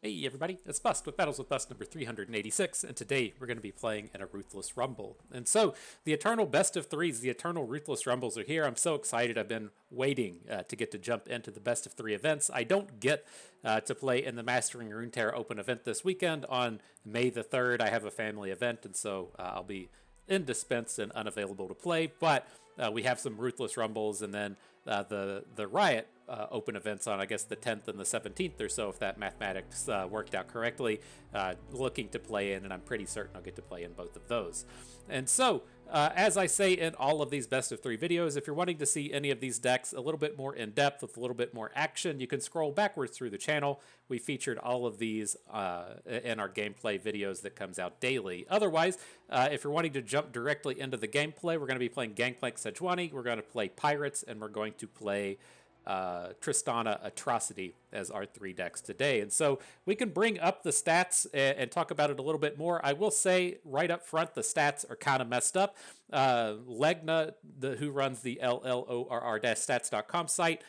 Hey everybody, it's Bust with Battles with Bust number 386, and today we're going to be playing in a Ruthless Rumble. And so, the eternal best of threes, the eternal Ruthless Rumbles are here. I'm so excited. I've been waiting to get to jump into the best of three events. I don't get to play in the Mastering Runeterra Open event this weekend on May the 3rd. I have a family event, and so I'll be indispensed and unavailable to play, but we have some Ruthless Rumbles, and then the Riot open events on, I guess, the 10th and the 17th or so, if that mathematics worked out correctly, looking to play in, and I'm pretty certain I'll get to play in both of those. And so, as I say in all of these best of three videos, if you're wanting to see any of these decks a little bit more in depth with a little bit more action, you can scroll backwards through the channel. We featured all of these in our gameplay videos that comes out daily. Otherwise, if you're wanting to jump directly into the gameplay, we're going to be playing Gangplank Sejuani, we're going to play Pirates, and we're going to play Tristana Atrocity as our three decks today. And so we can bring up the stats and talk about it a little bit more. I will say right up front, the stats are kind of messed up. Legna, who runs the LLORR-stats.com site,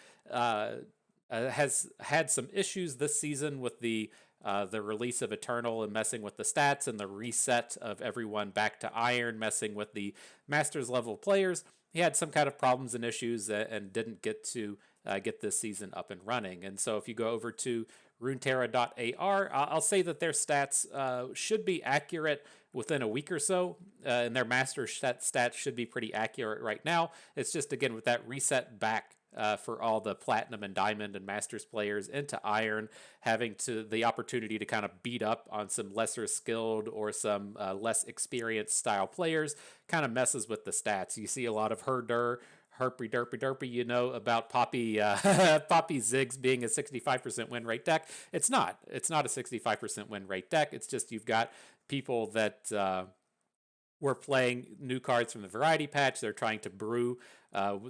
has had some issues this season with the release of Eternal and messing with the stats, and the reset of everyone back to Iron, messing with the Masters level players. He had some kind of problems and issues and didn't get to get this season up and running. And so if you go over to runeterra.ar, I'll say that their stats should be accurate within a week or so, and their master stats should be pretty accurate right now. It's just, again, with that reset back for all the Platinum and Diamond and Masters players into Iron, having the opportunity to kind of beat up on some lesser skilled or some less experienced style players, kind of messes with the stats. You see a lot of herpy derpy, you know, about Poppy Poppy Ziggs being a 65% win rate deck. It's not. It's not a 65% win rate deck. It's just you've got people that we're playing new cards from the variety patch. They're trying to brew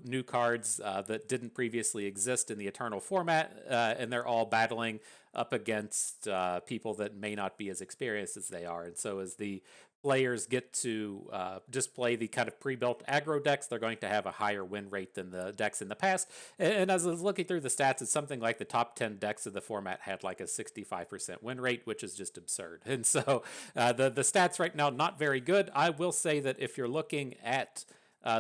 new cards that didn't previously exist in the Eternal format, and they're all battling up against people that may not be as experienced as they are. And so as the players get to just play the kind of pre-built aggro decks, they're going to have a higher win rate than the decks in the past. And as I was looking through the stats, it's something like the top 10 decks of the format had like a 65% win rate, which is just absurd. And so the stats right now, not very good. I will say that if you're looking at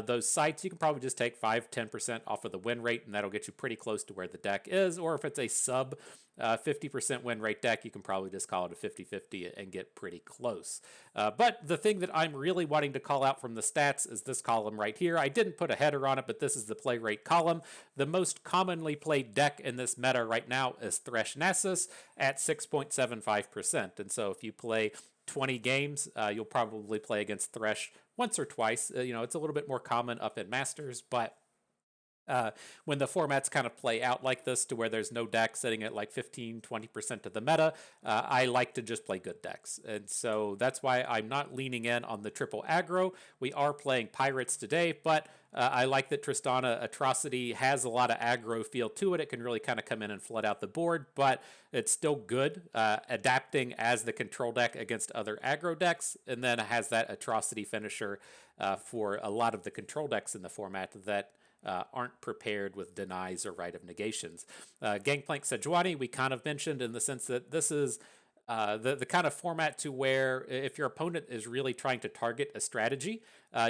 those sites, you can probably just take 5-10% off of the win rate, and that'll get you pretty close to where the deck is. Or if it's a sub 50% win rate deck, you can probably just call it a 50-50 and get pretty close. But the thing that I'm really wanting to call out from the stats is this column right here. I didn't put a header on it, but this is the play rate column. The most commonly played deck in this meta right now is Thresh Nasus at 6.75%. And so if you play 20 games, you'll probably play against Thresh once or twice. You know, it's a little bit more common up in Masters, but when the formats kind of play out like this to where there's no deck sitting at like 15-20% of the meta, I like to just play good decks. And so that's why I'm not leaning in on the triple aggro. We are playing Pirates today, but I like that Tristana Atrocity has a lot of aggro feel to it. It can really kind of come in and flood out the board, but it's still good, adapting as the control deck against other aggro decks, and then it has that Atrocity finisher for a lot of the control decks in the format that aren't prepared with denies or rite of negations. Gangplank Sejuani, we kind of mentioned in the sense that this is the kind of format to where if your opponent is really trying to target a strategy,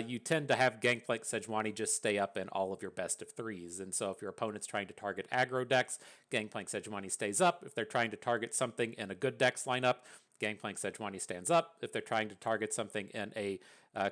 you tend to have Gangplank Sejuani just stay up in all of your best of threes. And so if your opponent's trying to target aggro decks, Gangplank Sejuani stays up. If they're trying to target something in a good decks lineup, Gangplank Sejuani stands up. If they're trying to target something in a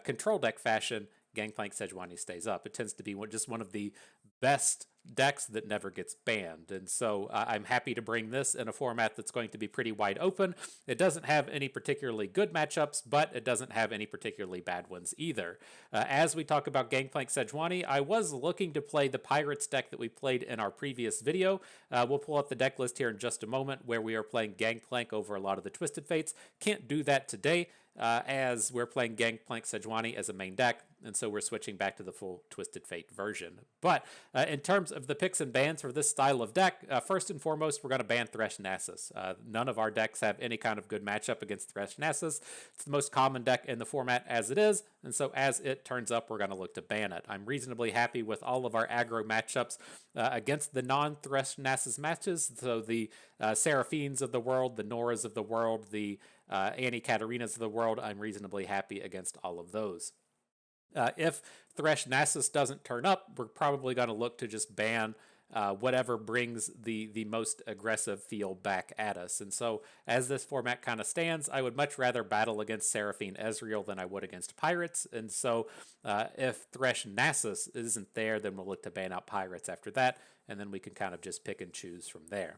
control deck fashion, Gangplank Sejuani stays up. It tends to be just one of the best decks that never gets banned. And so I'm happy to bring this in a format that's going to be pretty wide open. It doesn't have any particularly good matchups, but it doesn't have any particularly bad ones either. As we talk about Gangplank Sejuani, I was looking to play the Pirates deck that we played in our previous video. We'll pull up the deck list here in just a moment where we are playing Gangplank over a lot of the Twisted Fates. Can't do that today as we're playing Gangplank Sejuani as a main deck. and so we're switching back to the full Twisted Fate version. But in terms of the picks and bans for this style of deck, first and foremost, we're going to ban Thresh Nasus. None of our decks have any kind of good matchup against Thresh Nasus. It's the most common deck in the format as it is, and so as it turns up, we're going to look to ban it. I'm reasonably happy with all of our aggro matchups against the non-Thresh Nasus matches, so the Seraphines of the world, the Noras of the world, the Annie Katarinas of the world. I'm reasonably happy against all of those. If Thresh Nasus doesn't turn up, we're probably going to look to just ban whatever brings the most aggressive feel back at us. And so as this format kind of stands, I would much rather battle against Seraphine Ezreal than I would against Pirates. And so if Thresh Nasus isn't there, then we'll look to ban out Pirates after that, and then we can kind of just pick and choose from there.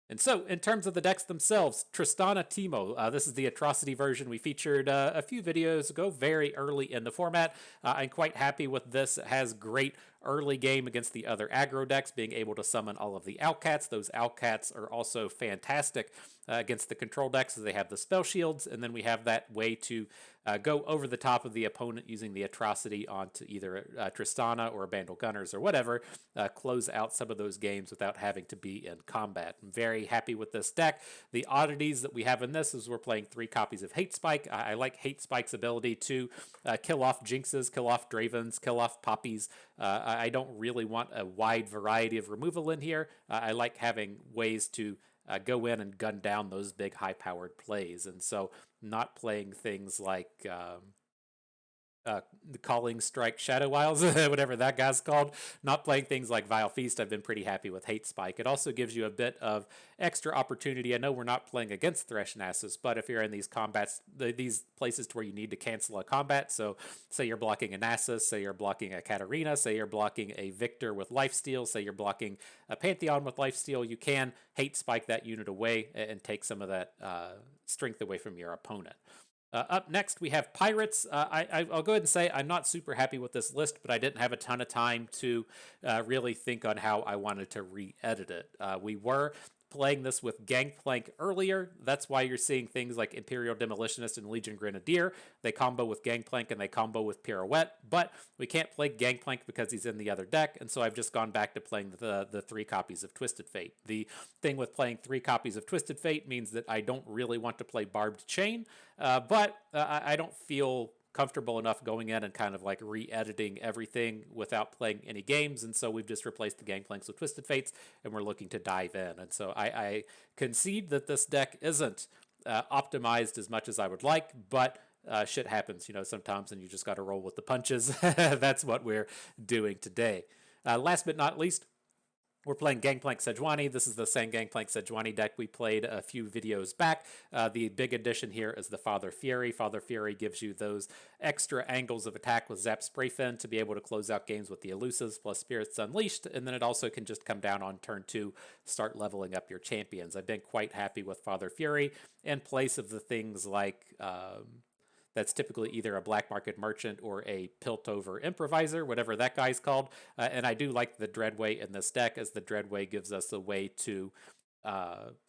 And so, in terms of the decks themselves, Tristana Teemo, this is the Atrocity version we featured a few videos ago, very early in the format. I'm quite happy with this. It has great early game against the other aggro decks, being able to summon all of the Outcats. Those Outcats are also fantastic against the control decks, as they have the spell shields, and then we have that way to go over the top of the opponent using the Atrocity onto either Tristana or Bandle Gunners or whatever, close out some of those games without having to be in combat. I'm very happy with this deck. The oddities that we have in this is we're playing 3 copies of Hate Spike. I like Hate Spike's ability to kill off Jinxes, kill off Dravens, kill off Poppies. I don't really want a wide variety of removal in here. I like having ways to go in and gun down those big high-powered plays. And so not playing things like the Calling Strike Shadow Wiles, whatever that guy's called, not playing things like Vile Feast. I've been pretty happy with Hate Spike. It also gives you a bit of extra opportunity. I know we're not playing against Thresh Nasus, but if you're in these combats, these places to where you need to cancel a combat, so say you're blocking a Nasus, say you're blocking a Katarina, say you're blocking a Victor with lifesteal, say you're blocking a Pantheon with lifesteal, you can Hate Spike that unit away and take some of that strength away from your opponent. Up next, we have Pirates. I'll go ahead and say I'm not super happy with this list, but I didn't have a ton of time to really think on how I wanted to re-edit it. We were playing this with Gangplank earlier. That's why you're seeing things like Imperial Demolitionist and Legion Grenadier. They combo with Gangplank and they combo with Pirouette, but we can't play Gangplank because he's in the other deck, and so I've just gone back to playing the 3 copies of Twisted Fate. The thing with playing 3 copies of Twisted Fate means that I don't really want to play Barbed Chain, but I don't feel comfortable enough going in and kind of like re-editing everything without playing any games, and so we've just replaced the Gangplanks with Twisted Fates, and we're looking to dive in. And so I concede that this deck isn't optimized as much as I would like, but shit happens, sometimes, and you just got to roll with the punches. That's what we're doing today. Last but not least, we're playing Gangplank Sejuani. This is the same Gangplank Sejuani deck we played a few videos back. The big addition here is the Father Fury. Father Fury gives you those extra angles of attack with Zap Sprayfin to be able to close out games with the Elusives plus Spirits Unleashed, and then it also can just come down on turn 2, start leveling up your champions. I've been quite happy with Father Fury in place of the things like that's typically either a black market merchant or a Piltover improviser, whatever that guy's called. And I do like the Dreadway in this deck, as the Dreadway gives us a way to,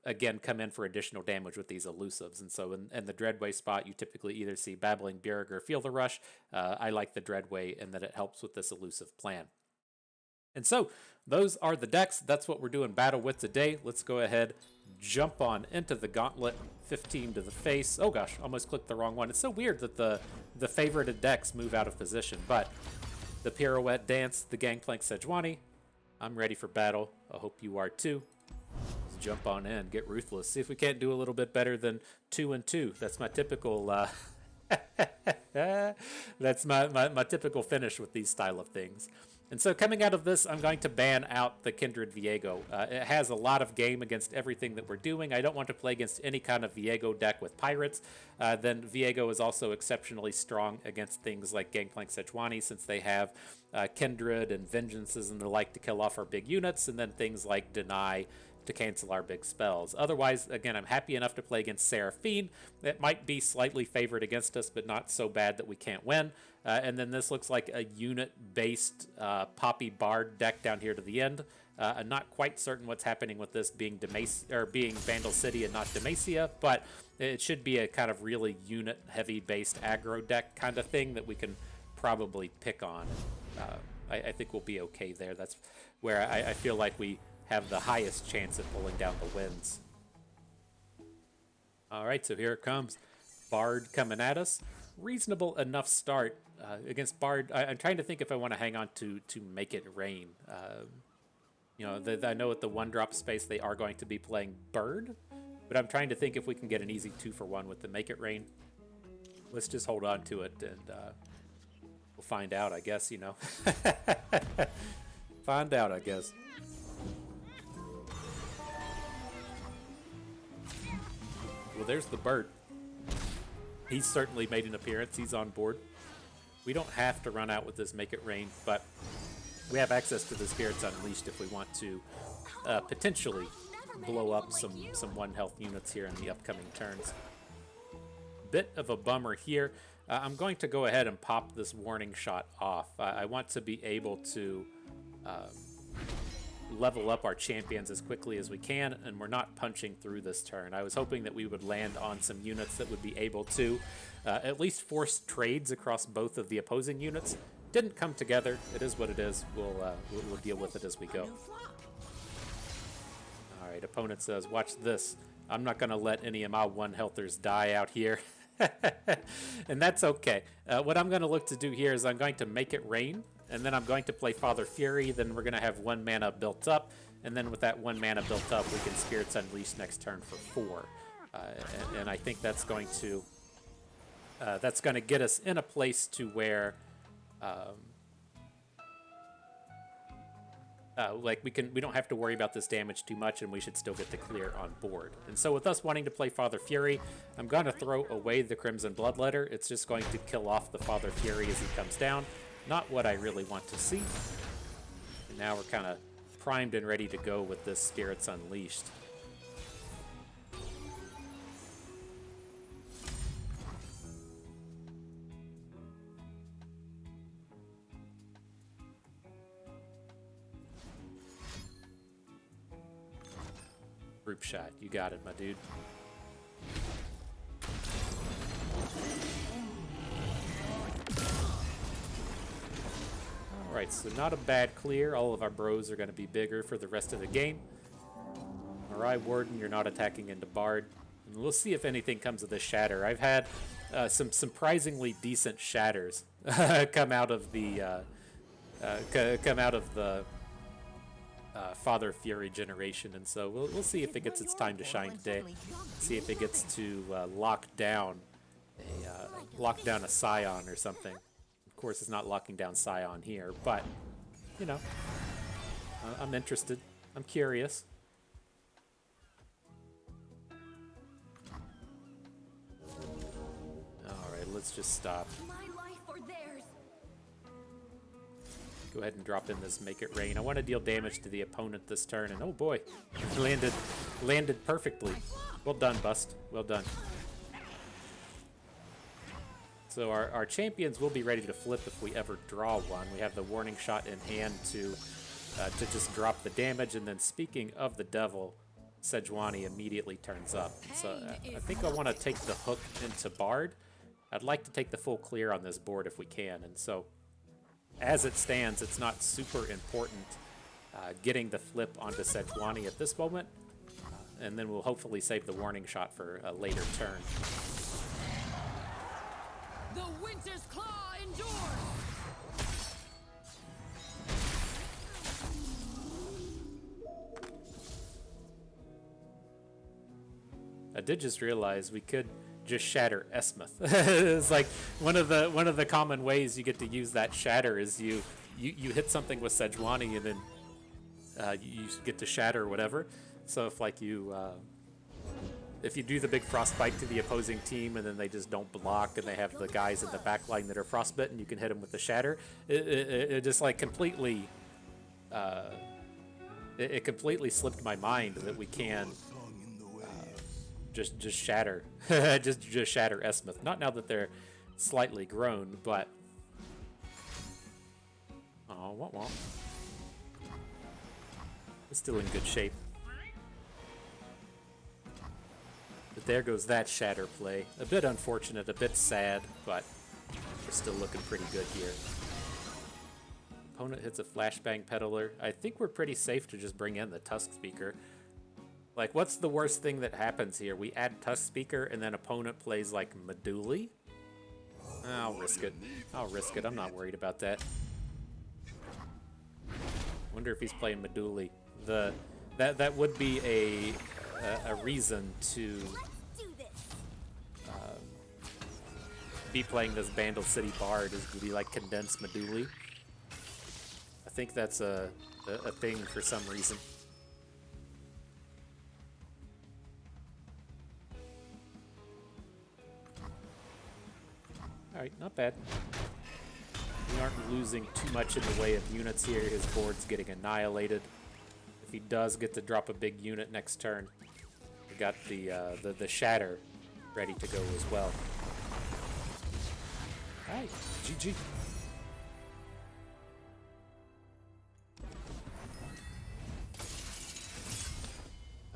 again, come in for additional damage with these elusives. And so in the Dreadway spot, you typically either see Babbling Bjerg or Feel the Rush. I like the Dreadway in that it helps with this elusive plan. And so those are the decks. That's what we're doing battle with today. Let's go ahead, jump on into the gauntlet. 15 to the face. Oh gosh, almost clicked the wrong one. It's so weird that the favorited decks move out of position, but the Pirouette Dance, the Gangplank Sejuani. I'm ready for battle. I hope you are too. Let's jump on in, get Ruthless. See if we can't do a little bit better than 2 and 2. That's my typical that's my typical finish with these style of things. And so coming out of this, I'm going to ban out the Kindred Viego. It has a lot of game against everything that we're doing. I don't want to play against any kind of Viego deck with Pirates. Then Viego is also exceptionally strong against things like Gangplank Sejuani, since they have Kindred and Vengeances and the like to kill off our big units, and then things like Deny to cancel our big spells. Otherwise, again, I'm happy enough to play against Seraphine. It might be slightly favored against us, but not so bad that we can't win. And then this looks like a unit-based Poppy Bard deck down here to the end. I'm not quite certain what's happening with this being being Vandal City and not Demacia, but it should be a kind of really unit-heavy based aggro deck kind of thing that we can probably pick on. I think we'll be okay there. That's where I feel like we have the highest chance of pulling down the wins. All right, so here it comes. Bard coming at us. Reasonable enough start against Bard. I'm trying to think if I want to hang on to Make It Rain. You know, I know at the 1-drop space they are going to be playing Bird, but I'm trying to think if we can get an easy 2-for-1 with the Make It Rain. Let's just hold on to it, and we'll find out, I guess, you know. Find out, I guess. Well, there's the Bird. He's certainly made an appearance. He's on board. We don't have to run out with this Make It Rain, but we have access to the Spirits Unleashed if we want to potentially blow up some 1-health units here in the upcoming turns. Bit of a bummer here. I'm going to go ahead and pop this warning shot off. I want to be able to level up our champions as quickly as we can, and we're not punching through this turn. I was hoping that we would land on some units that would be able to at least force trades across both of the opposing units. Didn't come together. It is what it is. We'll deal with it as we go. All right, opponent says, watch this. I'm not going to let any of my 1-healthers die out here. And that's okay. What I'm going to look to do here is I'm going to Make It Rain, and then I'm going to play Father Fury. Then we're going to have 1 mana built up, and then with that 1 mana built up, we can Spirits Unleash next turn for 4. And I think that's going to get us in a place to where like we don't have to worry about this damage too much, and we should still get the clear on board. And so with us wanting to play Father Fury, I'm going to throw away the Crimson Bloodletter. It's just going to kill off the Father Fury as he comes down. Not what I really want to see. And now we're kind of primed and ready to go with this Spirits Unleashed. Group shot, you got it, my dude. Alright, so not a bad clear. All of our bros are going to be bigger for the rest of the game. Alright, Warden, you're not attacking into Bard. And we'll see if anything comes of this Shatter. I've had some surprisingly decent Shatters come out of the Father Fury generation, and so we'll see if it gets its time to shine today. See if it gets to lock down a Scion or something. Of course, it's not locking down Scion here, but you know, I'm interested. I'm curious. All right, let's just stop. Go ahead and drop in this Make It Rain. I want to deal damage to the opponent this turn, and oh boy, landed perfectly. Well done, Bust. Well done. So our champions will be ready to flip if we ever draw one. We have the warning shot in hand to just drop the damage, and then speaking of the devil, Sejuani immediately turns up. So I think I want to take the hook into Bard. I'd like to take the full clear on this board if we can, and so as it stands, it's not super important getting the flip onto Sejuani at this moment, and then we'll hopefully save the warning shot for a later turn. The Winter's Claw endures! I did just realize we could just shatter Esmuth. It's like one of the common ways you get to use that shatter is you hit something with Sejuani, and then you get to shatter or whatever. So if like if you do the big frostbite to the opposing team and then they just don't block and they have the guys in the back line that are frostbitten, you can hit them with the shatter. It just like completely it completely slipped my mind that we can just shatter just shatter Esmuth. Not now that they're slightly grown, but oh, it's still in good shape. But there goes that shatter play. A bit unfortunate, a bit sad, but We're still looking pretty good here. Opponent hits a flashbang peddler. I think we're pretty safe to just bring in the Tusk Speaker. Like, what's the worst thing that happens here? We add Tusk Speaker and then opponent plays like Meduli? I'll risk it. I'll risk it. I'm not worried about that. Wonder if he's playing Meduli. That would be a reason to be playing this Bandle City Bard, is to be like condensed Meduli. I think that's a thing for some reason. Alright, not bad. We aren't losing too much in the way of units here. His board's getting annihilated. If he does get to drop a big unit next turn, we got the Shatter ready to go as well. Alright, GG.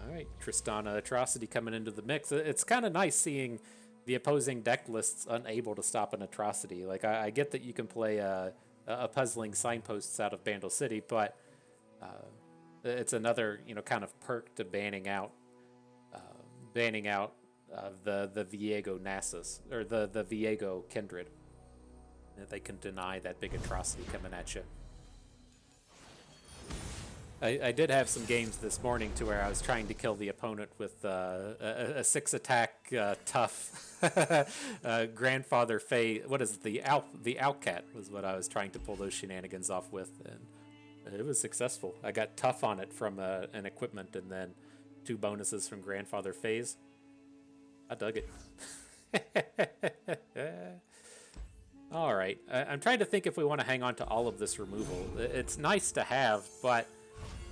Alright, Tristana Atrocity coming into the mix. It's kind of nice seeing the opposing deck lists unable to stop an Atrocity. Like, I get that you can play a Puzzling Signposts out of Bandle City, but it's another, kind of perk to banning out the Viego Nasus, or the Viego Kindred. They can deny that big Atrocity coming at you. I did have some games this morning to where I was trying to kill the opponent with a 6-attack tough Grandfather Fay. What is it? The Owlcat was what I was trying to pull those shenanigans off with, and it was successful. I got tough on it from an equipment, and then 2 bonuses from Grandfather Fays. I dug it. All right, I'm trying to think if we want to hang on to all of this removal. It's nice to have, but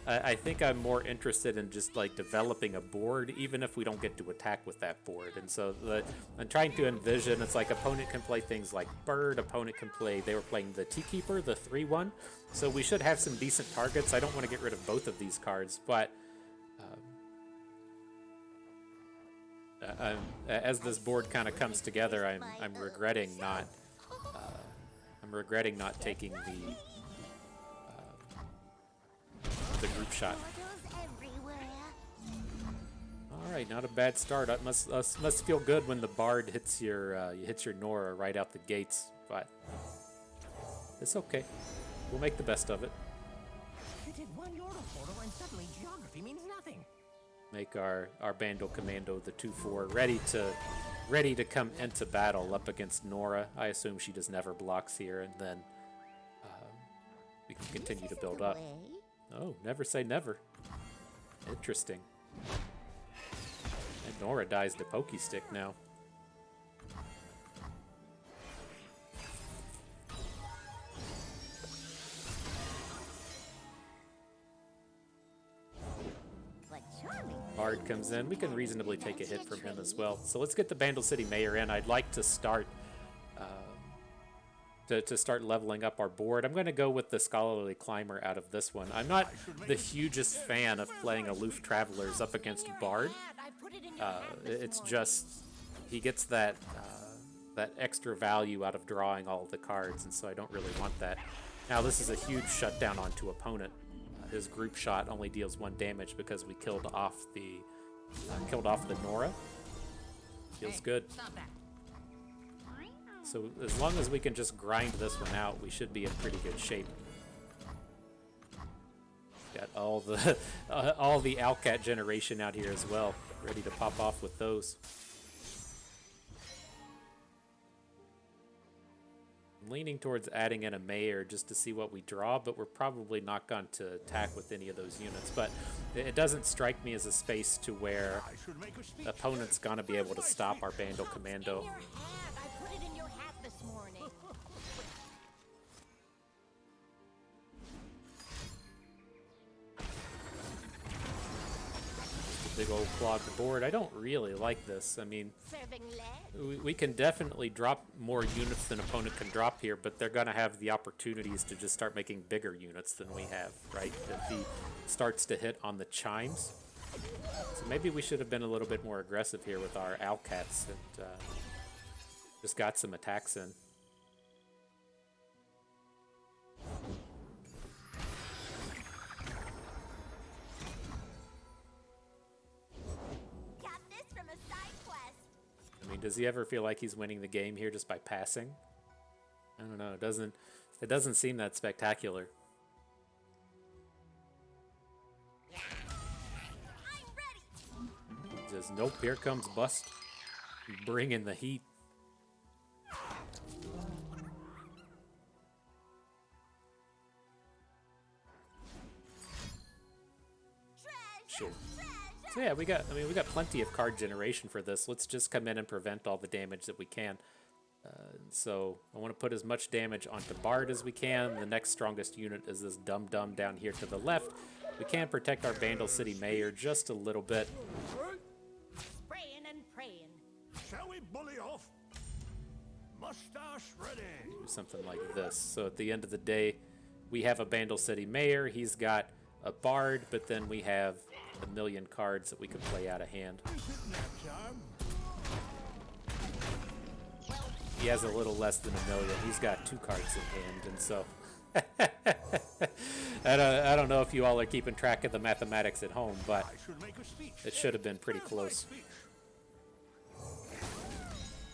I think I'm more interested in just like developing a board, even if we don't get to attack with that board. And so I'm trying to envision, it's like opponent can play things like Bird, opponent can play, they were playing the Tea Keeper, the 3/1. So we should have some decent targets. I don't want to get rid of both of these cards, but as this board kind of comes together, I'm regretting not taking the group shot. All right, not a bad start. It must feel good when the Bard hits your Nora right out the gates, but it's okay. We'll make the best of it. You did one Yordle portal and suddenly geography means nothing. Make our Bandle Commando the 2/4 ready to come into battle up against Nora. I assume she just never blocks here, and then we can continue to build up. Oh, never say never. Interesting. And Nora dies to Pokey Stick now. Bard comes in. We can reasonably take a hit from him as well. So let's get the Bandle City Mayor in. I'd like to start to start leveling up our board. I'm going to go with the Scholarly Climber out of this one. I'm not the hugest fan of playing Aloof Travelers up against Bard. It's just he gets that extra value out of drawing all of the cards, and so I don't really want that. Now this is a huge shutdown onto opponent. His group shot only deals 1 damage because we killed off the Nora. Feels good. So as long as we can just grind this one out, we should be in pretty good shape. Got all the Owlcat generation out here as well, ready to pop off with those. I'm leaning towards adding in a Mayor just to see what we draw, but we're probably not going to attack with any of those units. But it doesn't strike me as a space to where opponent's gonna be able to stop our Bandle Commando. Big old clogged board. I don't really like this. I mean, we can definitely drop more units than opponent can drop here, but they're going to have the opportunities to just start making bigger units than we have, right? If he starts to hit on the chimes. So maybe we should have been a little bit more aggressive here with our Owlcats and just got some attacks in. mean, does he ever feel like he's winning the game here just by passing? I don't know. It doesn't seem that spectacular. Says, nope, here comes Bust. Bringing the heat. Sure. So yeah, we got plenty of card generation for this. Let's just come in and prevent all the damage that we can. So I want to put as much damage onto Bard as we can. The next strongest unit is this Dum Dum down here to the left. We can protect our Vandal City Mayor just a little bit. Spraying and praying. Shall we bully off? Mustache ready. Do something like this. So at the end of the day, we have a Vandal City Mayor. He's got a Bard, but then we have a million cards that we can play out of hand. Is it nap time? He has a little less than a million. He's got 2 cards in hand, and so I don't know if you all are keeping track of the mathematics at home, but I should make a speech. it should have been pretty Where's my close. speech?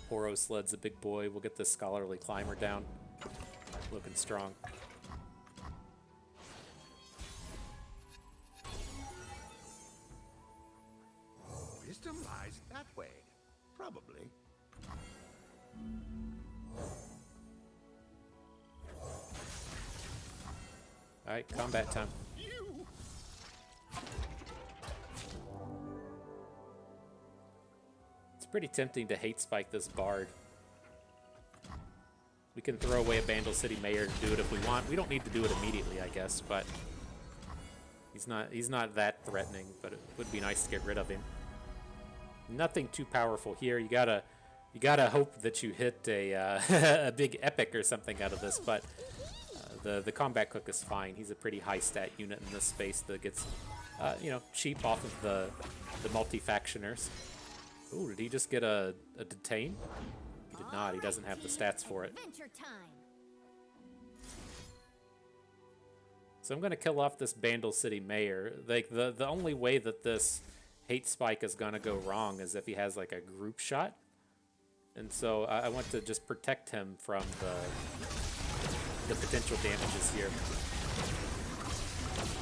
Poro Sled's a big boy. We'll get this Scholarly Climber down. Looking strong. Wisdom lies that way. Probably. Alright, combat time. You. It's pretty tempting to hate spike this Bard. We can throw away a Vandal City Mayor to do it if we want. We don't need to do it immediately, I guess, but he's not that threatening, but it would be nice to get rid of him. Nothing too powerful here. You gotta hope that you hit a a big epic or something out of this, but the combat cook is fine. He's a pretty high stat unit in this space that gets cheap off of the multi-factioners. Ooh, did he just get a detain? He did not. He doesn't have the stats for it. Adventure time. So I'm gonna kill off this Vandal City Mayor. Like the only way that this hate spike is gonna go wrong is if he has like a group shot. And so I want to just protect him from the potential damages here.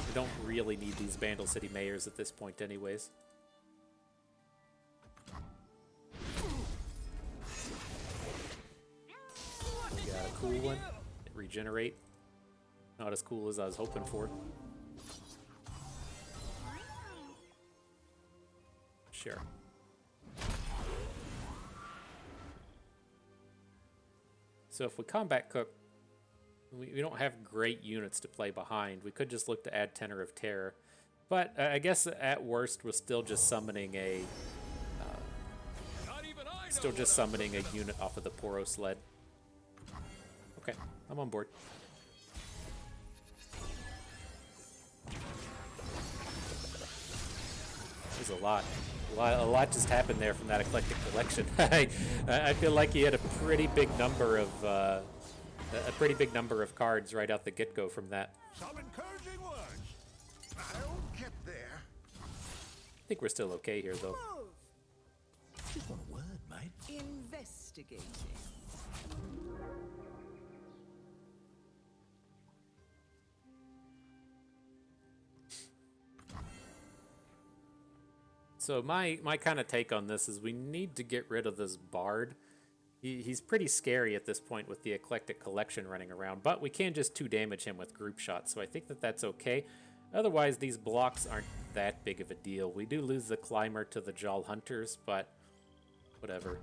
We don't really need these Vandal City Mayors at this point anyways. We got a cool one. Regenerate. Not as cool as I was hoping for. Sure. So if we combat cook, we don't have great units to play behind. We could just look to add Tenor of Terror. But I guess at worst we're still just summoning a unit off of the Poro Sled. Okay, I'm on board. There's a lot just happened there from that eclectic collection. I feel like he had a pretty big number of cards right out the get-go from that. Some encouraging words. I'll get there. I think we're still okay here, though. Just want a word, mate. Investigating. So my kind of take on this is we need to get rid of this Bard. He's pretty scary at this point with the eclectic collection running around, but we can just 2 damage him with group shots, so I think that that's okay. Otherwise, these blocks aren't that big of a deal. We do lose the Climber to the Jal Hunters, but whatever.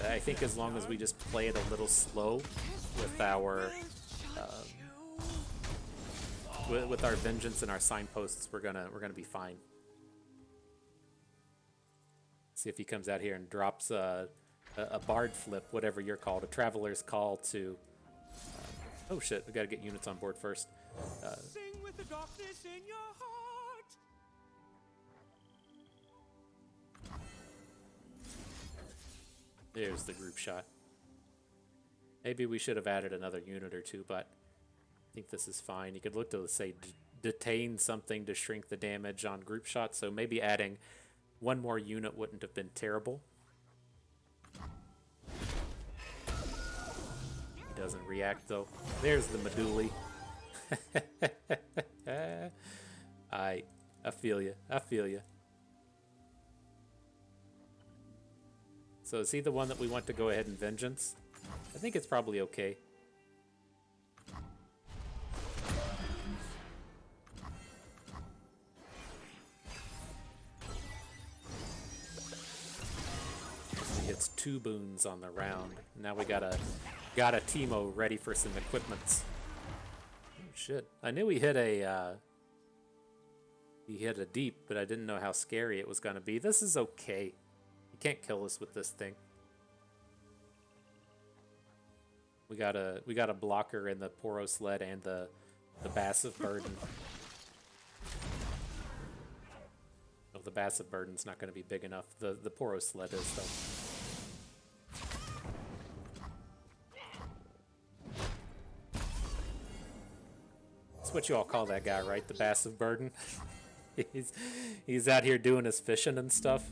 I think as long as we just play it a little slow with our with our Vengeance and our Signposts, we're gonna be fine. See if he comes out here and drops a Bard flip, whatever you're called, a Traveler's Call to... oh shit, we gotta get units on board first. Sing with the darkness in your heart. There's the group shot. Maybe we should have added another unit or 2, but I think this is fine. You could look to, say, detain something to shrink the damage on group shots, so maybe adding 1 more unit wouldn't have been terrible. doesn't react though. There's the Meduli. I feel you. I feel you. So is he the one that we want to go ahead and vengeance? I think it's probably okay. He gets 2 boons on the round. Now we got a Teemo ready for some equipments. Oh shit! I knew he hit a deep, but I didn't know how scary it was gonna be. This is okay. You can't kill us with this thing. We got a blocker in the Poros sled and the Massive Burden. Oh, the Massive Burden's not going to be big enough. The Poros sled is though. That's what you all call that guy, right? The Massive Burden. he's out here doing his fishing and stuff.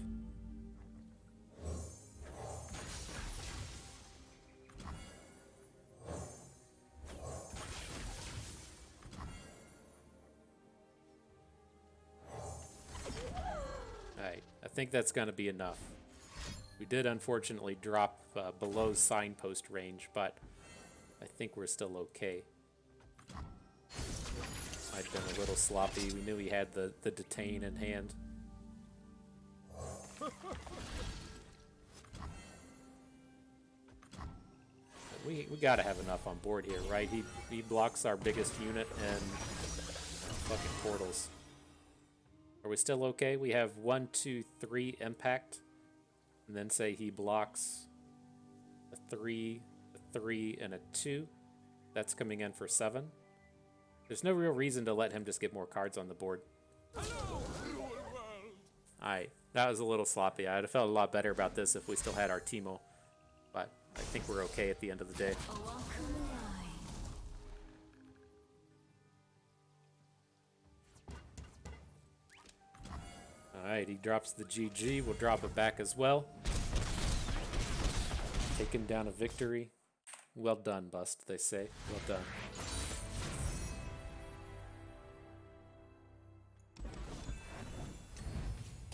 I think that's going to be enough. We did unfortunately drop below signpost range, but I think we're still okay. Might have been a little sloppy. We knew he had the detain in hand. We got to have enough on board here, right? He blocks our biggest unit and fucking portals. Are we still okay? We have 1, 2, 3 impact. And then say he blocks a 3, a 3, and a 2. That's coming in for 7. There's no real reason to let him just get more cards on the board. Alright, that was a little sloppy. I'd have felt a lot better about this if we still had our Teemo. But I think we're okay at the end of the day. Alright, he drops the GG. We'll drop it back as well. Taking down a victory. Well done, Bust, they say. Well done.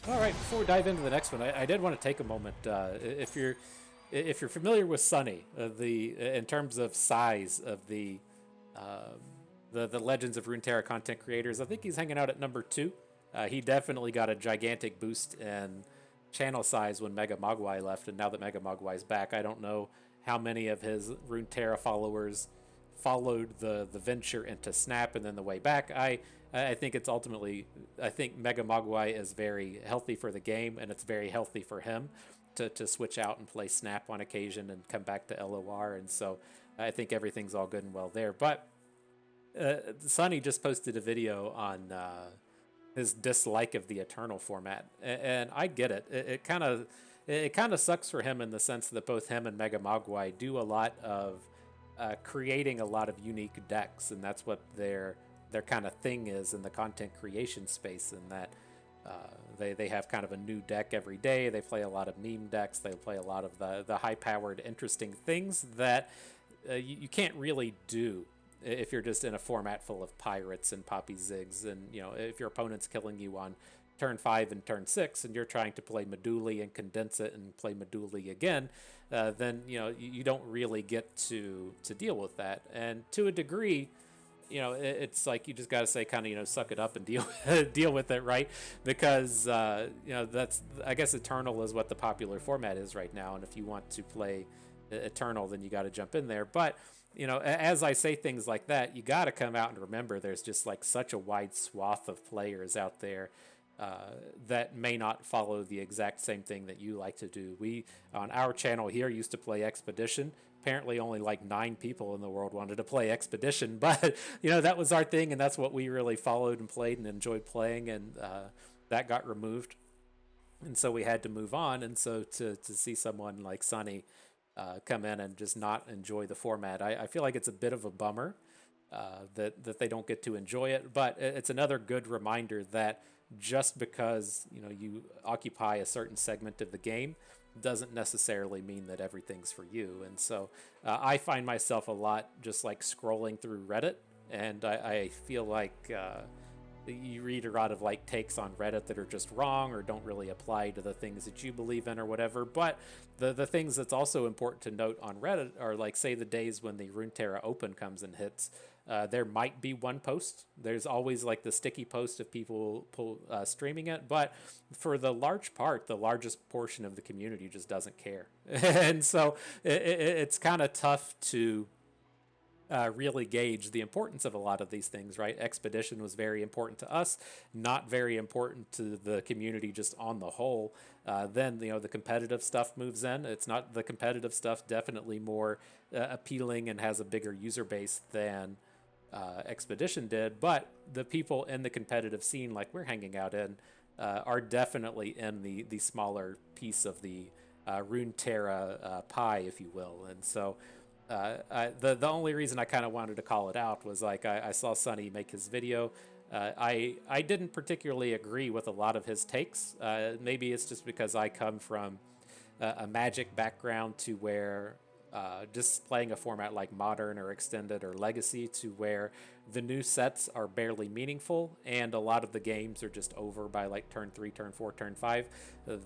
Alright, before we dive into the next one, I did want to take a moment. If you're familiar with Sunny, in terms of size of the Legends of Runeterra content creators, I think he's hanging out at number 2. He definitely got a gigantic boost in channel size when Mega Mogwai left, and now that Mega Mogwai's back, I don't know how many of his Runeterra followers followed the venture into Snap and then the way back. I think it's ultimately, I think Mega Mogwai is very healthy for the game, and it's very healthy for him to switch out and play Snap on occasion and come back to LOR, and so I think everything's all good and well there. But Sunny just posted a video on his dislike of the Eternal format, and I get it. It kind of sucks for him in the sense that both him and Mega Mogwai do a lot of creating a lot of unique decks, and that's what their kind of thing is in the content creation space. In that they have kind of a new deck every day. They play a lot of meme decks. They play a lot of the high-powered, interesting things that you can't really do if you're just in a format full of pirates and poppy zigs, and if your opponent's killing you on turn 5 and turn 6 and you're trying to play Meduli and condense it and play Meduli again, then you don't really get to deal with that. And to a degree, it's like you just got to say kind of suck it up and deal with it, right? Because that's, I guess, Eternal is what the popular format is right now, and if you want to play Eternal, then you got to jump in there. But as I say things like that, you got to come out and remember there's just like such a wide swath of players out there that may not follow the exact same thing that you like to do. We, on our channel here, used to play Expedition. Apparently only like 9 people in the world wanted to play Expedition, but that was our thing, and that's what we really followed and played and enjoyed playing, and that got removed. And so we had to move on, and so to see someone like Sunny come in and just not enjoy the format, I feel like it's a bit of a bummer that they don't get to enjoy it, but it's another good reminder that just because you occupy a certain segment of the game doesn't necessarily mean that everything's for you. And so I find myself a lot just like scrolling through Reddit, and I feel like you read a lot of like takes on Reddit that are just wrong or don't really apply to the things that you believe in or whatever. But the things that's also important to note on Reddit are like, say, the days when the Runeterra Open comes and hits. There might be one post. There's always like the sticky post of people streaming it, but for the large part, the largest portion of the community just doesn't care. And so it's kind of tough to really gauge the importance of a lot of these things, right? Expedition was very important to us, not very important to the community just on the whole. Then, the competitive stuff moves in. It's not the competitive stuff, definitely more appealing and has a bigger user base than Expedition did, but the people in the competitive scene like we're hanging out in are definitely in the smaller piece of the Runeterra pie, if you will. And so the only reason I kind of wanted to call it out was like I saw Sonny make his video. I didn't particularly agree with a lot of his takes. Maybe it's just because I come from a Magic background to where just playing a format like Modern or Extended or Legacy, to where the new sets are barely meaningful and a lot of the games are just over by like turn 3, turn 4, turn 5,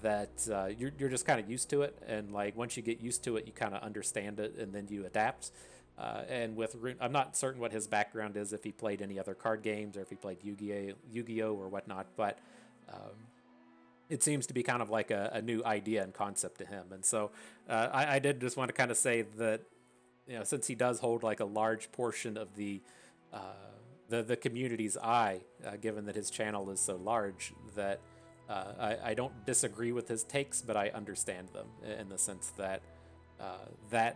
that you're just kind of used to it. And like once you get used to it, you kind of understand it and then you adapt. And with I'm not certain what his background is, if he played any other card games or if he played Yu-Gi-Oh or whatnot, but it seems to be kind of like a new idea and concept to him. And so I did just want to kind of say that, since he does hold like a large portion of the community's eye, given that his channel is so large, that I don't disagree with his takes, but I understand them in the sense that that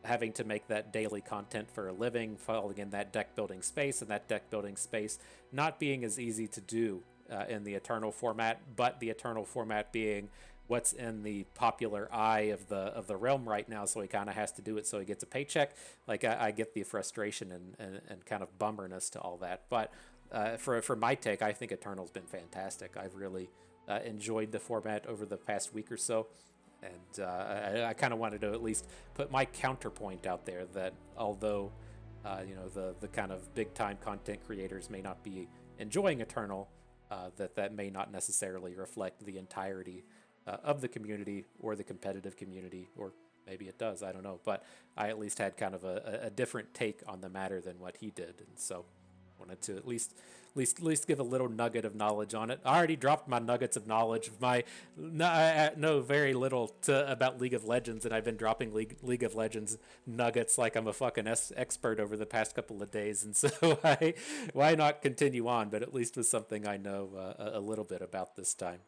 having to make that daily content for a living, falling in that deck building space, and that deck building space not being as easy to do in the Eternal format, but the Eternal format being what's in the popular eye of the realm right now, so he kind of has to do it so he gets a paycheck. Like I get the frustration and kind of bummerness to all that, but for my take, I think Eternal's been fantastic. I've really enjoyed the format over the past week or so, and I kind of wanted to at least put my counterpoint out there that although the kind of big time content creators may not be enjoying Eternal, that may not necessarily reflect the entirety of the community or the competitive community, or maybe it does, I don't know. But I at least had kind of a different take on the matter than what he did, and so wanted to at least give a little nugget of knowledge on it. I already dropped my nuggets of knowledge. I know very little about League of Legends, and I've been dropping League of Legends nuggets like I'm a fucking expert over the past couple of days. And so why not continue on? But at least with something I know a little bit about this time.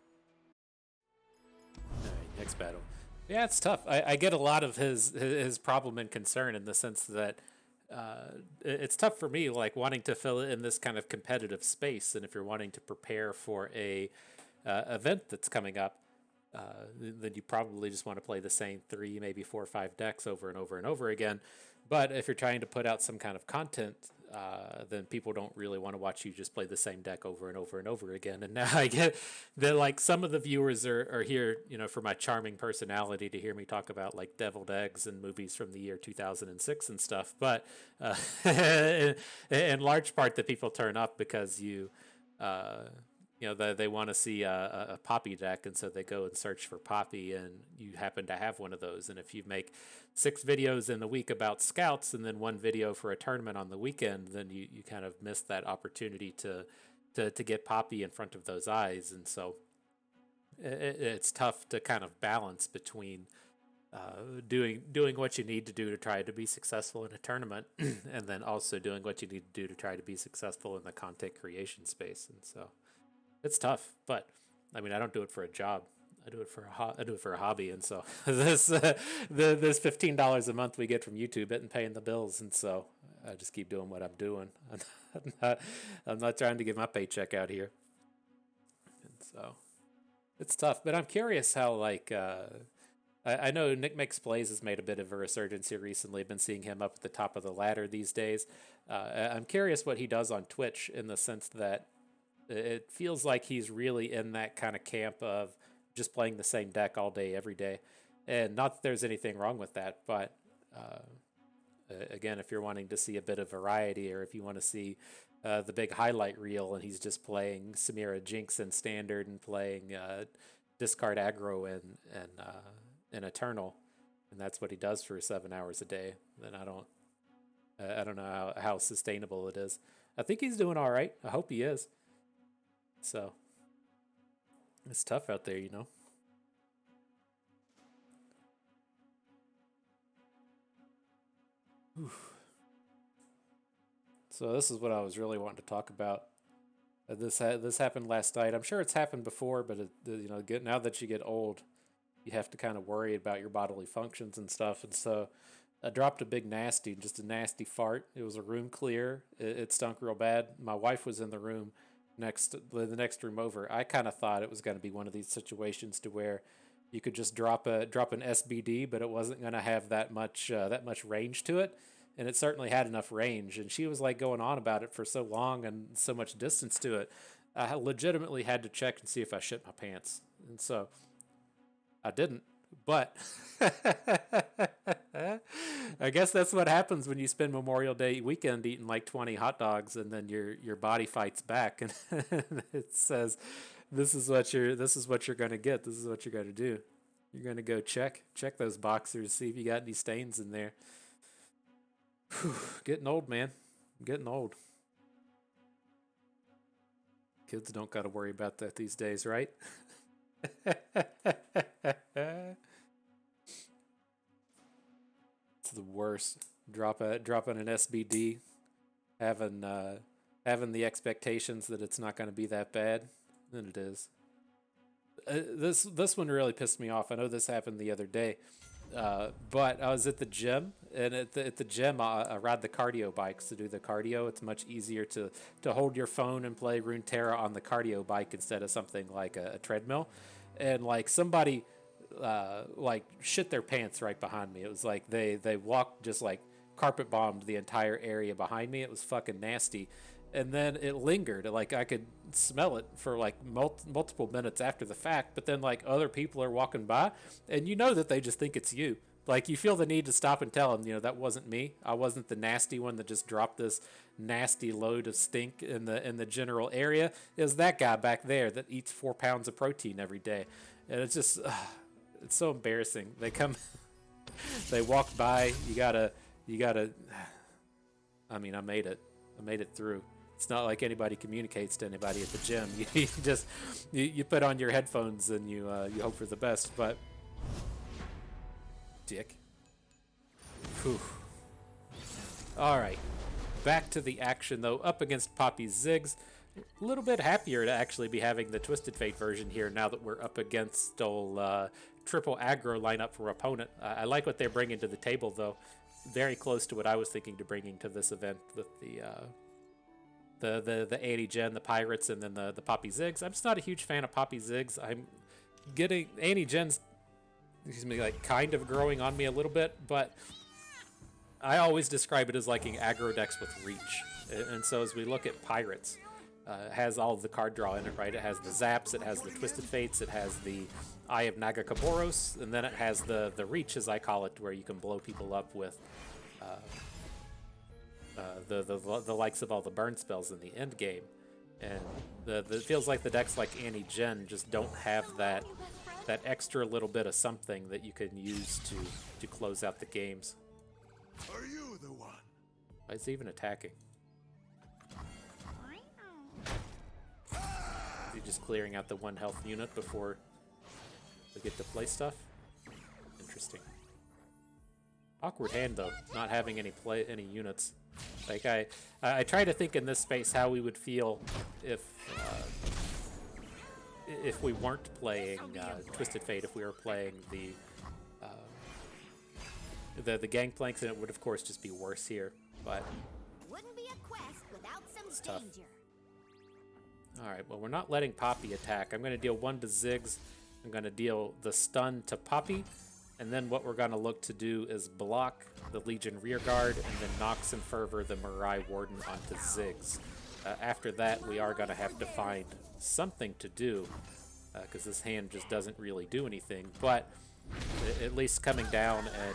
All right, next battle. Yeah, it's tough. I get a lot of his problem and concern in the sense that it's tough for me, like wanting to fill in this kind of competitive space. And if you're wanting to prepare for a event that's coming up, then you probably just want to play the same 3, maybe 4 or 5 decks over and over and over again. But if you're trying to put out some kind of content, then people don't really want to watch you just play the same deck over and over and over again. And now I get that like some of the viewers are here, for my charming personality to hear me talk about like deviled eggs and movies from the year 2006 and stuff. But in large part, the people turn up because they want to see a Poppy deck, and so they go and search for Poppy, and you happen to have one of those. And if you make 6 videos in the week about scouts and then 1 video for a tournament on the weekend, then you kind of miss that opportunity to get Poppy in front of those eyes. And so it's tough to kind of balance between doing what you need to do to try to be successful in a tournament and then also doing what you need to do to try to be successful in the content creation space. And so it's tough, but I mean, I don't do it for a job. I do it for a hobby, and so this $15 a month we get from YouTube isn't paying the bills, and so I just keep doing what I'm doing. I'm not trying to get my paycheck out here, and so it's tough. But I'm curious how like I know Nick Makes Plays has made a bit of a resurgence here recently. I've been seeing him up at the top of the ladder these days. I'm curious what he does on Twitch in the sense that It feels like he's really in that kind of camp of just playing the same deck all day, every day. And not that there's anything wrong with that, but again, if you're wanting to see a bit of variety, or if you want to see the big highlight reel and he's just playing Samira Jinx in standard and playing discard aggro in Eternal, and that's what he does for 7 hours a day, then I don't know how sustainable it is. I think he's doing all right. I hope he is. So it's tough out there, you know. Whew. So this is what I was really wanting to talk about. This happened last night. I'm sure it's happened before, but you know, now that you get old, you have to kind of worry about your bodily functions and stuff. And so I dropped a big nasty, just a nasty fart. It was a room clear. It stunk real bad. My wife was in the room the next room over. I kind of thought it was going to be one of these situations to where you could just drop an SBD, but it wasn't going to have that much range to it. And it certainly had enough range. And she was like going on about it for so long and so much distance to it. I legitimately had to check and see if I shit my pants. And so I didn't. But I guess that's what happens when you spend Memorial Day weekend eating like 20 hot dogs, and then your body fights back and it says, this is what you're going to get. This is what you're going to do. You're going to go check those boxers, see if you got any stains in there. Whew, getting old, man. Getting old. Kids don't got to worry about that these days, right? It's the worst. Dropping an SBD, having the expectations that it's not going to be that bad, then it is. This one really pissed me off. I know this happened the other day, but I was at the gym, and at the gym I ride the cardio bikes to do the cardio. It's much easier to hold your phone and play Runeterra on the cardio bike instead of something like a treadmill. And like somebody like shit their pants right behind me. It was like they walked, just like carpet bombed the entire area behind me. It was fucking nasty. And then it lingered. Like I could smell it for like multiple minutes after the fact. But then like other people are walking by, and you know that they just think it's you. Like you feel the need to stop and tell them, you know, that wasn't me. I wasn't the nasty one that just dropped this nasty load of stink in the general area. It was that guy back there that eats 4 pounds of protein every day. And it's just, it's so embarrassing. They come, they walk by. You gotta. I mean, I made it through. It's not like anybody communicates to anybody at the gym. You just you put on your headphones and you hope for the best. But dick. Whew. All right, back to the action though. Up against Poppy's Ziggs. A little bit happier to actually be having the Twisted Fate version here now that we're up against triple aggro lineup for opponent. I like what they're bringing to the table though. Very close to what I was thinking to bringing to this event with the 80 gen, the Pirates, and then the Poppy Ziggs. I'm just not a huge fan of Poppy Ziggs. I'm getting Annie Gen's, like kind of growing on me a little bit, but I always describe it as liking aggro decks with reach. And so as we look at Pirates, it has all of the card draw in it, right? It has the Zaps, it has the Twisted Fates, it has the Eye of Nagakaboros, and then it has the reach, as I call it, where you can blow people up with the likes of all the burn spells in the end game. And it feels like the decks like Annie Gen just don't have that extra little bit of something that you can use to close out the games. Are you the one? Why is he even attacking? Is he just clearing out the 1 health unit before we get to play stuff? Interesting. Awkward hand though, not having any units. Like I try to think in this space how we would feel if we weren't playing Twisted Fate, if we were playing the Gangplanks, and it would of course just be worse here. But wouldn't be a quest without it's some tough. danger. All right, well, we're not letting Poppy attack. I'm going to deal 1 to Ziggs. I'm going to deal the stun to Poppy. And then what we're going to look to do is block the Legion Rearguard and then Nox and Fervor the Mirai Warden onto Ziggs. After that, we are going to have to find something to do, because this hand just doesn't really do anything. But at least coming down and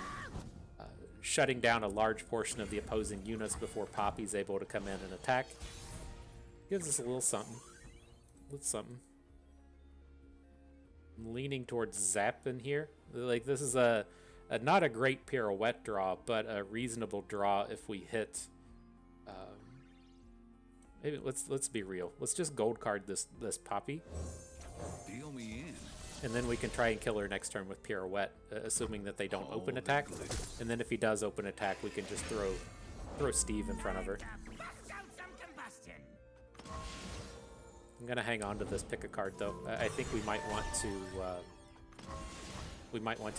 shutting down a large portion of the opposing units before Poppy's able to come in and attack gives us a little something. I'm leaning towards Zap in here. Like, this is a not a great pirouette draw, but a reasonable draw if we hit. Maybe let's be real. Let's just gold card this Poppy. Deal me in. And then we can try and kill her next turn with pirouette, assuming that they don't open attack. And then if he does open attack, we can just throw Steve in front of her. I'm gonna hang on to this, pick a card though. I think we might want to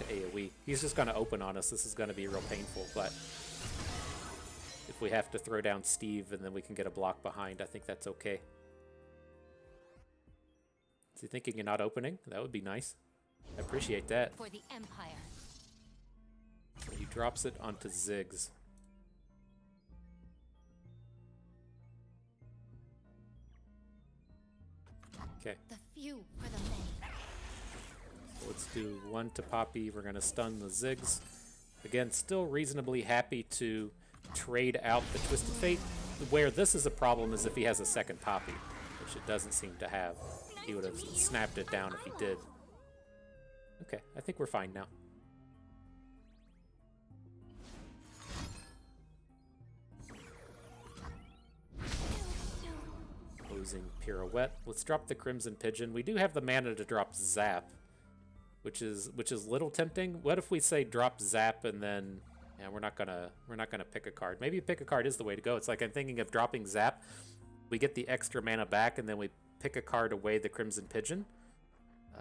AoE. He's just gonna open on us. This is gonna be real painful, but if we have to throw down Steve and then we can get a block behind, I think that's okay. Is he thinking you're not opening? That would be nice. I appreciate that. For the Empire. He drops it onto Ziggs. Okay. The few for the many. So let's do 1 to Poppy. We're going to stun the Ziggs. Again, still reasonably happy to trade out the Twisted Fate. Where this is a problem is if he has a second Poppy, which it doesn't seem to have. He would have snapped it down if he did. Okay, I think we're fine now. Opposing pirouette. Let's drop the Crimson Pigeon. We do have the mana to drop Zap, which is a little tempting. What if we say drop Zap and then we're not gonna pick a card. Maybe pick a card is the way to go. It's like I'm thinking of dropping Zap. We get the extra mana back and then we pick a card away the Crimson Pigeon.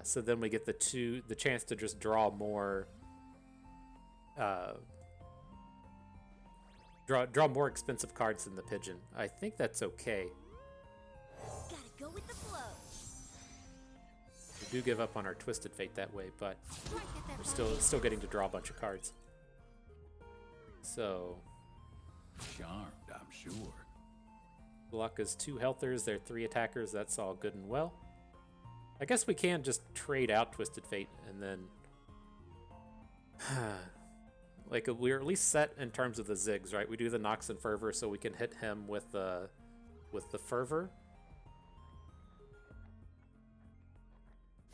So then we get the chance to just draw more draw more expensive cards than the Pigeon. I think that's okay. Gotta go with the flow. We do give up on our Twisted Fate that way, but Strike at their we're still getting to draw a bunch of cards. So Charmed, I'm sure. Block is 2 healthers, they're 3 attackers, that's all good and well. I guess we can just trade out Twisted Fate and then like we're at least set in terms of the Ziggs, right? We do the Nox and Fervor so we can hit him with the Fervor.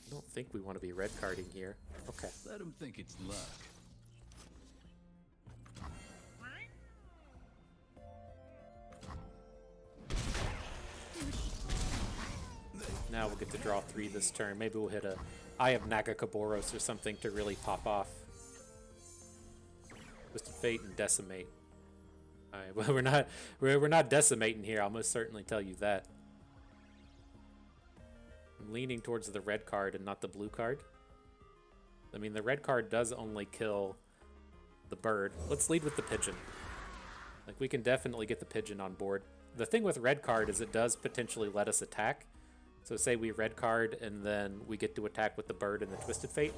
I don't think we want to be red carding here. Okay. Let him think it's luck. Now we'll get to draw 3 this turn. Maybe we'll hit a Eye of Nagakaboros or something to really pop off. Twisted Fate and Decimate. Alright, well we're not decimating here, I'll most certainly tell you that. I'm leaning towards the red card and not the blue card. I mean, the red card does only kill the bird. Let's lead with the pigeon. Like, we can definitely get the pigeon on board. The thing with red card is it does potentially let us attack. So say we red card and then we get to attack with the bird and the Twisted Fate.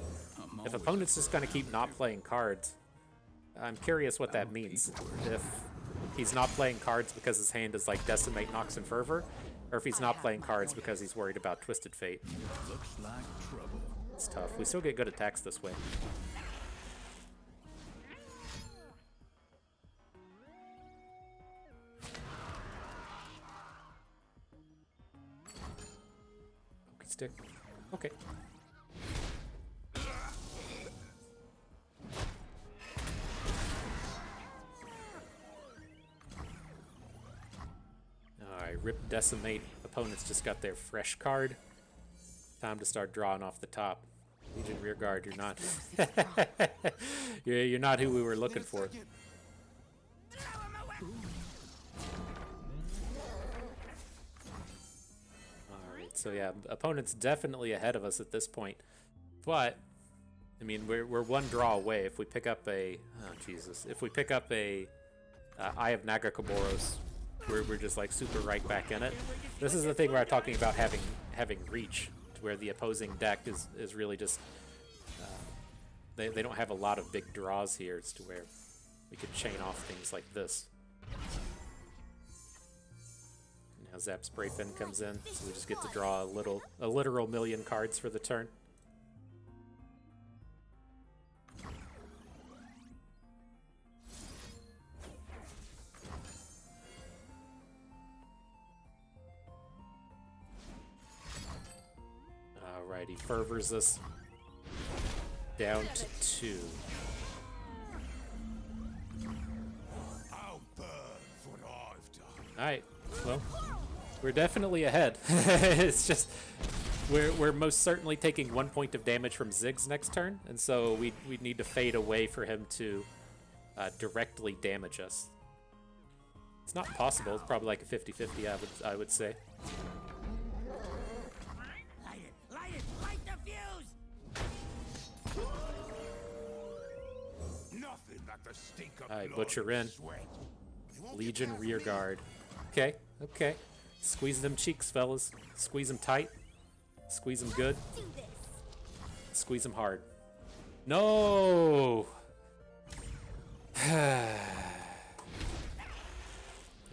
If opponent's just going to keep not playing cards, I'm curious what that means. If he's not playing cards because his hand is like Decimate, Nox, and Fervor, or if he's not playing cards because he's worried about Twisted Fate. Looks like trouble. It's tough. We still get good attacks this way. Stick. Okay. Alright, rip Decimate. Opponents just got their fresh card. Time to start drawing off the top. Legion Rearguard, you're not you're not who we were looking for. So yeah, opponent's definitely ahead of us at this point. But, I mean, we're 1 draw away. If we pick up a... Oh, Jesus. If we pick up a Eye of Nagakaboros, we're just, like, super right back in it. This is the thing where I'm talking about having reach, to where the opposing deck is really just... They don't have a lot of big draws here, as to where we could chain off things like this. Now Zap Spray Fin comes in, so we just get to draw a literal million cards for the turn. Alright, he fervors us down to 2. I'll burn for what I've done. Alright, well, we're definitely ahead. It's just, we're most certainly taking 1 point of damage from Ziggs next turn, and so we need to fade away for him to directly damage us. It's not possible. It's probably like a 50-50, I would say. Light the fuse! Nothing that the stink of Alright, blood Butcher and in. sweat. You won't Legion get past rear me. guard. Okay, okay. Squeeze them cheeks, fellas. Squeeze them tight. Squeeze them good. Do this. Squeeze them hard. No!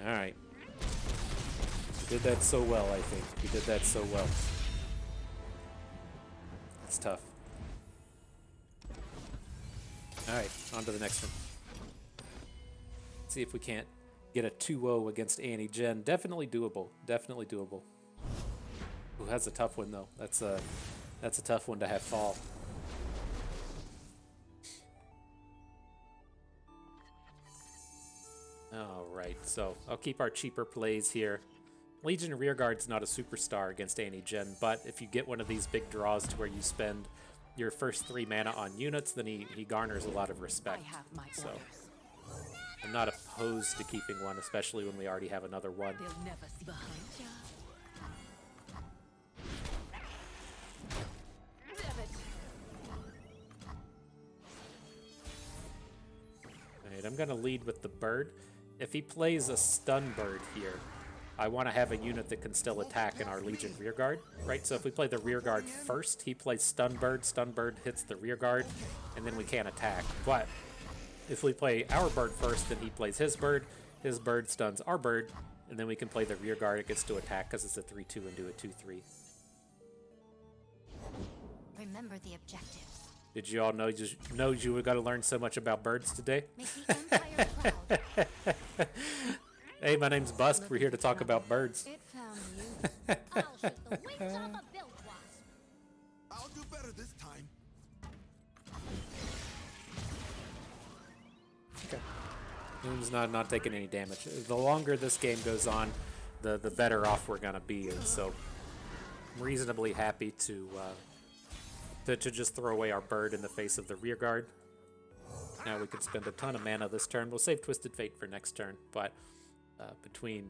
Alright. Did that so well, I think. We did that so well. It's tough. Alright, on to the next one. See if we can't get a 2-0 against Annie Jen. Definitely doable. Definitely doable. Ooh, that's a tough one, though. That's a tough one to have fall. Alright, so I'll keep our cheaper plays here. Legion Rearguard's not a superstar against Annie Jen, but if you get one of these big draws to where you spend your first 3 mana on units, then he garners a lot of respect. I have my So orders. I'm not opposed to keeping one, especially when we already have another one. They'll never see behind ya. Damn it. Alright, I'm gonna lead with the bird. If he plays a stun bird here, I want to have a unit that can still attack in our Legion Rearguard, right? So if we play the Rearguard first, he plays stun bird hits the Rearguard, and then we can't attack. But if we play our bird first, then he plays his bird stuns our bird, and then we can play the Rearguard, it gets to attack because it's a 3-2 and do a 2-3. Remember the objectives. Did you all know you were going to learn so much about birds today? Make the Empire proud. Hey, my name's Bust. We're here to talk about birds. It found you. I'll shoot the wings off a bilge wasp. I'll do better this time. Okay. Doom's not taking any damage. The longer this game goes on, the better off we're gonna be. And so, I'm reasonably happy to just throw away our bird in the face of the Rearguard. Now we can spend a ton of mana this turn. We'll save Twisted Fate for next turn, but between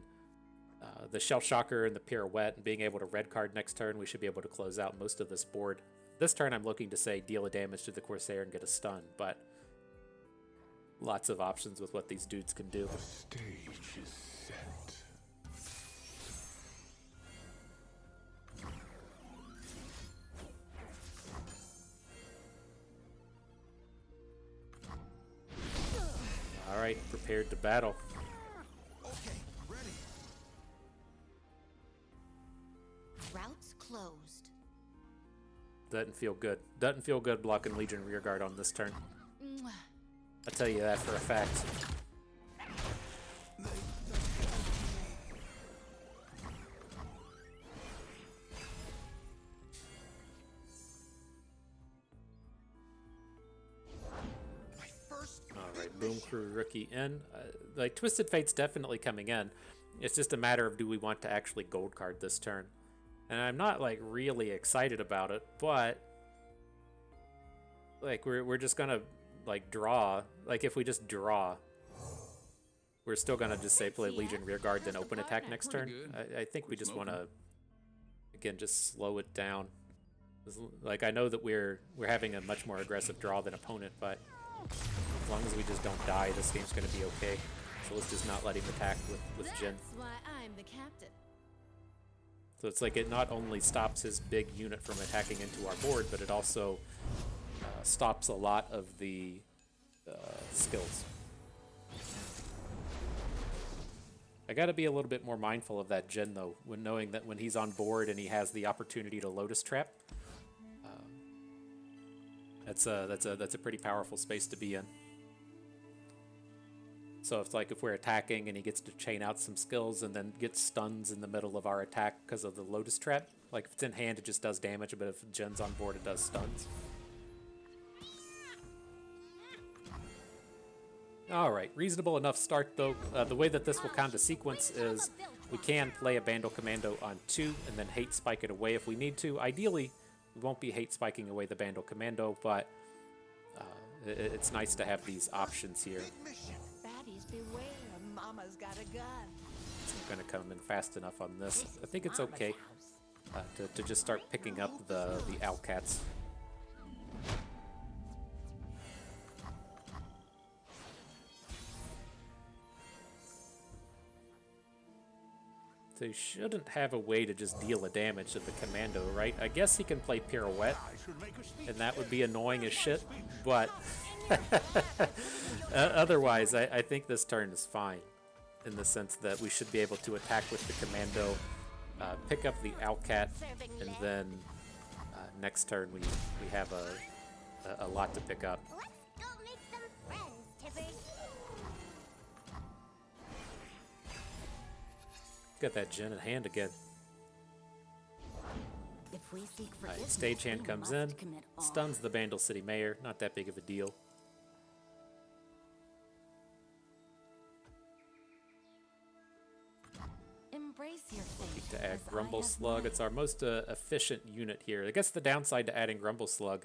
the Shell Shocker and the Pirouette and being able to red card next turn, we should be able to close out most of this board. This turn I'm looking to say deal a damage to the Corsair and get a stun, but lots of options with what these dudes can do. Stage is set. Alright, prepared to battle. Okay, ready. Routes closed. Doesn't feel good. Doesn't feel good blocking Legion Rearguard on this turn. Mwah. I'll tell you that for a fact. My first Alright, Boom Crew rookie in. Like, Twisted Fate's definitely coming in. It's just a matter of do we want to actually gold card this turn. And I'm not, like, really excited about it, but like, we're just gonna, like, draw. Like, if we just draw, we're still gonna just say play Legion Rearguard, then open attack next turn. I think we just want to, again, just slow it down. Like, I know that we're having a much more aggressive draw than opponent, but as long as we just don't die, this game's gonna be okay. So let's just not let him attack with Jin. That's why I'm the captain. So it's like it not only stops his big unit from attacking into our board, but it also stops a lot of the skills. I got to be a little bit more mindful of that Jin, though, when knowing that when he's on board and he has the opportunity to Lotus Trap. That's a pretty powerful space to be in. So it's like if we're attacking and he gets to chain out some skills and then gets stuns in the middle of our attack because of the Lotus Trap. Like if it's in hand, it just does damage, but if Jin's on board, it does stuns. All right, reasonable enough start though. The way that this will kind of sequence is we can play a Bandle Commando on 2 and then hate spike it away if we need to. Ideally, we won't be hate spiking away the Bandle Commando, but it's nice to have these options here. Baddies beware, Mama's got a gun. So I'm going to come in fast enough on this. I think it's okay to just start picking up the Owlcats. So he shouldn't have a way to just deal a damage to the Commando, right? I guess he can play Pirouette, and that would be annoying as shit, but otherwise, I think this turn is fine, in the sense that we should be able to attack with the Commando, pick up the Owlcat, and then next turn we have a lot to pick up. Let's go make some friends, Tibbers. Got that Jin in hand again. If we seek Alright, forgiveness, stagehand we comes must in, commit all. stuns the Bandle City Mayor. Not that big of a deal. Embrace your fate. Need to add as I Grumble have Slug. mine. It's our most efficient unit here. I guess the downside to adding Grumble Slug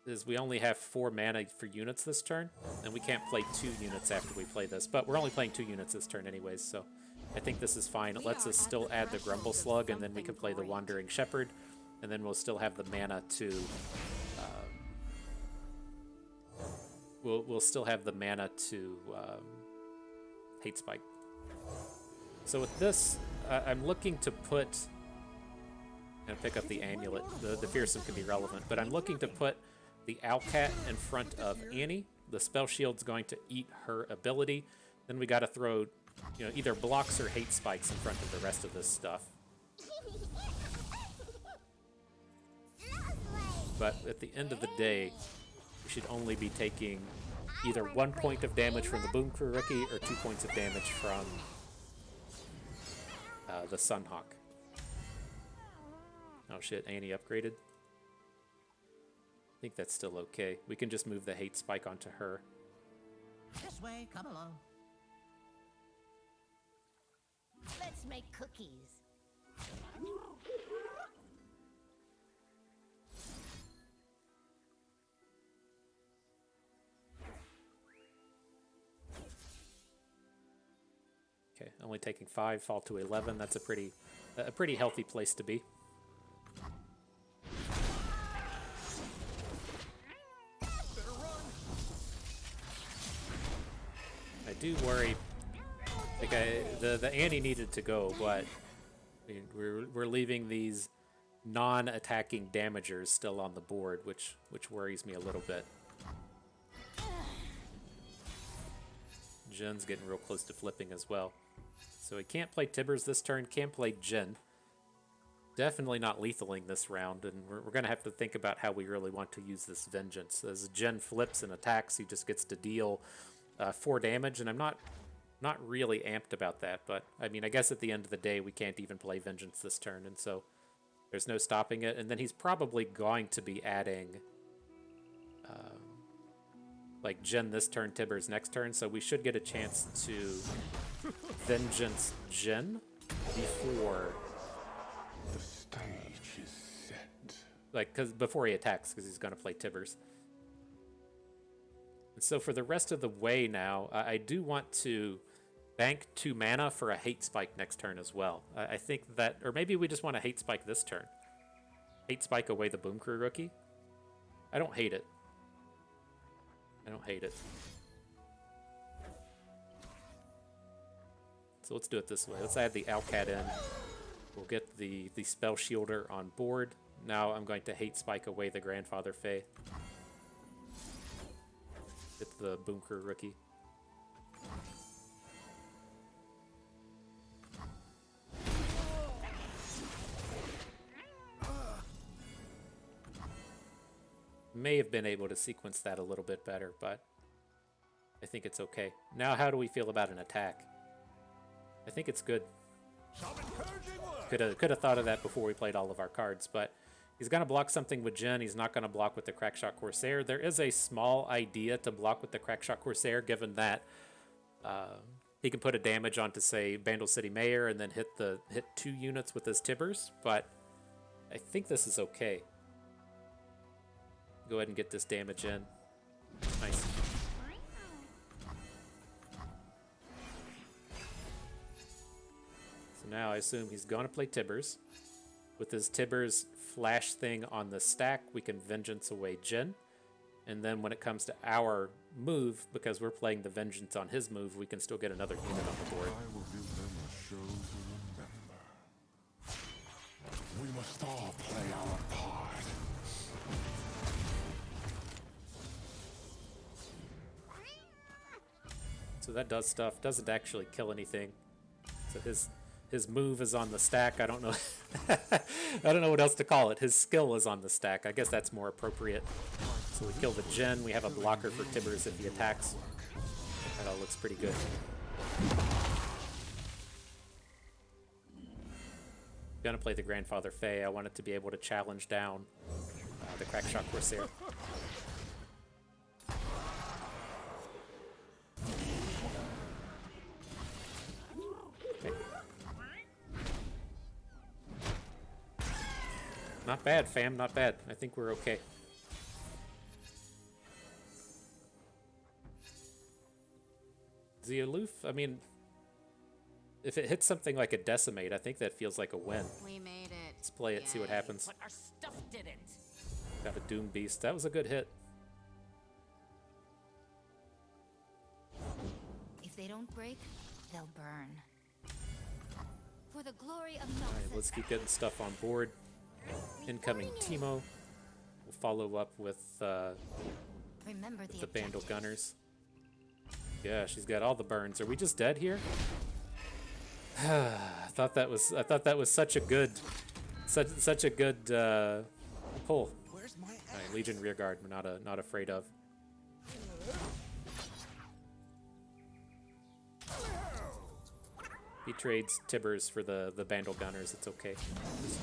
is we only have 4 mana for units this turn, and we can't play 2 units after we play this. But we're only playing 2 units this turn anyways, so I think this is fine. It lets us still add the Grumble Slug, and then we can play the Wandering Shepherd, and then we'll still have the mana to... We'll still have the mana to Hate Spike. So with this, I'm looking to put... I'm going to pick up the Amulet. The Fearsome can be relevant, but I'm looking to put the Owlcat in front of Annie. The Spell Shield's going to eat her ability. Then we got to throw, either blocks or hate spikes in front of the rest of this stuff. But at the end of the day, we should only be taking either 1 point of damage from the Boom Crew Rookie or 2 points of damage from the Sunhawk. Oh shit, Annie upgraded. I think that's still okay. We can just move the hate spike onto her. This way, come along. Let's make cookies. Okay, only taking 5, fall to 11. That's a pretty healthy place to be. I do worry. Like the Annie needed to go, but I mean, we're leaving these non-attacking damagers still on the board, which worries me a little bit. Jin's getting real close to flipping as well. So he can't play Tibbers this turn, can't play Jin. Definitely not lethaling this round, and we're going to have to think about how we really want to use this Vengeance. As Jin flips and attacks, he just gets to deal 4 damage, and I'm not really amped about that, but I mean, I guess at the end of the day, we can't even play Vengeance this turn, and so there's no stopping it. And then he's probably going to be adding like Jin this turn, Tibbers next turn, so we should get a chance to Vengeance Jin before The stage is set. like before he attacks, because he's going to play Tibbers. And so for the rest of the way now, I do want to bank 2 mana for a hate spike next turn as well. I think that, or maybe we just want to hate spike this turn. Hate spike away the Boom Crew Rookie. I don't hate it. I don't hate it. So let's do it this way. Let's add the Owlcat in. We'll get the Spell Shielder on board. Now I'm going to hate spike away the Grandfather Fae. Get the Boom Crew Rookie. may have been able to sequence that a little bit better, but I think it's okay. Now, how do we feel about an attack? I think it's good. Some encouraging words. Could have thought of that before we played all of our cards, but he's going to block something with Jin. He's not going to block with the Crackshot Corsair. There is a small idea to block with the Crackshot Corsair, given that he can put a damage onto, say, Bandle City Mayor and then hit 2 units with his Tibbers, but I think this is okay. Go ahead and get this damage in. Nice. So now I assume he's going to play Tibbers. With his Tibbers flash thing on the stack, we can Vengeance away Jin. And then when it comes to our move, because we're playing the Vengeance on his move, we can still get another unit on the board. I will give them a show to remember. We must all play our part. So that does stuff. Doesn't actually kill anything. So his move is on the stack. I don't know. I don't know what else to call it. His skill is on the stack. I guess that's more appropriate. So we kill the Jin. We have a blocker for Tibbers if he attacks. That all looks pretty good. Gonna play the Grandfather Fae. I want it to be able to challenge down the Crackshot Corsair. Okay. Not bad, fam. Not bad. I think we're okay. Is he aloof? I mean, if it hits something like a Decimate, I think that feels like a win. We made it. Let's play it, see what happens. But our stuff didn't. Got a Doom Beast. That was a good hit. If they don't break, they'll burn. For the glory of All right, Noxus. let's keep getting stuff on board. Incoming Teemo. We'll follow up with Remember the Bandle objective. Gunners. Yeah, she's got all the burns. Are we just dead here? I thought that was such a good pull. Where's my All right, Legion Rearguard. We're not afraid of. He trades Tibbers for the Bandle Gunners. It's okay. Just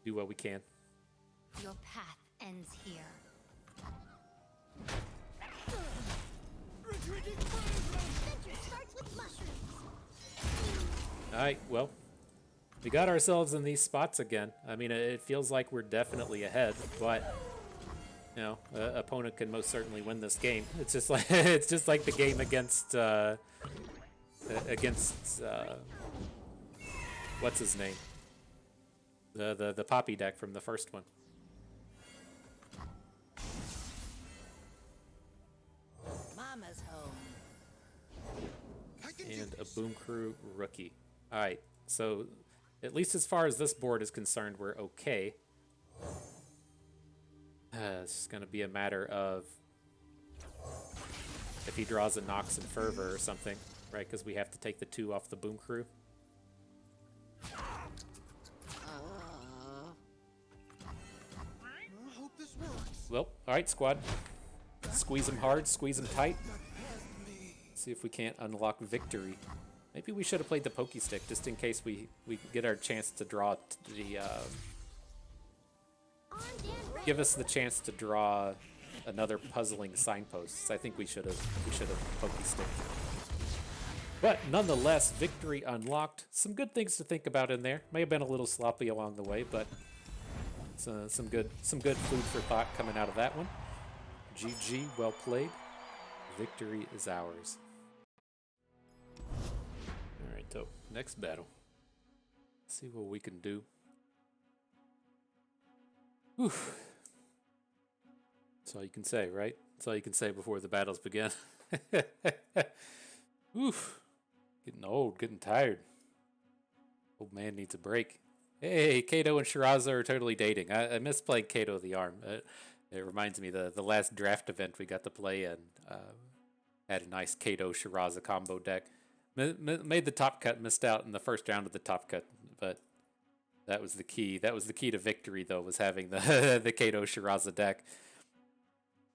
do what we can. Your path ends here. Adventure starts with mushrooms. All right, well, we got ourselves in these spots again. I mean, it feels like we're definitely ahead, but you know, opponent can most certainly win this game. It's just like the game against what's his name? The Poppy deck from the first one. Mama's home? And a Boom Crew rookie. All right, so at least as far as this board is concerned, we're okay. It's just gonna be a matter of if he draws a Nox and Fervor or something, right? Because we have to take the 2 off the Boom Crew. I hope this works. Well, all right, squad. Squeeze him hard, squeeze him tight. See if we can't unlock victory. Maybe we should have played the Pokey Stick just in case we get our chance to draw the. Give us the chance to draw another puzzling signposts. I think we should have Pokey Stick. But nonetheless, victory unlocked. Some good things to think about in there. May have been a little sloppy along the way, but some good food for thought coming out of that one. GG, well played. Victory is ours. All right, so next battle. Let's see what we can do. Whew. That's all you can say, right? That's all you can say before the battles begin. Oof. Getting old, getting tired. Old man needs a break. Hey, Kato and Shiraza are totally dating. I miss playing Kato the Arm. It reminds me the last draft event we got to play in had a nice Kato Shiraza combo deck. Made the top cut, missed out in the first round of the top cut, but That was the key. That was the key to victory, though, was having the the Kato Shiraza deck.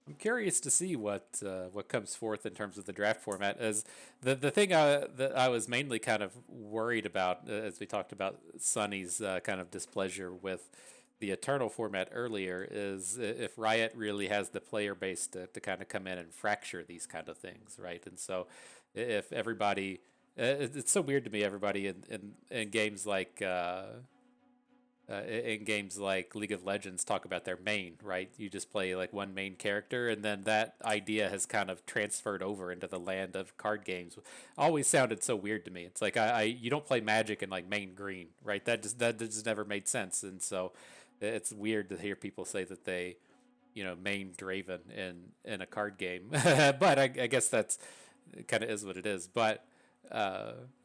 I'm curious to see what comes forth in terms of the draft format. As the thing that I was mainly kind of worried about, as we talked about Sonny's kind of displeasure with the Eternal format earlier, is if Riot really has the player base to kind of come in and fracture these kind of things, right? And so if everybody, it's so weird to me, everybody in games like. In games like League of Legends talk about their main, right? You just play like one main character, and then that idea has kind of transferred over into the land of card games. Always sounded so weird to me. It's like you don't play Magic in like main green, right? That just never made sense, and so it's weird to hear people say that they, main Draven in a card game. But I guess that's kind of is what it is. But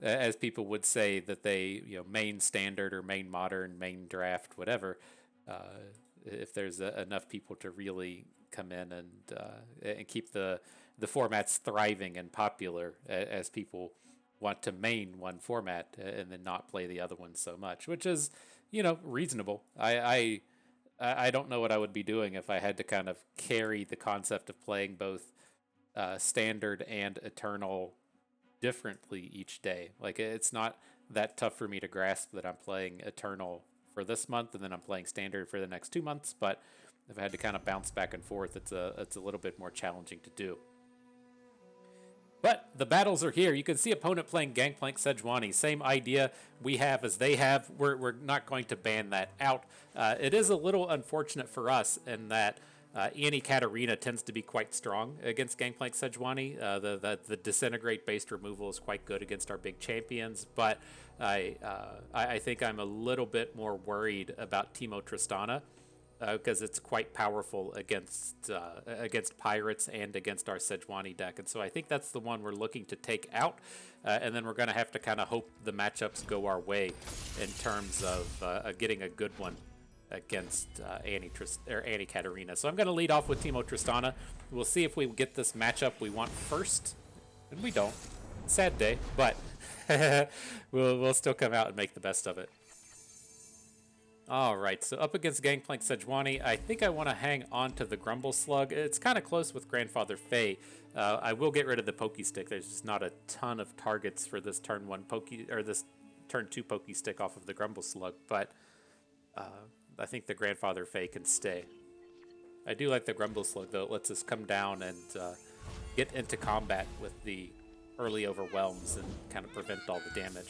as people would say that they, main standard or main modern, main draft, whatever. If there's enough people to really come in and keep the formats thriving and popular, as people want to main one format and then not play the other one so much, which is, reasonable. I don't know what I would be doing if I had to kind of carry the concept of playing both standard and eternal differently each day. Like, it's not that tough for me to grasp that I'm playing Eternal for this month and then I'm playing Standard for the next 2 months, but if I had to kind of bounce back and forth, it's a little bit more challenging to do. But the battles are here. You can see opponent playing Gangplank Sejuani. Same idea we have as they have. We're not going to ban that out. It is a little unfortunate for us in that Annie Katarina tends to be quite strong against Gangplank Sejuani. The Disintegrate based removal is quite good against our big champions, but I think I'm a little bit more worried about Teemo Tristana because it's quite powerful against pirates and against our Sejuani deck, and so I think that's the one we're looking to take out, and then we're going to have to kind of hope the matchups go our way in terms of getting a good one against Annie Katarina. So I'm going to lead off with Teemo Tristana. We'll see if we get this matchup we want first, and we don't. Sad day, but we'll still come out and make the best of it. All right, so up against Gangplank Sejuani, I think I want to hang on to the Grumble Slug. It's kind of close with Grandfather Faye. I will get rid of the Pokey Stick. There's just not a ton of targets for this turn 1 Pokey, or this turn 2 Pokey Stick off of the Grumble Slug, but I think the Grandfather Faye can stay. I do like the Grumble Slug, though. It lets us come down and get into combat with the early overwhelms and kind of prevent all the damage.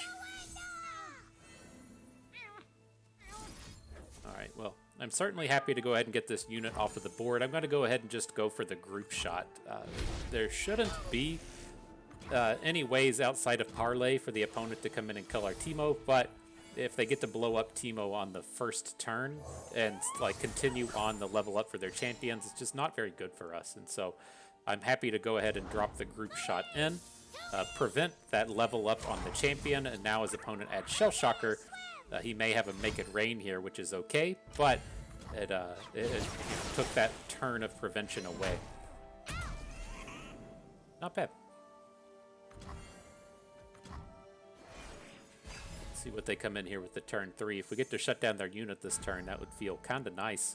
Alright, well, I'm certainly happy to go ahead and get this unit off of the board. I'm going to go ahead and just go for the group shot. There shouldn't be any ways outside of Parlay for the opponent to come in and kill our Teemo, but if they get to blow up Teemo on the first turn and like continue on the level up for their champions, it's just not very good for us. And so I'm happy to go ahead and drop the group shot in, prevent that level up on the champion, and now his opponent adds Shell Shocker. He may have a Make It Rain here, which is okay, but it took that turn of prevention away. Not bad. See what they come in here with the turn 3. If we get to shut down their unit this turn, that would feel kind of nice.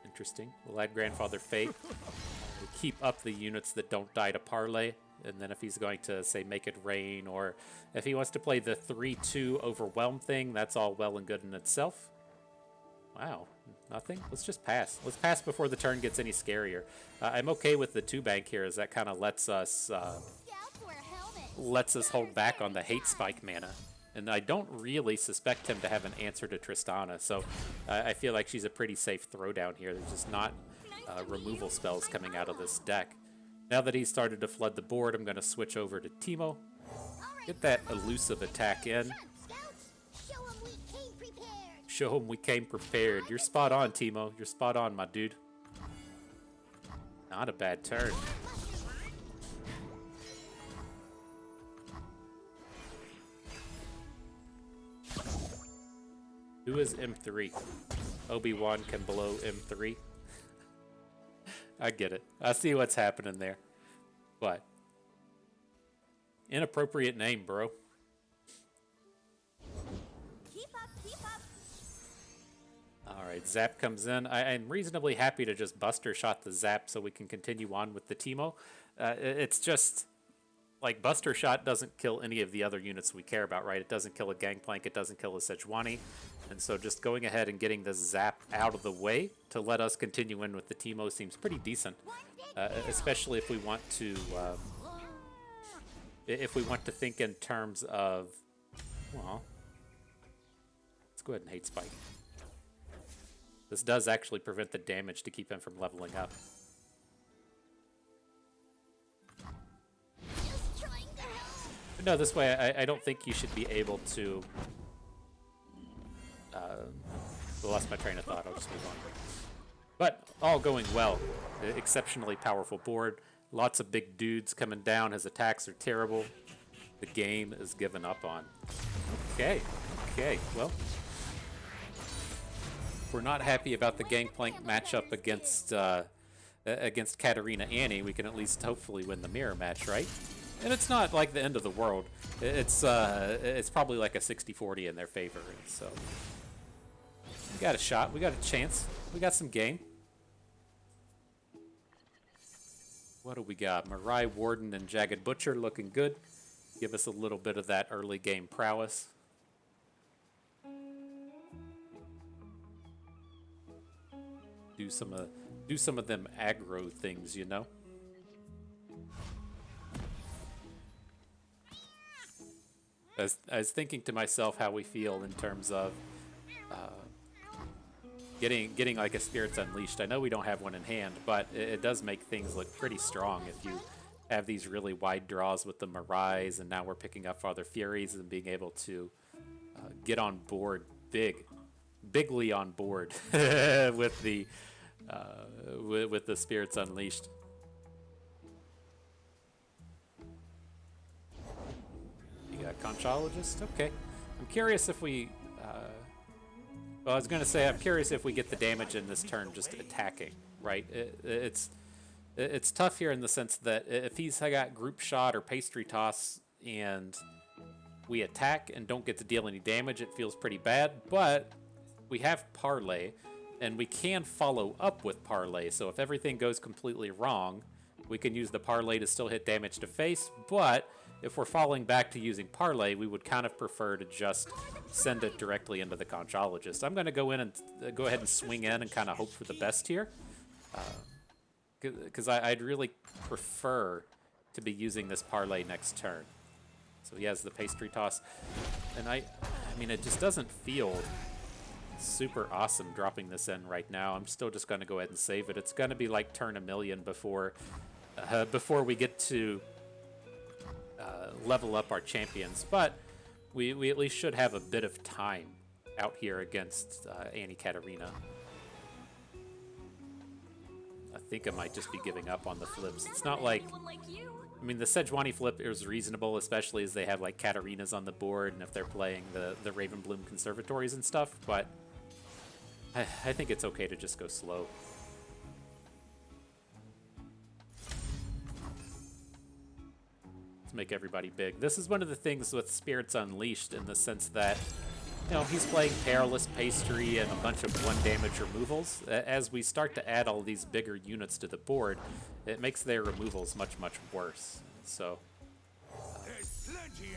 Interesting. We'll add Grandfather Faye. We'll keep up the units that don't die to Parlay. And then if he's going to, say, Make It Rain, or if he wants to play the 3-2 Overwhelm thing, that's all well and good in itself. Wow, nothing? Let's just pass. Let's pass before the turn gets any scarier. I'm okay with the 2-bank here, as that kind of lets us hold back on the Hate Spike mana. And I don't really suspect him to have an answer to Tristana, so I feel like she's a pretty safe throwdown here. There's just not removal spells coming out of this deck. Now that he's started to flood the board, I'm going to switch over to Teemo. Get that elusive attack in. Show him we came prepared. You're spot on, Teemo. You're spot on, my dude. Not a bad turn. Who is M3? Obi-Wan can blow M3. I get it. I see what's happening there. But inappropriate name, bro. Alright, Zap comes in. I'm reasonably happy to just Buster Shot the Zap so we can continue on with the Teemo. It's just, like, Buster Shot doesn't kill any of the other units we care about, right? It doesn't kill a Gangplank, it doesn't kill a Sejuani. And so just going ahead and getting the Zap out of the way to let us continue in with the Teemo seems pretty decent. Especially if we want to... if we want to think in terms of... Well... Let's go ahead and Hate Spike. This does actually prevent the damage to keep him from leveling up. Just trying to help. But no, this way I don't think you should be able to... I lost my train of thought, I'll just move on. But all going well. Exceptionally powerful board. Lots of big dudes coming down. His attacks are terrible. The game is given up on. Okay, well... If we're not happy about the Gangplank matchup against Katarina Annie, we can at least hopefully win the mirror match, right? And it's not like the end of the world. It's probably like a 60-40 in their favor. So we got a shot, we got a chance, we got some game. What do we got? Mirai, Warden, and Jagged Butcher looking good. Give us a little bit of that early game prowess. Do some of them aggro things, you know. I was thinking to myself how we feel in terms of getting like a Spirits Unleashed. I know we don't have one in hand, but it does make things look pretty strong if you have these really wide draws with the Mirais, and now we're picking up Father Furies and being able to get on board bigly on board with the Spirits Unleashed. You got Conchologist? Okay. I'm curious if we... well, I was going to say, I'm curious if we get the damage in this turn just attacking, right? It's tough here in the sense that if he's got Group Shot or Pastry Toss and we attack and don't get to deal any damage, it feels pretty bad, but we have Parlay, and we can follow up with Parlay, so if everything goes completely wrong, we can use the Parlay to still hit damage to face, but if we're falling back to using Parlay, we would kind of prefer to just send it directly into the Conchologist. I'm going to go in and go ahead and swing in and kind of hope for the best here, because I'd really prefer to be using this Parlay next turn. So he has the Pastry Toss, and I mean, it just doesn't feel super awesome dropping this in right now. I'm still just going to go ahead and save it. It's going to be like turn a million before we get to level up our champions, but we at least should have a bit of time out here against Annie Katarina. I think I might just be giving up on the flips. It's not like... I mean, the Sejuani flip is reasonable, especially as they have like Katarinas on the board and if they're playing the Ravenbloom conservatories and stuff, but I think it's okay to just go slow. Let's make everybody big. This is one of the things with Spirits Unleashed in the sense that, you know, he's playing Perilous Pastry and a bunch of 1 damage removals. As we start to add all these bigger units to the board, it makes their removals much, much worse. So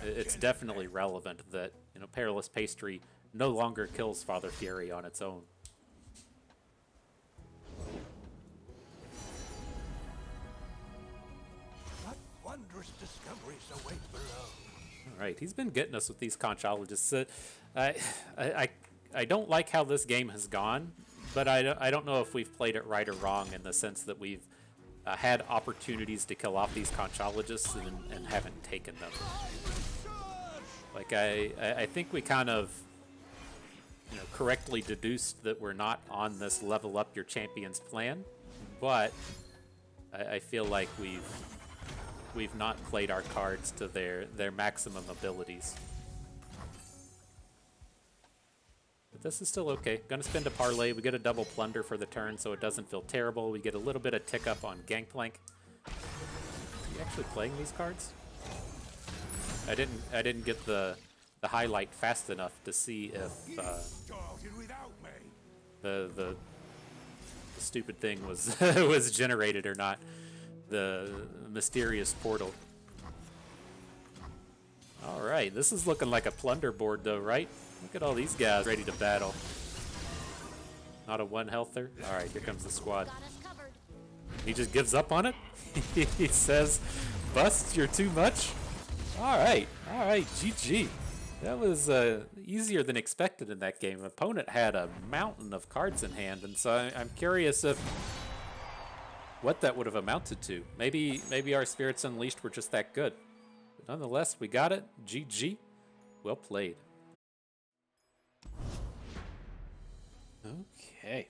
it's definitely relevant that, you know, Perilous Pastry no longer kills Father Fury on its own. What wondrous discoveries await below? All right, he's been getting us with these Conchologists. I don't like how this game has gone, but I don't know if we've played it right or wrong in the sense that we've had opportunities to kill off these Conchologists and haven't taken them. Like, I think we kind of, you know, correctly deduced that we're not on this level up your champions plan, but I feel like we've not played our cards to their maximum abilities. But this is still okay. Gonna spend a Parlay. We get a double Plunder for the turn, so it doesn't feel terrible. We get a little bit of tick up on Gangplank. Are you actually playing these cards? I didn't get the highlight fast enough to see if Started without me. the stupid thing was was generated or not. The mysterious portal. All right, this is looking like a plunder board though, right? Look at all these guys ready to battle. Not a one healther. All right, here comes the squad. Got us covered. He just gives up on it. He says, "Bust, you're too much." All right, GG. That was easier than expected in that game. Opponent had a mountain of cards in hand, and so I'm curious if what that would have amounted to. Maybe our Spirits Unleashed were just that good. But nonetheless, we got it. GG. Well played. Okay.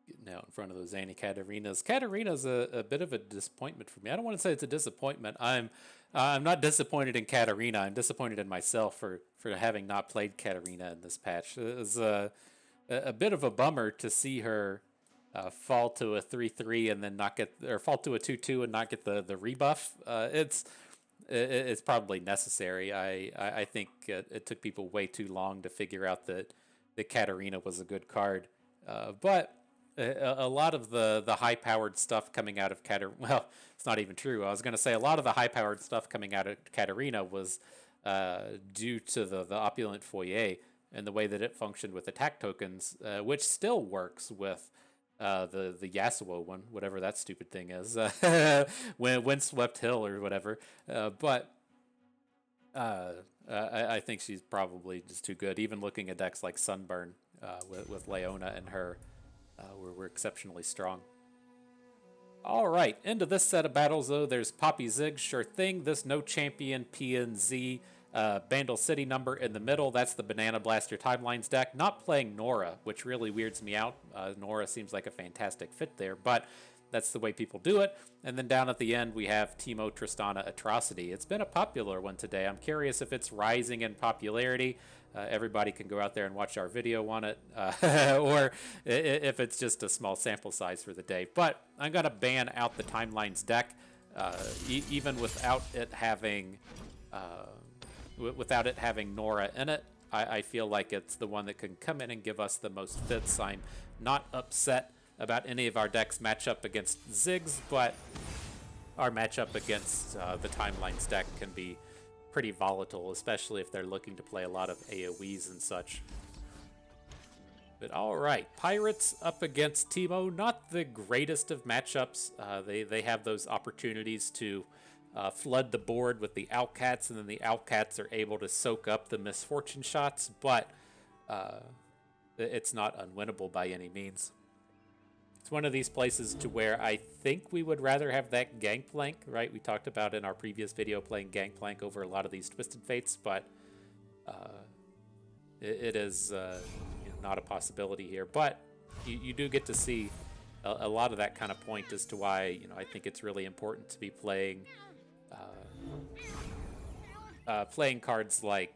Getting out in front of those anti-Katarinas. Katarina's a bit of a disappointment for me. I don't want to say it's a disappointment. I'm not disappointed in Katarina. I'm disappointed in myself for having not played Katarina in this patch. It was a bit of a bummer to see her fall to a 3-3 and then not get, or fall to a 2-2 and not get the rebuff. It's probably necessary. I think it took people way too long to figure out that Katarina was a good card. But a lot of the high-powered stuff coming out of Katarina, well, it's not even true. I was going to say a lot of the high-powered stuff coming out of Katarina was due to the opulent foyer and the way that it functioned with attack tokens, which still works with the Yasuo one, whatever that stupid thing is, Windswept Hill or whatever. But I think she's probably just too good. Even looking at decks like Sunburn with Leona and her, we're exceptionally strong. All right, into this set of battles, though, there's Poppy Zig, sure thing. This no champion PNZ Bandle City number in the middle. That's the Banana Blaster Timelines deck. Not playing Nora, which really weirds me out. Nora seems like a fantastic fit there, but that's the way people do it. And then down at the end, we have Teemo Tristana Atrocity. It's been a popular one today. I'm curious if it's rising in popularity. Everybody can go out there and watch our video on it, or if it's just a small sample size for the day. But I'm going to ban out the Timelines deck, even without it having Nora in it. I feel like it's the one that can come in and give us the most fits. I'm not upset about any of our decks match up against Ziggs, but our matchup against the Timelines deck can be pretty volatile, especially if they're looking to play a lot of AoEs and such. But all right, Pirates up against Teemo. Not the greatest of matchups. They have those opportunities to flood the board with the Outcats, and then the Outcats are able to soak up the Misfortune shots, but it's not unwinnable by any means. It's one of these places to where I think we would rather have that Gangplank, right? We talked about in our previous video playing Gangplank over a lot of these Twisted Fates, but it is not a possibility here. But you do get to see a lot of that kind of point as to why I think it's really important to be playing playing cards like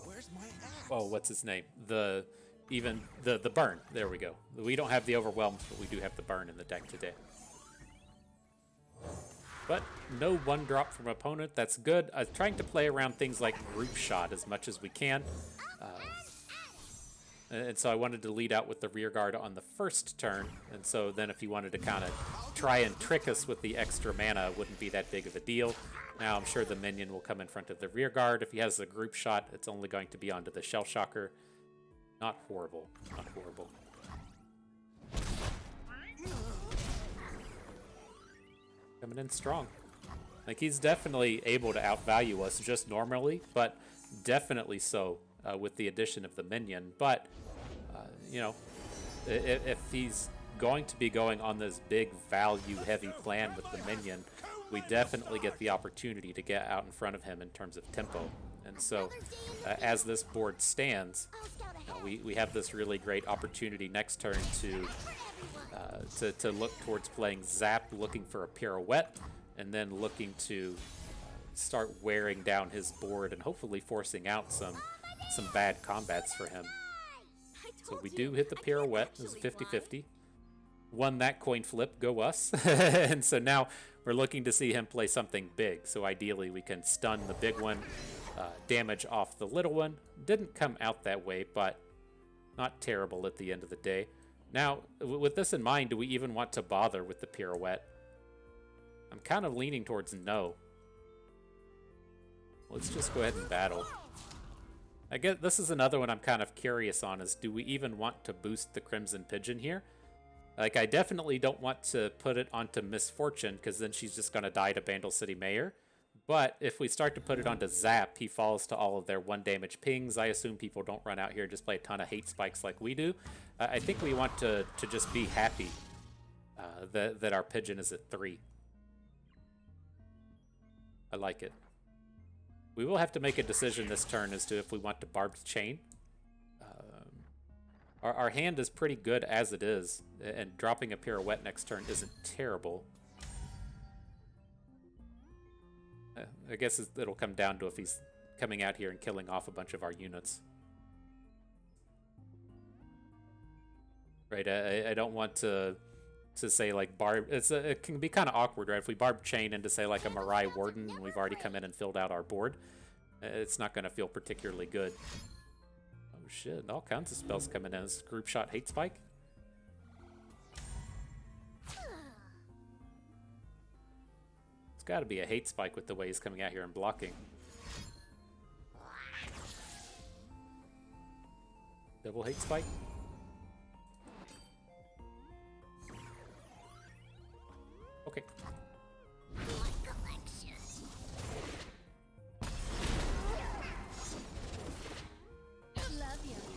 Where's my axe? oh, what's his name? The burn. There we go. We don't have the overwhelmed, but we do have the burn in the deck today. But no one drop from opponent. That's good. Trying to play around things like group shot as much as we can. And so I wanted to lead out with the rear guard on the first turn. And so then if he wanted to kind of try and trick us with the extra mana, it wouldn't be that big of a deal. Now I'm sure the minion will come in front of the rear guard. If he has a group shot, it's only going to be onto the Shell Shocker. Not horrible. Not horrible. Coming in strong. Like, he's definitely able to outvalue us just normally, but definitely so with the addition of the minion. But, if he's going to be going on this big value-heavy plan with the minion, we definitely get the opportunity to get out in front of him in terms of tempo. And so, as this board stands, we have this really great opportunity next turn to look towards playing Zap, looking for a pirouette, and then looking to start wearing down his board and hopefully forcing out some bad combats for him. So we do hit the pirouette. It was a 50-50. Won that coin flip, go us. And so now we're looking to see him play something big. So ideally we can stun the big one damage off the little one. Didn't come out that way, but not terrible at the end of the day. Now, with this in mind, do we even want to bother with the pirouette? I'm kind of leaning towards no. Let's just go ahead and battle. I guess this is another one I'm kind of curious on, is do we even want to boost the Crimson Pigeon here? Like, I definitely don't want to put it onto Misfortune, because then she's just going to die to Bandle City Mayor. But if we start to put it onto Zap, he falls to all of their 1 damage pings. I assume people don't run out here and just play a ton of hate spikes like we do. I think we want to just be happy that our pigeon is at 3. I like it. We will have to make a decision this turn as to if we want to Barbed Chain. Our hand is pretty good as it is, and dropping a pirouette next turn isn't terrible. I guess it'll come down to if he's coming out here and killing off a bunch of our units. Right, I don't want to say like barb. It can be kind of awkward, right? If we barb chain into say like a Mirai Warden and we've already come in and filled out our board, it's not going to feel particularly good. Oh shit! All kinds of spells coming in. This group shot hate spike. It's got to be a hate spike with the way he's coming out here and blocking. Double hate spike. Okay.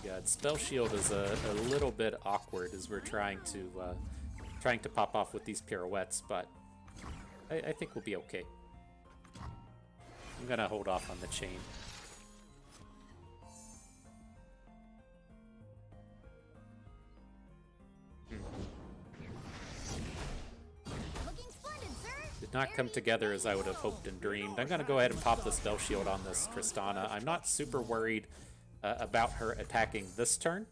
You got Spell Shield is a little bit awkward as we're trying to pop off with these pirouettes, but I think we'll be okay. I'm gonna hold off on the chain. Did not come together as I would have hoped and dreamed. I'm gonna go ahead and pop the Spell Shield on this Tristana. I'm not super worried about her attacking this turn,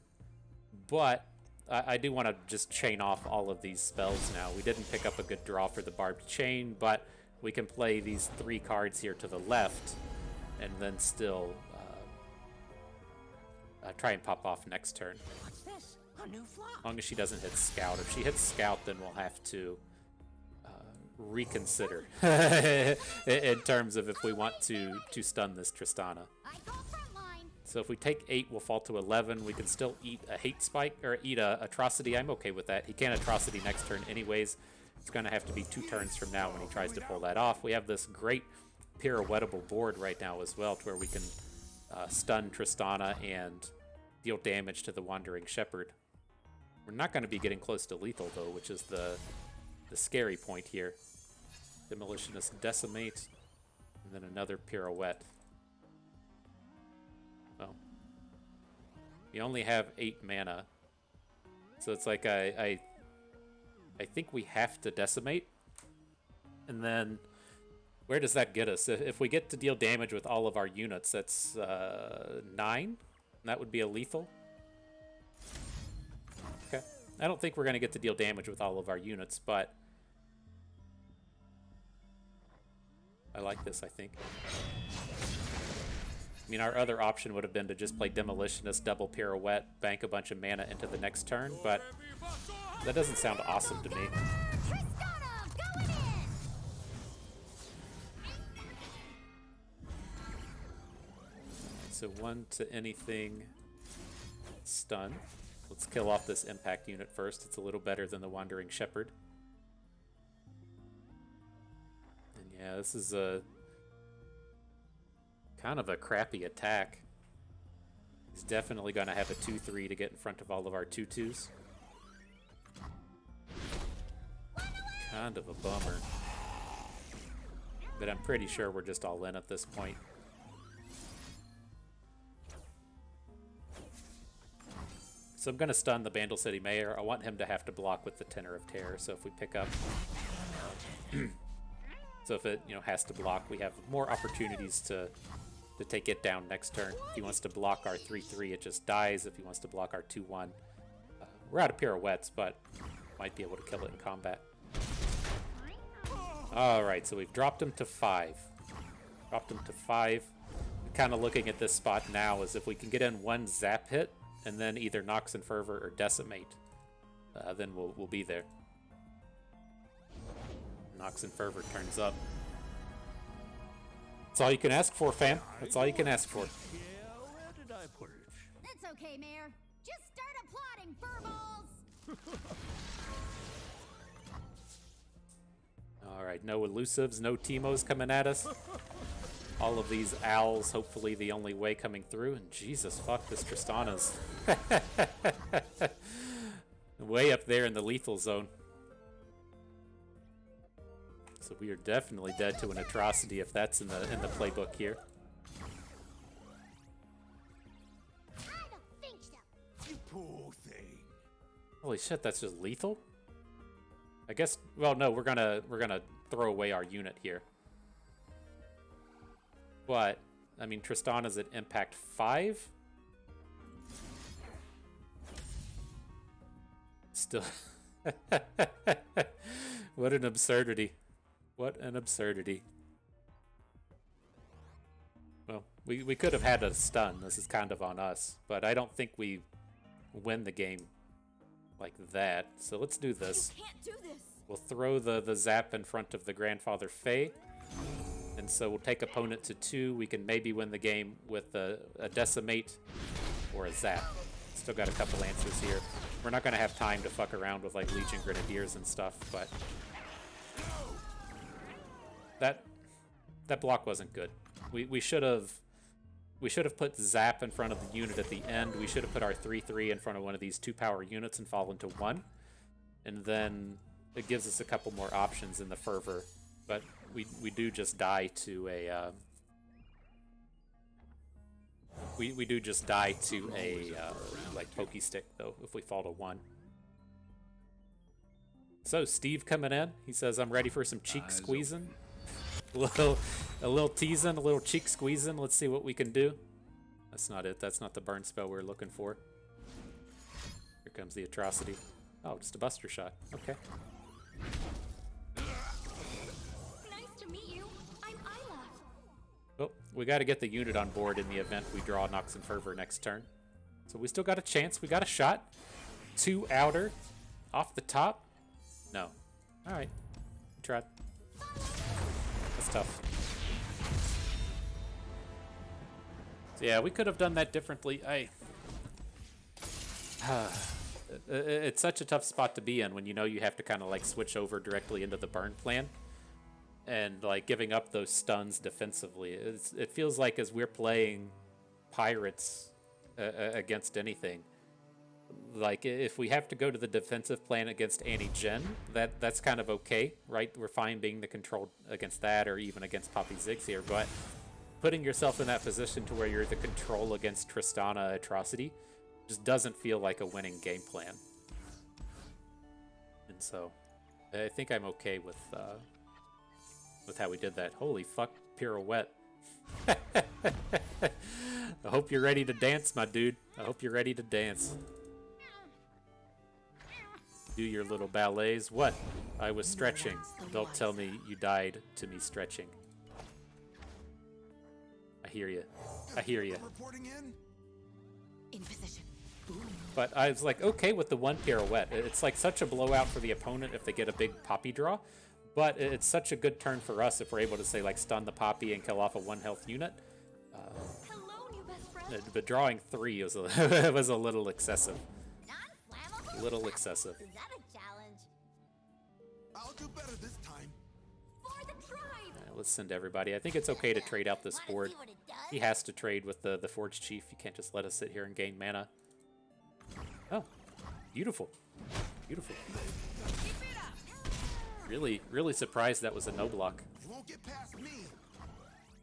but I do want to just chain off all of these spells now. We didn't pick up a good draw for the Barbed Chain, but we can play these 3 cards here to the left and then still try and pop off next turn. What's this? A new flop. As long as she doesn't hit Scout. If she hits Scout, then we'll have to reconsider in terms of if we want to stun this Tristana. I go frontline. So if we take 8, we'll fall to 11. We can still eat a hate spike, or eat a Atrocity. I'm okay with that. He can't Atrocity next turn anyways. It's going to have to be 2 turns from now when he tries to pull that off. We have this great pirouettable board right now as well, to where we can stun Tristana and deal damage to the Wandering Shepherd. We're not going to be getting close to lethal, though, which is the scary point here. Demolitionist Decimate, and then another pirouette. Well, we only have 8 mana, so it's like I think we have to Decimate, and then where does that get us? If we get to deal damage with all of our units, that's 9, and that would be a lethal. Okay, I don't think we're going to get to deal damage with all of our units, but I like this, I think. I mean, our other option would have been to just play Demolitionist, double pirouette, bank a bunch of mana into the next turn, but that doesn't sound awesome to me. Tristana, going in. So 1 to anything, stun. Let's kill off this impact unit first. It's a little better than the Wandering Shepherd. And yeah, this is a kind of a crappy attack. He's definitely going to have a 2-3 to get in front of all of our 2-2s. Kind of a bummer. But I'm pretty sure we're just all in at this point. So I'm going to stun the Bandle City Mayor. I want him to have to block with the Tenor of Terror. So if we pick up... so if it has to block, we have more opportunities to take it down next turn. If he wants to block our 3-3, it just dies. If he wants to block our 2-1, we're out of pirouettes, but might be able to kill it in combat. Alright, so we've dropped him to 5. Dropped him to 5. kind of looking at this spot now is if we can get in one zap hit and then either Nox and Fervor or Decimate, then we'll be there. Nox and Fervor turns up. That's all you can ask for, fam. That's all you can ask for. Yeah, where did I put it? That's okay, Mayor. Just start applauding, furballs! All right, no elusives, no Teemos coming at us. All of these owls, hopefully the only way coming through. And Jesus, fuck, this Tristana's way up there in the lethal zone. So we are definitely dead to an Atrocity if that's in the playbook here. I don't think so. You poor thing. Holy shit, that's just lethal? I guess, well, no, we're gonna throw away our unit here. But, I mean, Tristana's at impact 5? Still. What an absurdity. What an absurdity. Well, we could have had a stun. This is kind of on us. But I don't think we win the game like that. So let's do this. You can't do this. We'll throw the zap in front of the Grandfather Fae. And so we'll take opponent to 2. We can maybe win the game with a Decimate or a zap. Still got a couple answers here. We're not going to have time to fuck around with like Legion Grenadiers and stuff, but that block wasn't good. We should have put zap in front of the unit at the end. We should have put our 3/3 in front of one of these 2-power units and fall into 1. And then it gives us a couple more options in the Fervor. But we do just die to a we do just die to a like pokey stick though if we fall to 1. So Steve coming in, he says I'm ready for some cheek squeezing, a little teasing, a little cheek squeezing. Let's see what we can do. That's not it. That's not the burn spell we're looking for. Here comes the Atrocity. Oh, just a Buster Shot. Okay. Oh, we got to get the unit on board in the event we draw Nox and Fervor next turn. So we still got a chance. We got a shot. 2 outer. Off the top. No. All right. Tried. That's tough. So yeah, we could have done that differently. It's such a tough spot to be in when you know you have to kind of like switch over directly into the burn plan. And like giving up those stuns defensively, it feels like as we're playing pirates against anything, like if we have to go to the defensive plan against anti-gen, that's kind of okay, right? We're fine being the control against that, or even against Poppy Ziggs here. But putting yourself in that position to where you're the control against Tristana Atrocity just doesn't feel like a winning game plan. And so I think I'm okay with how we did that. Holy fuck, pirouette. I hope you're ready to dance, my dude. I hope you're ready to dance. Do your little ballets. What? I was stretching. Don't tell me you died to me stretching. I hear you. I hear you. Reporting in? In position. But I was like, okay with the 1 pirouette. It's like such a blowout for the opponent if they get a big Poppy draw. But it's such a good turn for us if we're able to, say, like, stun the Poppy and kill off a 1-health unit. Hello, new best friend. But drawing 3 was a, was a little excessive. Non-flammable? A little excessive. Is that a challenge? I'll do better this time. For the tribe! Let's send everybody. I think it's okay to trade out this board. See what it does? He has to trade with the Forge Chief. You can't just let us sit here and gain mana. Oh, beautiful. Beautiful. Really surprised that was a no block. You won't get past me.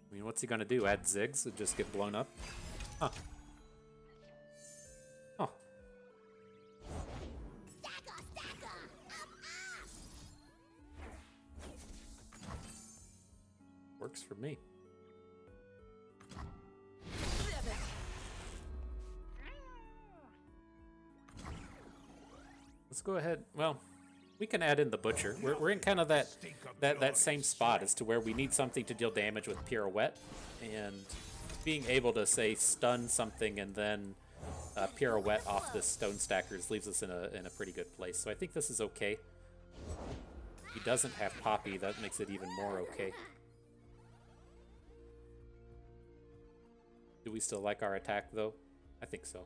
I mean, what's he gonna do? Add Ziggs and just get blown up? Huh. Huh. Stagger! Up! Works for me. Let's go ahead. Well, we can add in the Butcher. We're in kind of that same spot as to where we need something to deal damage with Pirouette, and being able to say stun something and then pirouette off the stone stackers leaves us in a pretty good place. So I think this is okay. He doesn't have Poppy, that makes it even more okay. Do we still like our attack though? I think so.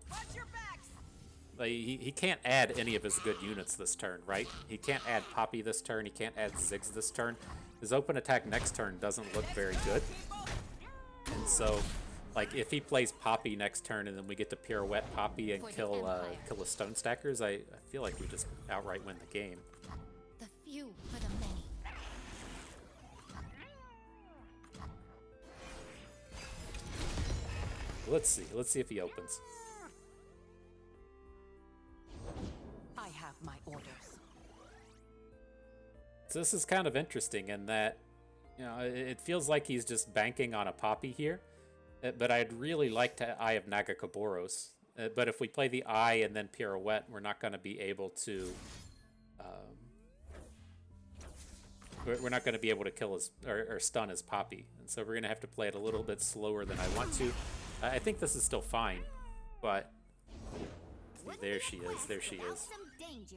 Like, he can't add any of his good units this turn, right? He can't add Poppy this turn, he can't add Ziggs this turn. His open attack next turn doesn't look very good. And so, like, if he plays Poppy next turn and then we get to pirouette Poppy and kill the stone stackers, I feel like we just outright win the game. The few for the many. Let's see if he opens. I have my orders. So this is kind of interesting in that, you know, it feels like he's just banking on a Poppy here, but I'd really like to Eye of Nagakaboros. But if we play the Eye and then pirouette, we're not going to be able to. We're not going to be able to kill his or stun his Poppy, and so we're going to have to play it a little bit slower than I want to. I think this is still fine, but there she is. There she is. Some danger.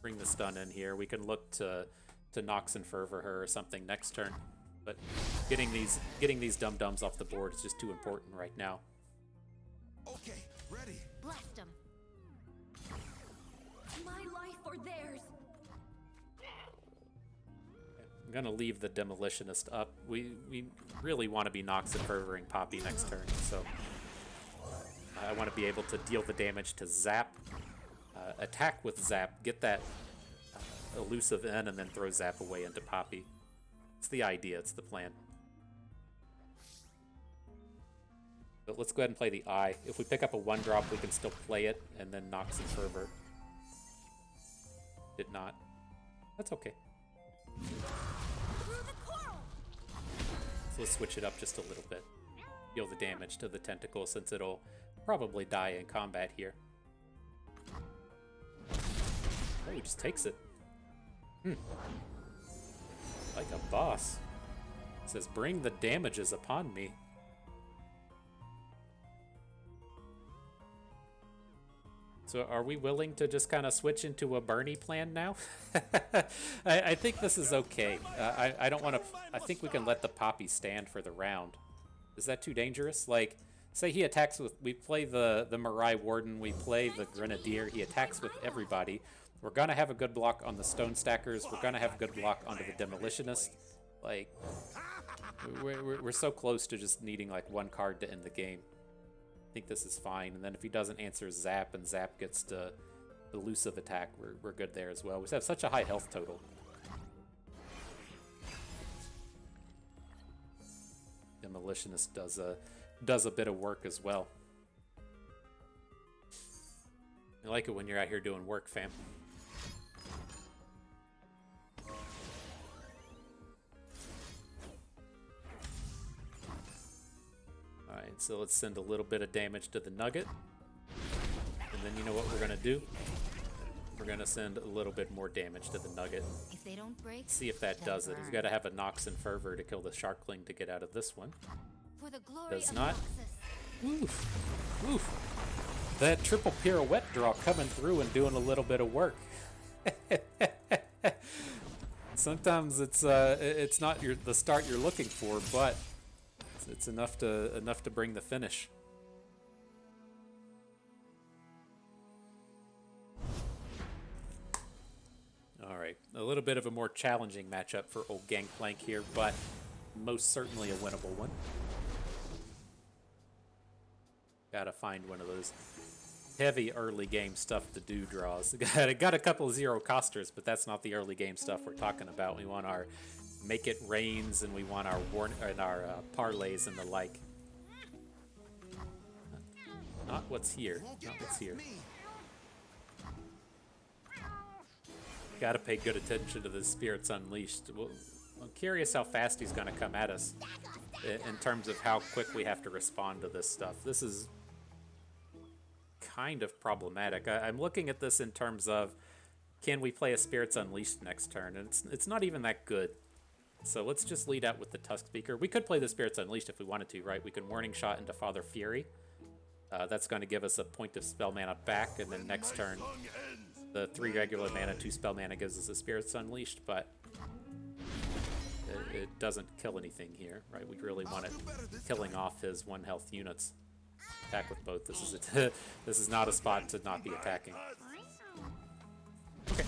Bring the stun in here. We can look to Nox and Fervor her or something next turn, but getting these dum-dums off the board is just too important right now. Okay, ready. Blast them. My life or theirs. I'm gonna leave the Demolitionist up. We really want to be Nox and Fervoring Poppy next turn, so I want to be able to deal the damage to Zap, attack with Zap, get that elusive in, and then throw Zap away into Poppy. It's the idea, it's the plan. But let's go ahead and play the Eye. If we pick up a 1-drop, we can still play it, and then Nox and Fervor. Did not. That's okay. So let's switch it up just a little bit. Deal the damage to the tentacle since it'll probably die in combat here. Oh, he just takes it. Like a boss. It says, bring the damages upon me. So are we willing to just kind of switch into a Bernie plan now? I think this is okay. I don't want to... I think we can let the Poppy stand for the round. Is that too dangerous? Like, say he attacks with... We play the Mirai Warden, we play the Grenadier, he attacks with everybody. We're going to have a good block on the Stone Stackers, we're going to have a good block onto the Demolitionist. Like, we're so close to just needing like one card to end the game. I think this is fine, and then if he doesn't answer Zap and Zap gets to elusive attack, we're good there as well. We have such a high health total. Demolitionist does a bit of work as well. I like it when you're out here doing work, fam. Alright, so let's send a little bit of damage to the Nugget. And then you know what we're going to do? We're going to send a little bit more damage to the Nugget. If they don't break, See if that does it. He's got to have a Nox and Fervor to kill the Sharkling to get out of this one. for the glory Does of not. Roxas. Oof. Oof. That triple pirouette draw coming through and doing a little bit of work. Sometimes it's not the start you're looking for, but it's enough to bring the finish. All right, a little bit of a more challenging matchup for old Gangplank here, but most certainly a winnable one. Gotta find one of those heavy early game stuff to do draws. Got a couple of zero costers, but that's not the early game stuff we're talking about. We want our make it rains and we want our parlays and the like. Not what's here. Not what's here. Gotta pay good attention to the Spirits Unleashed. Well, I'm curious how fast he's gonna come at us in terms of how quick we have to respond to this stuff. This is kind of problematic. I'm looking at this in terms of, can we play a Spirits Unleashed next turn? And it's not even that good. So let's just lead out with the Tusk Speaker. We could play the Spirits Unleashed if we wanted to, right? We could Warning Shot into Father Fury. That's going to give us a point of spell mana back, and then next turn, the 3 regular mana, 2 spell mana gives us a Spirits Unleashed, but it doesn't kill anything here, right? We really want it killing off his 1 health units. Attack with both. This is not a spot to not be attacking. Okay.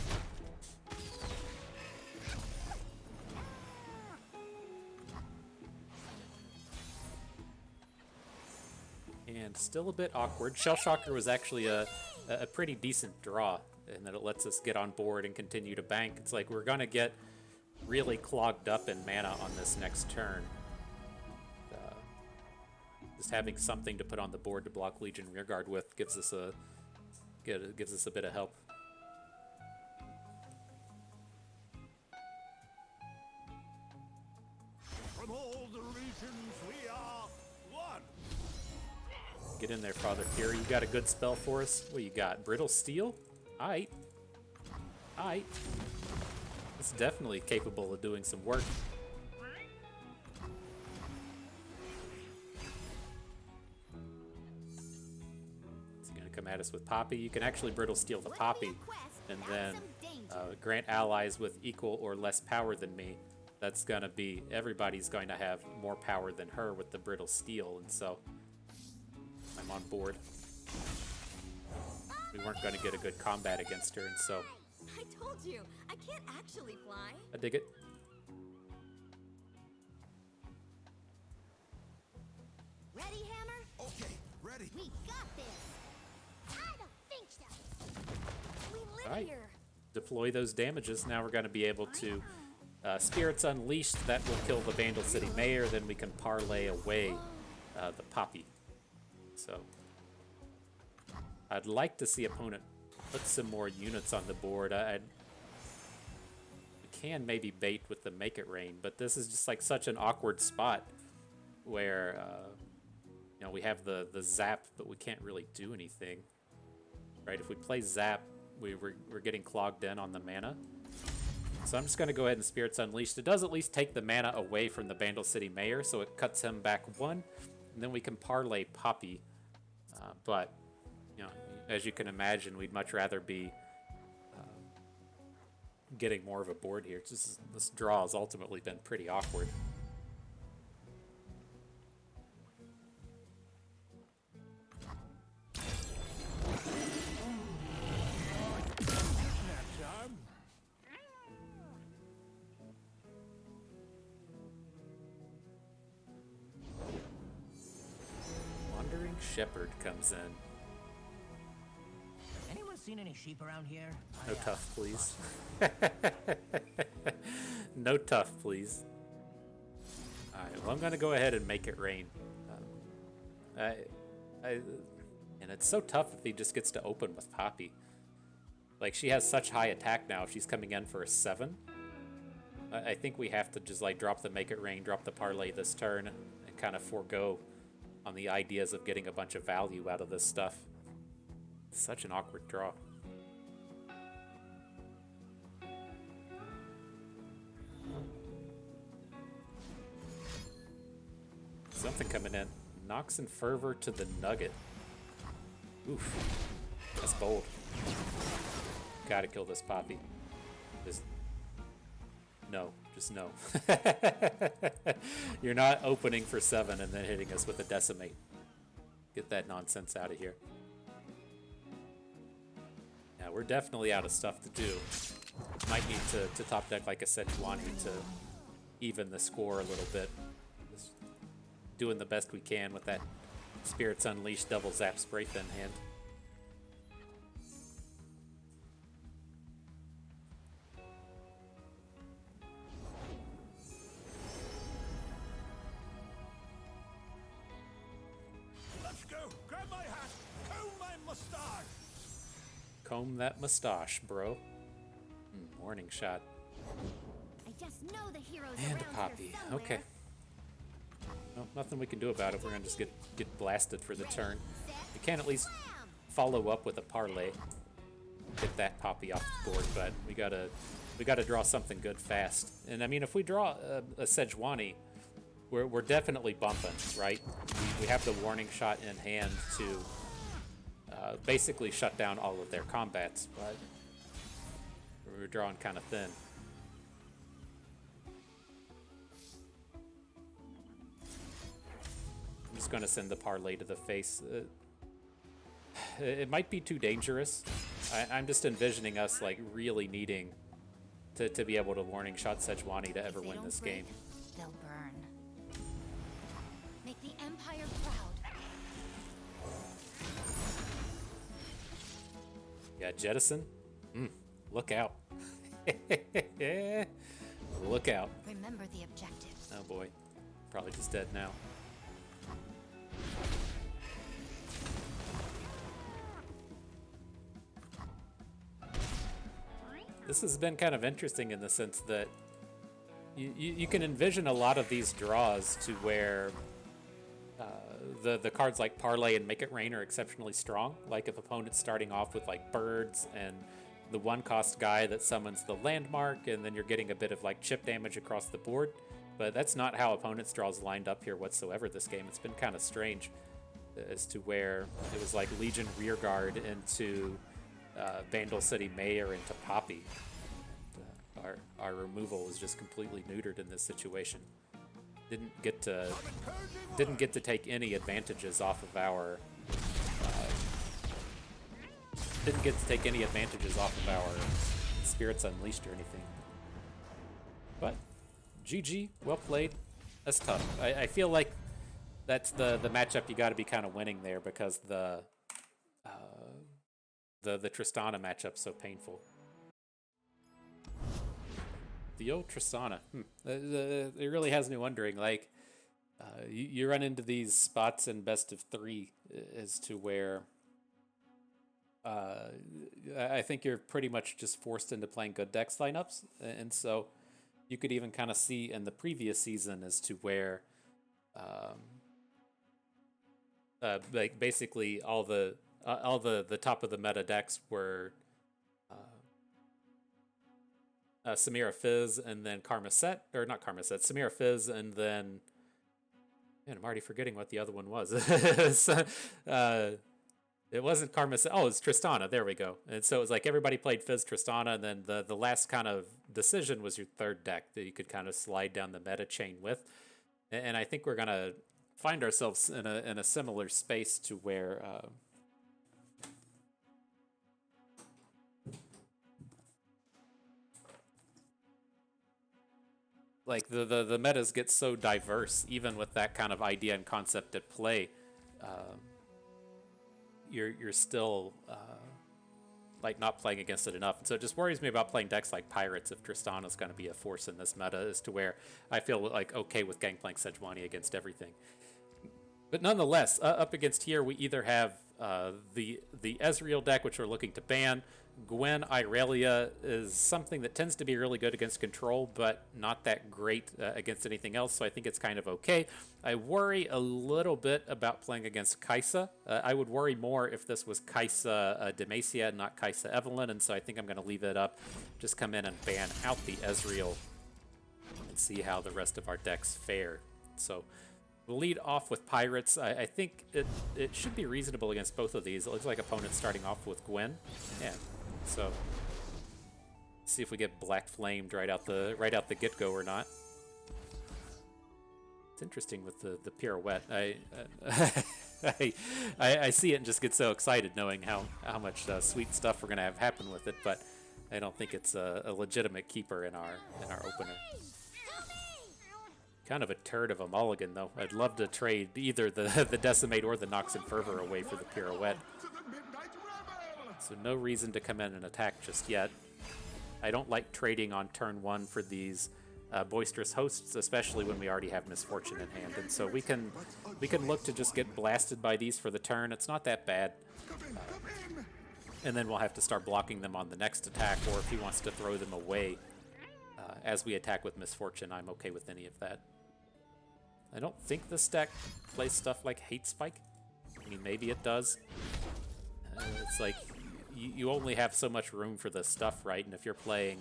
And still a bit awkward. Shell Shocker was actually a pretty decent draw, in that it lets us get on board and continue to bank. It's like we're going to get really clogged up in mana on this next turn. Just having something to put on the board to block Legion Rearguard with gives us a bit of help. From all the regions we are one. Get in there, Father Fury. You got a good spell for us? What you got? Brittle Steel? Aight. Aight. It's definitely capable of doing some work. It's gonna come at us with Poppy. You can actually Brittle Steel the Poppy, and then grant allies with equal or less power than me. That's gonna be, everybody's going to have more power than her with the Brittle Steel, and so I'm on board. We weren't going to get a good combat against her, and so I told you, I can't actually fly. I dig it. Ready, Hammer? Okay, ready. We got this. I don't think so. We live Alright. here. Deploy those damages. Now we're going to be able to Spirits Unleashed. That will kill the Vandal City Mayor. Then we can parlay away the Poppy. So I'd like to see opponent put some more units on the board. We can maybe bait with the Make It Rain, but this is just like such an awkward spot where you know, we have the zap, but we can't really do anything. Right? If we play zap, we're getting clogged in on the mana. So I'm just going to go ahead and Spirits Unleashed. It does at least take the mana away from the Vandal City Mayor, so it cuts him back 1, and then we can parlay Poppy. But, you know, as you can imagine, we'd much rather be getting more of a board here. It's just, this draw has ultimately been pretty awkward. Wandering Shepherd comes in. Anyone seen any sheep around here? No tough, please. No tough, please. Alright, well, I'm going to go ahead and Make It Rain. And it's so tough if he just gets to open with Poppy. Like, she has such high attack now if she's coming in for a 7. I think we have to just, like, drop the Make It Rain, drop the Parlay this turn, and kind of forego on the ideas of getting a bunch of value out of this stuff. Such an awkward draw. Something coming in. Nox and Fervor to the Nugget. Oof. That's bold. Gotta kill this Poppy. Just no. Just no. You're not opening for 7 and then hitting us with a Decimate. Get that nonsense out of here. Yeah, we're definitely out of stuff to do. Might need to top deck like a Sejuani to even the score a little bit. Just doing the best we can with that Spirits Unleashed double zap spray fin hand. Let's go. Grab my hat. Comb my mustache. Comb that mustache, bro. Warning shot. I just know the heroes And a around Poppy. here somewhere. Okay. Well, nothing we can do about it. We're gonna just get blasted for the turn. We can at least follow up with a parlay. Get that Poppy off the board, but we gotta We got to draw something good fast. And I mean, if we draw a Sejuani, we're definitely bumping, right? We have the warning shot in hand to basically shut down all of their combats, but we're drawing kind of thin. I'm just going to send the parlay to the face. It might be too dangerous. I'm just envisioning us like really needing to be able to warning shot Sejuani to ever win this game. They'll burn. Make the Empire proud. Yeah, jettison. Look out. Look out. Remember the objectives. Oh boy. Probably just dead now. This has been kind of interesting in the sense that you can envision a lot of these draws to where the cards like Parlay and Make It Rain are exceptionally strong. Like if opponents starting off with like birds and the one cost guy that summons the landmark, and then you're getting a bit of like chip damage across the board. But that's not how opponents' draws lined up here whatsoever this game. It's been kind of strange as to where it was like Legion Rearguard into Vandal City Mayor into Poppy. Our removal was just completely neutered in this situation. Didn't get to take any advantages off of our Spirits Unleashed or anything. But GG, well played. That's tough. I feel like that's the matchup you got to be kind of winning there because the Tristana matchup's so painful. The old Tristana. It really has me wondering. Like, you run into these spots in best of 3 as to where I think you're pretty much just forced into playing good dex lineups, and so you could even kind of see in the previous season as to where, like basically all the top of the meta decks were Samira Fizz and then Karmaset, or not Karmaset, Samira Fizz and then, man, I'm already forgetting what the other one was. It wasn't Karmaset. Oh, it's Tristana. There we go. And so it was like everybody played Fizz Tristana, and then the last kind of decision was your third deck that you could kind of slide down the meta chain with. And I think we're gonna find ourselves in a similar space to where like the metas get so diverse, even with that kind of idea and concept at play. You're still like not playing against it enough, and so it just worries me about playing decks like Pirates if Tristana's going to be a force in this meta, as to where I feel like okay with Gangplank Sejuani against everything. But nonetheless, up against here, we either have the Ezreal deck, which we're looking to ban. Gwen Irelia is something that tends to be really good against control, but not that great against anything else, so I think it's kind of okay. I worry a little bit about playing against Kai'Sa. I would worry more if this was Kai'Sa Demacia, not Kai'Sa Evelynn, and so I think I'm going to leave it up. Just come in and ban out the Ezreal and see how the rest of our decks fare. So we'll lead off with Pirates. I think it should be reasonable against both of these. It looks like opponents starting off with Gwen. Yeah. So see if we get black flamed right out the get-go or not. It's interesting with the pirouette. I see it and just get so excited knowing how much sweet stuff we're gonna have happen with it, but I don't think it's a legitimate keeper in our opener. Kind of a turd of a mulligan, though. I'd love to trade either the Decimate or the Nox and Fervor away for the pirouette. So no reason to come in and attack just yet. I don't like trading on turn 1 for these boisterous hosts, especially when we already have Misfortune in hand. And so we can look to just get blasted by these for the turn. It's not that bad. And then we'll have to start blocking them on the next attack, or if he wants to throw them away as we attack with Misfortune, I'm okay with any of that. I don't think this deck plays stuff like Hate Spike. I mean, maybe it does. It's like you only have so much room for this stuff, right? And if you're playing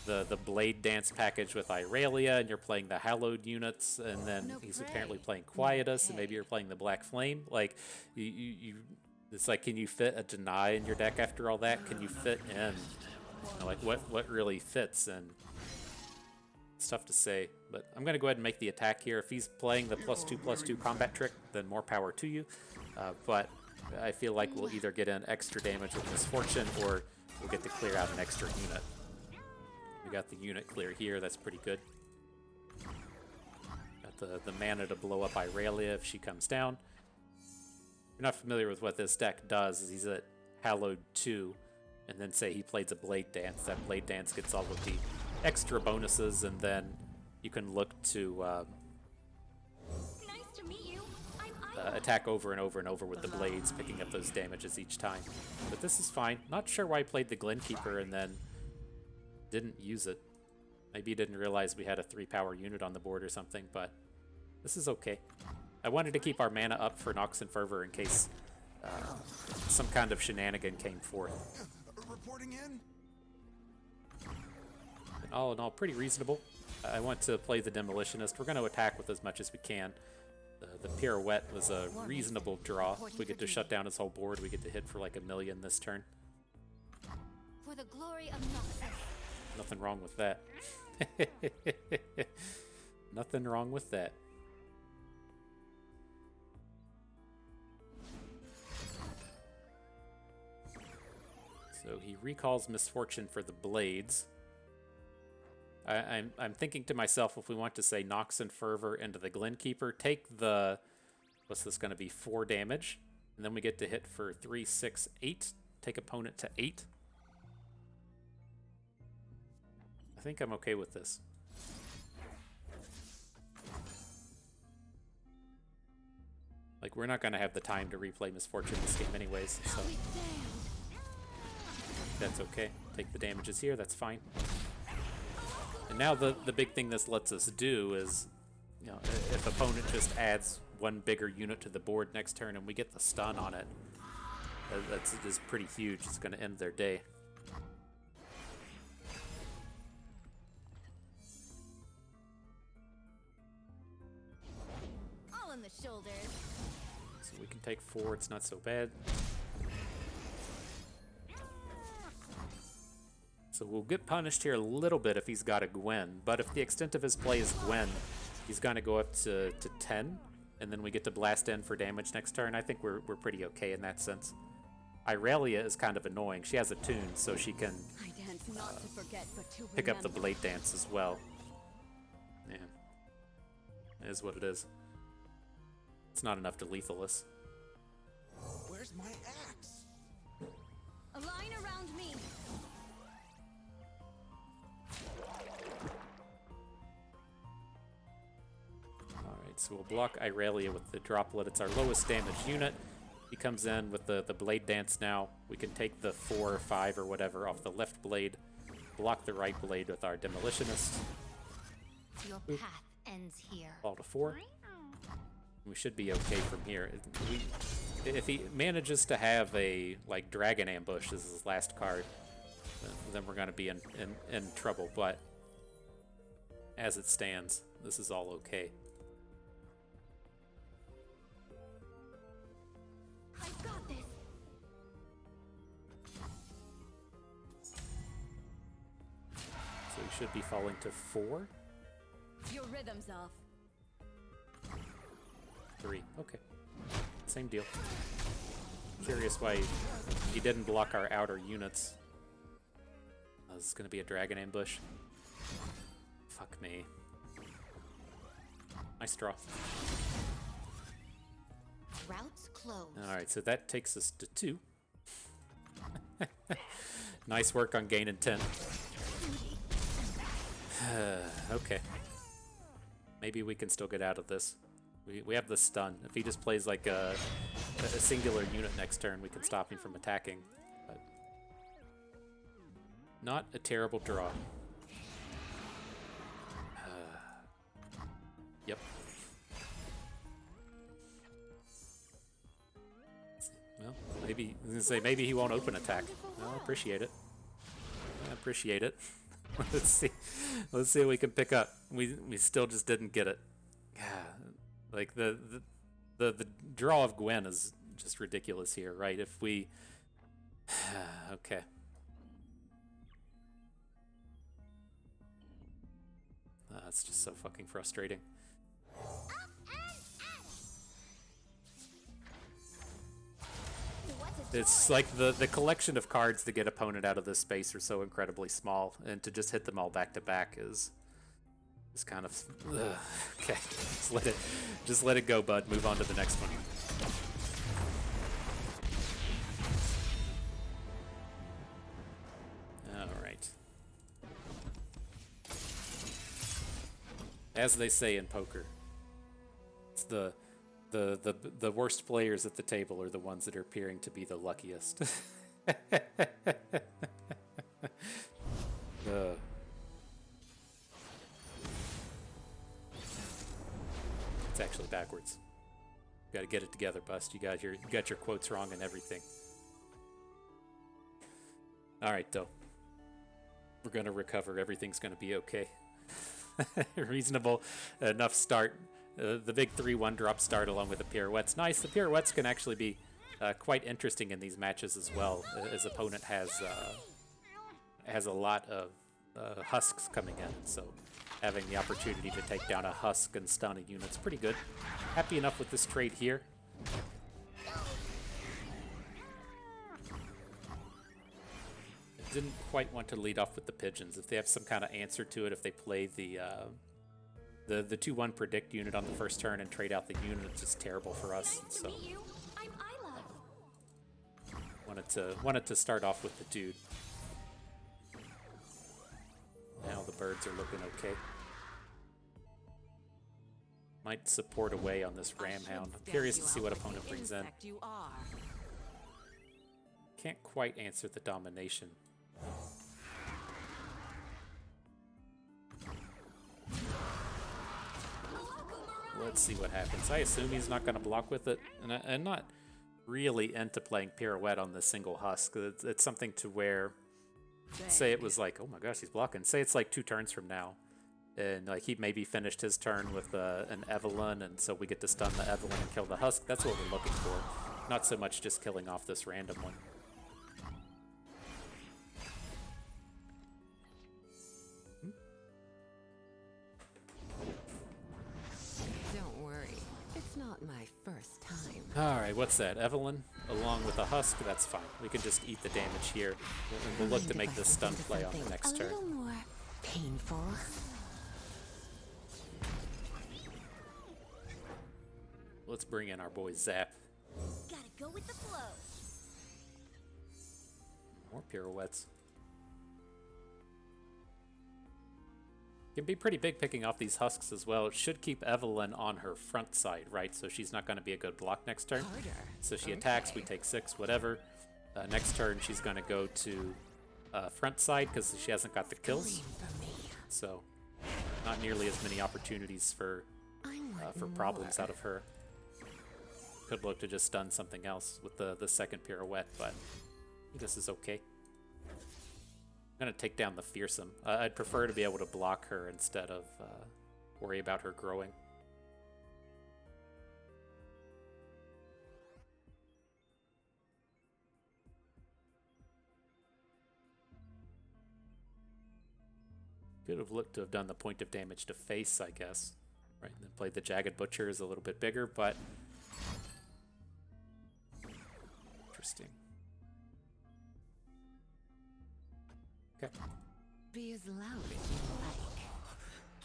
the Blade Dance package with Irelia, and you're playing the Hallowed units, and then he's apparently playing Quietus, and maybe you're playing the Black Flame. Like, it's like, can you fit a Deny in your deck after all that? Can you fit in, like, what really fits? And it's tough to say, but I'm going to go ahead and make the attack here. If he's playing the +2/+2 combat trick, then more power to you. But I feel like we'll either get in extra damage with Misfortune, or we'll get to clear out an extra unit. We got the unit clear here. That's pretty good. Got the mana to blow up Irelia if she comes down. If you're not familiar with what this deck does, is he's at Hallowed 2, and then say he plays a Blade Dance. That Blade Dance gets all of the extra bonuses, and then you can look to Nice to meet you. I'm attack over and over and over with the blades, picking up those damages each time. But this is fine. Not sure why I played the Glenkeeper and then didn't use it. Maybe he didn't realize we had a 3-power unit on the board or something, but this is okay. I wanted to keep our mana up for Nox and Fervor in case some kind of shenanigan came forth. Reporting in? And all in all, pretty reasonable. I want to play the Demolitionist. We're going to attack with as much as we can. The Pirouette was a reasonable draw. If we get to shut down his whole board, we get to hit for like 1 million this turn. For the glory of Noxus. Nothing wrong with that. Nothing wrong with that. So he recalls Misfortune for the blades. I'm thinking to myself, if we want to say Nox and Fervor into the Glenkeeper, take the, what's this going to be, 4 damage, and then we get to hit for 3, 6, 8. Take opponent to 8. I think I'm okay with this. Like, we're not going to have the time to replay Misfortune this game anyways, so that's okay. Take the damages here, that's fine. And now the big thing this lets us do is, you know, if opponent just adds 1 bigger unit to the board next turn and we get the stun on it, that's pretty huge. It's going to end their day. all in the shoulders. So we can take 4, it's not so bad. So we'll get punished here a little bit if he's got a Gwen, but if the extent of his play is Gwen, he's going to go up to 10, and then we get to blast in for damage next turn. I think we're pretty okay in that sense. Irelia is kind of annoying. She has a tune, so she can I dance not to forget, but to pick up the remember. Blade Dance as well. Yeah, it is what it is. It's not enough to lethal us. Where's my axe? A line around me. Alright, so we'll block Irelia with the Droplet. It's our lowest damage unit. He comes in with the Blade Dance now. We can take the 4 or 5 or whatever off the left blade, block the right blade with our Demolitionist. Your path ends here. Fall to 4. We should be okay from here. If he manages to have a, like, Dragon Ambush as his last card, then we're going to be in trouble. But as it stands, this is all okay. I've got this. So he should be falling to 4. Your rhythm's off. 3. Okay. Same deal. Curious why he didn't block our outer units. Oh, this is going to be a Dragon Ambush. Fuck me. Nice draw. Routes closed. Alright, so that takes us to 2. Nice work on gaining 10. Okay. Maybe we can still get out of this. We have the stun. If he just plays like a singular unit next turn, we can stop him from attacking. But not a terrible draw. Yep. Well, maybe I was gonna say maybe he won't open attack. Well, I appreciate it. I appreciate it. Let's see. Let's see what we can pick up. We still just didn't get it. Yeah, like the draw of Gwen is just ridiculous here, right? If we okay. That's just so fucking frustrating. It's like the collection of cards to get opponent out of this space are so incredibly small, and to just hit them all back to back is kind of okay. Just let it go, bud. Move on to the next one. All right. As they say in poker, it's the worst players at the table are the ones that are appearing to be the luckiest. It's actually backwards. You got to get it together, Bust. You got your quotes wrong and everything. All right, though. We're gonna recover. Everything's gonna be okay. Reasonable enough start. The big 3/1 drop start along with the pirouettes. Nice. The pirouettes can actually be quite interesting in these matches as well, as opponent has a lot of husks coming in. So having the opportunity to take down a husk and stun a unit's pretty good. Happy enough with this trade here. Didn't quite want to lead off with the pigeons. If they have some kind of answer to it, if they play the 2/1 predict unit on the first turn and trade out the unit, it's just terrible for us. Nice So to meet you. I'm Isla. wanted to start off with the dude. Now the birds are looking okay. Might support away on this ram hound. I'm curious to see what opponent brings in. Can't quite answer the domination. Let's see what happens. I assume he's not going to block with it, and I'm not really into playing pirouette on this single husk. It's something to where, say it was like, oh my gosh, he's blocking. Say it's like 2 turns from now, and like he maybe finished his turn with an Evelyn, and so we get to stun the Evelyn and kill the husk. That's what we're looking for. Not so much just killing off this random one. My first time. Alright, what's that? Evelyn along with a husk? That's fine. We can just eat the damage here. And we'll look to make this stun play on the next turn. A little more painful. Let's bring in our boy Zap. Gotta go with the flow. More pirouettes. Can be pretty big picking off these husks as well. It should keep Evelyn on her front side, right? So she's not going to be a good block next turn. So she attacks, we take 6, whatever. Next turn she's going to go to front side because she hasn't got the kills. So not nearly as many opportunities for problems out of her. Could look to just stun something else with the second pirouette, but this is okay. I'm going to take down the fearsome. I'd prefer to be able to block her instead of worry about her growing. Could have looked to have done the point of damage to face, I guess. Right, and then played the Jagged Butcher is a little bit bigger, but interesting. Okay. Be as loud as you like.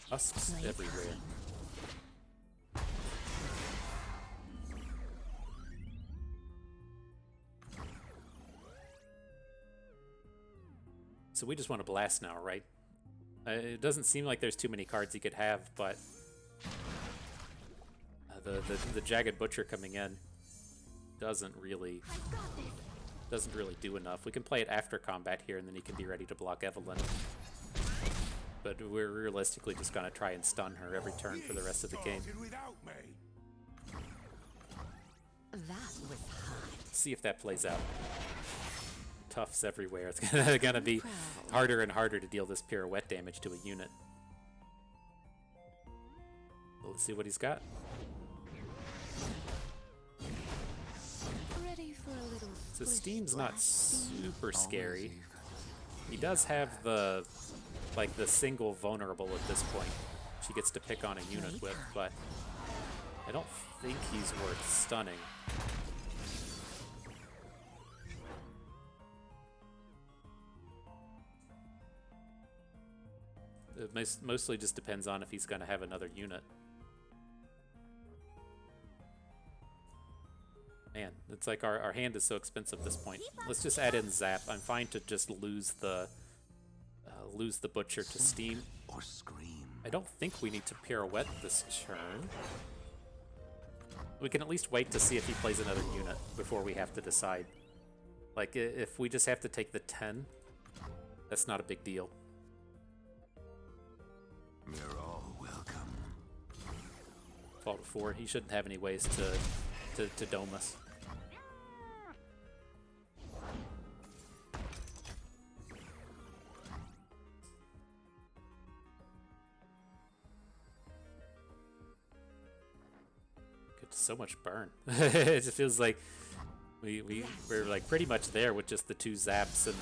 Husks everywhere. So we just want to blast now, right? It doesn't seem like there's too many cards he could have, but the Jagged Butcher coming in doesn't really do enough. We can play it after combat here, and then he can be ready to block Evelyn. But we're realistically just going to try and stun her every turn for the rest of the game. That was hot. See if that plays out. tufts everywhere. It's gonna be harder and harder to deal this pirouette damage to a unit. Let's see what he's got. Ready for a little So splish Steam's not splash. super scary. He does have the single vulnerable at this point. She gets to pick on a unit with, but I don't think he's worth stunning. It mostly just depends on if he's going to have another unit. Man, it's like our hand is so expensive at this point. Let's just add in Zap. I'm fine to just lose the Butcher to Steam. Or scream. I don't think we need to pirouette this turn. We can at least wait to see if he plays another unit before we have to decide. Like, if we just have to take the 10, that's not a big deal. You're all welcome. 12 to 4. He shouldn't have any ways to dome us. So much burn. It just feels like we're like pretty much there with just the 2 zaps and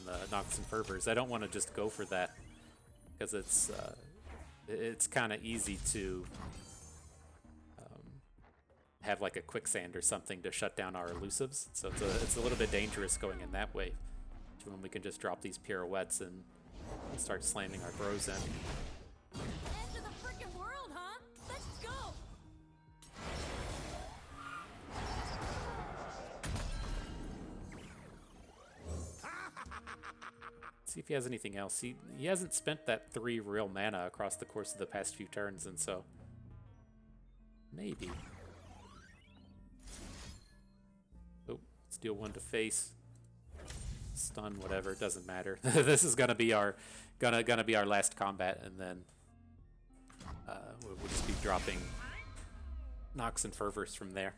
the Nox and Fervors. I don't want to just go for that because it's kind of easy to have like a quicksand or something to shut down our elusives. So it's a little bit dangerous going in that way. When we can just drop these pirouettes and start slamming our bros in. End of the freaking world, huh? Let's go! See if he has anything else. He hasn't spent that 3 real mana across the course of the past few turns, and so maybe. Oh, steal 1 to face, stun, whatever. It doesn't matter. This is gonna be our last combat, and then we'll just be dropping Nox and Fervors from there.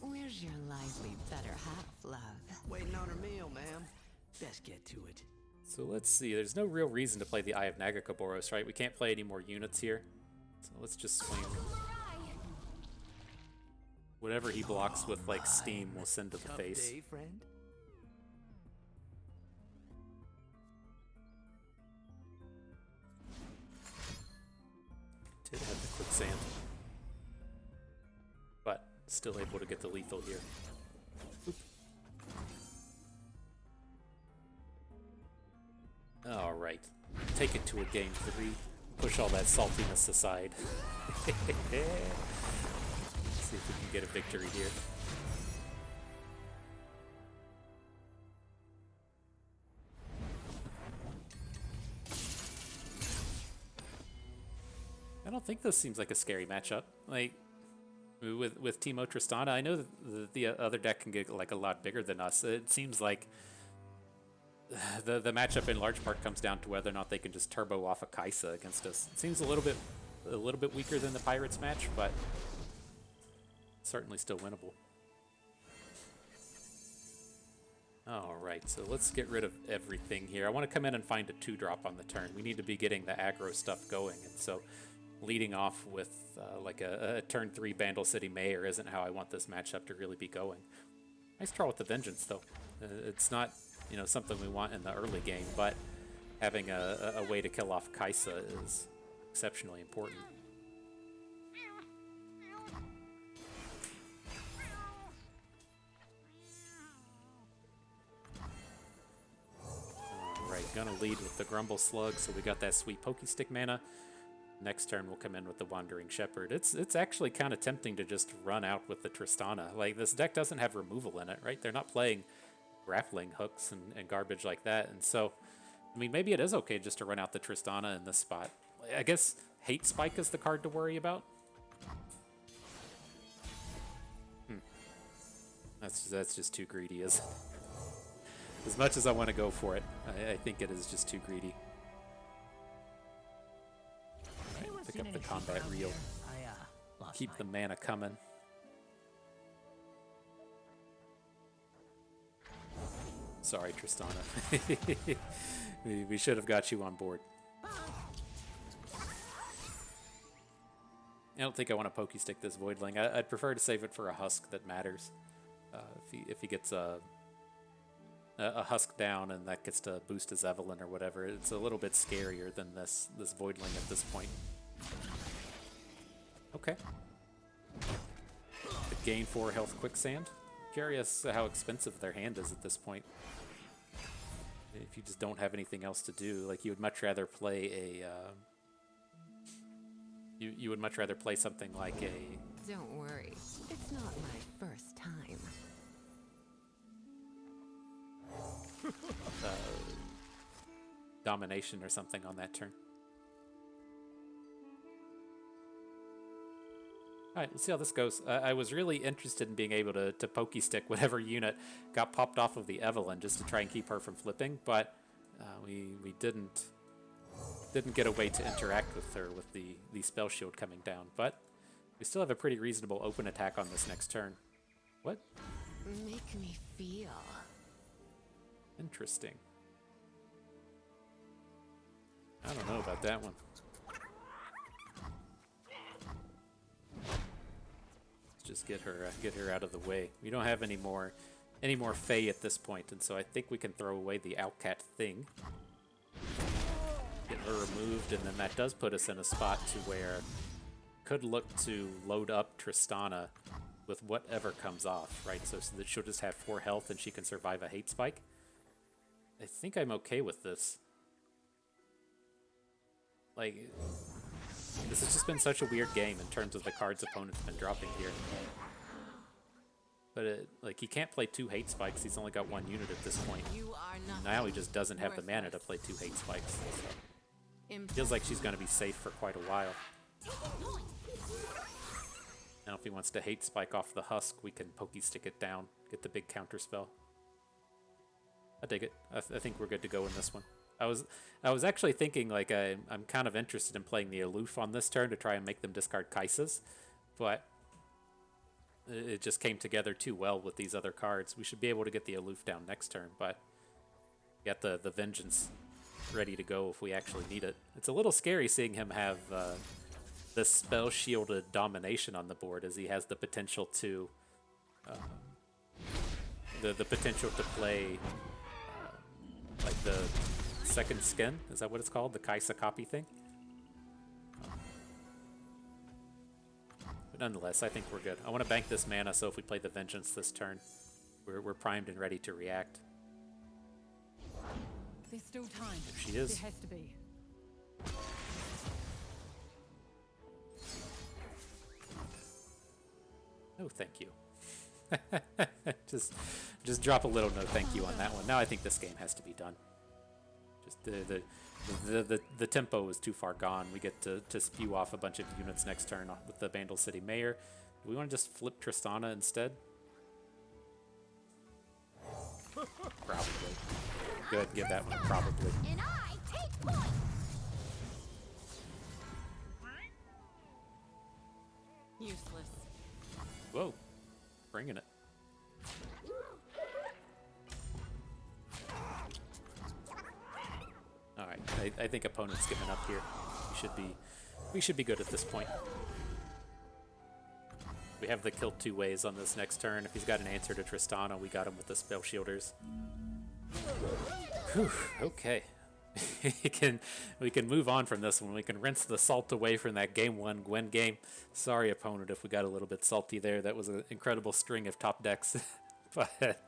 Where's your lively better half, love? Waiting on her meal, ma'am. Best get to it. So let's see. There's no real reason to play the Eye of Nagakaboros, right? We can't play any more units here. So let's just swing. Whatever he blocks with, like, Steam, we'll send to the Tough face. day, friend. Did have the quicksand. But still able to get the lethal here. Oop. Alright. Take it to a game 3. Push all that saltiness aside. See if we can get a victory here. I don't think this seems like a scary matchup. Like, with Teemo Tristana, I know that the other deck can get like a lot bigger than us. It seems like the matchup in large part comes down to whether or not they can just turbo off a Kaisa against us. It seems a little bit weaker than the Pirates match, but certainly still winnable. Alright, so let's get rid of everything here. I want to come in and find a 2-drop on the turn. We need to be getting the aggro stuff going, and so leading off with like a turn 3 Bandle City Mayor isn't how I want this matchup to really be going. Nice draw with the Vengeance, though. It's not, you know, something we want in the early game, but having a way to kill off Kaisa is exceptionally important. Alright, gonna lead with the Grumble Slug, so we got that sweet Pokestick mana. Next turn we'll come in with the Wandering Shepherd. It's actually kind of tempting to just run out with the Tristana. Like, this deck doesn't have removal in it, right? They're not playing grappling hooks and garbage like that, and so, I mean, maybe it is okay just to run out the Tristana in this spot. I guess Hate Spike is the card to worry about. That's just too greedy, isn't it? As much as I want to go for it, I think it is just too greedy. Right, pick up the combat reel. Keep the mana coming. Sorry, Tristana. we should have got you on board. I don't think I want to pokey stick this Voidling. I'd prefer to save it for a husk that matters. If he gets a husk down and that gets to boost his Evelyn or whatever, it's a little bit scarier than this Voidling at this point. Okay. The gain 4 health quicksand. Curious how expensive their hand is at this point. If you just don't have anything else to do, like you would much rather play a. You would much rather play something like a. Don't worry, it's not my first time. Domination or something on that turn. Alright, let's see how this goes. I was really interested in being able to pokey stick whatever unit got popped off of the Evelyn just to try and keep her from flipping, but we didn't get a way to interact with her with the spell shield coming down. But we still have a pretty reasonable open attack on this next turn. What? Make me feel. Interesting. I don't know about that one. Let's just get her out of the way. We don't have any more Fae at this point, and so I think we can throw away the Outcat thing. Get her removed, and then that does put us in a spot to where could look to load up Tristana with whatever comes off, right? So that she'll just have 4 health and she can survive a hate spike. I think I'm okay with this. Like, this has just been such a weird game in terms of the cards opponents been dropping here. But like, he can't play 2 hate spikes. He's only got 1 unit at this point. Now he just doesn't have the mana to play 2 hate spikes. So feels like she's going to be safe for quite a while. Now if he wants to hate spike off the husk, we can pokey stick it down, get the big counter spell. I dig it. I think we're good to go in this one. I was actually thinking, like, I'm kind of interested in playing the aloof on this turn to try and make them discard Kaisas, but it just came together too well with these other cards. We should be able to get the aloof down next turn, but get the vengeance ready to go if we actually need it. It's a little scary seeing him have this spell shielded domination on the board, as he has the potential to the potential to play like the second skin. Is that what it's called? The Kaisa copy thing? But nonetheless, I think we're good. I want to bank this mana so if we play the Vengeance this turn, we're primed and ready to react. There's still time. If she is. There has to be. No, thank you. just drop a little no thank you on that one. Now I think this game has to be done. Just the tempo is too far gone. We get to spew off a bunch of units next turn with the Vandal City Mayor. Do we want to just flip Tristana instead? Probably. Good, give that one a probably. And I take point. Useless. Whoa, bringing it. All right, I think opponent's giving up here. We should be good at this point. We have the kill 2 ways on this next turn. If he's got an answer to Tristana, we got him with the spell shielders. Whew, okay. we can move on from this one. We can rinse the salt away from that game 1 Gwen game. Sorry, opponent, if we got a little bit salty there. That was an incredible string of top decks. But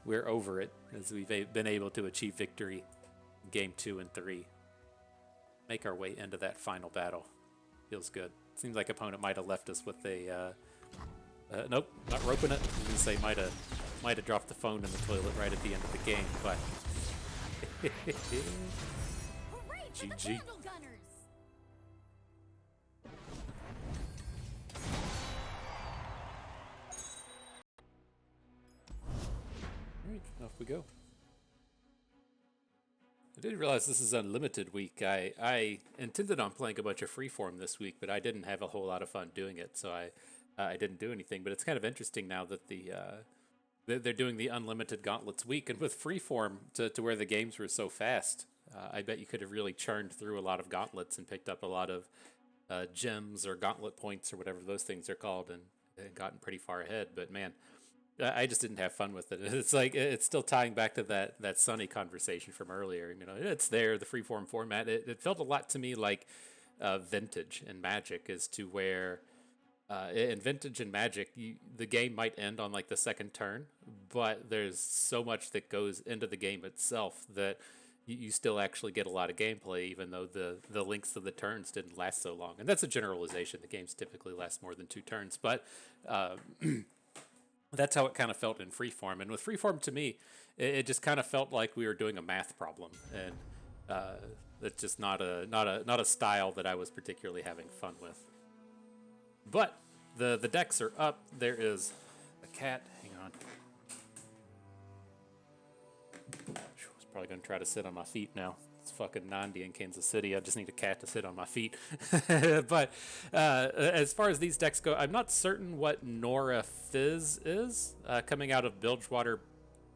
we're over it, as we've been able to achieve victory in game 2 and 3. Make our way into that final battle. Feels good. Seems like opponent might have left us with a... nope, not roping it. I was gonna say might have dropped the phone in the toilet right at the end of the game, but... Hooray for the GG. Vandal Gunners. Alright, off we go. I didn't realize this is Unlimited week. I intended on playing a bunch of Freeform this week, but I didn't have a whole lot of fun doing it, so I didn't do anything. But it's kind of interesting now that the they're doing the unlimited gauntlets week, and with freeform to where the games were so fast, I bet you could have really churned through a lot of gauntlets and picked up a lot of gems or gauntlet points or whatever those things are called, and gotten pretty far ahead. But man, I just didn't have fun with it. It's like it's still tying back to that Sunny conversation from earlier. You know, it's there, the freeform format. It felt a lot to me like Vintage and Magic, as to where in Vintage and Magic, the game might end on like the second turn, but there's so much that goes into the game itself that you still actually get a lot of gameplay, even though the lengths of the turns didn't last so long. And that's a generalization. The games typically last more than 2 turns, but that's how it kind of felt in Freeform. And with Freeform, to me, it just kind of felt like we were doing a math problem, and that's just not a style that I was particularly having fun with. But the decks are up. There is a cat. Hang on. I was probably going to try to sit on my feet now. It's fucking 90 in Kansas City. I just need a cat to sit on my feet. But as far as these decks go, I'm not certain what Nora Fizz is coming out of Bilgewater.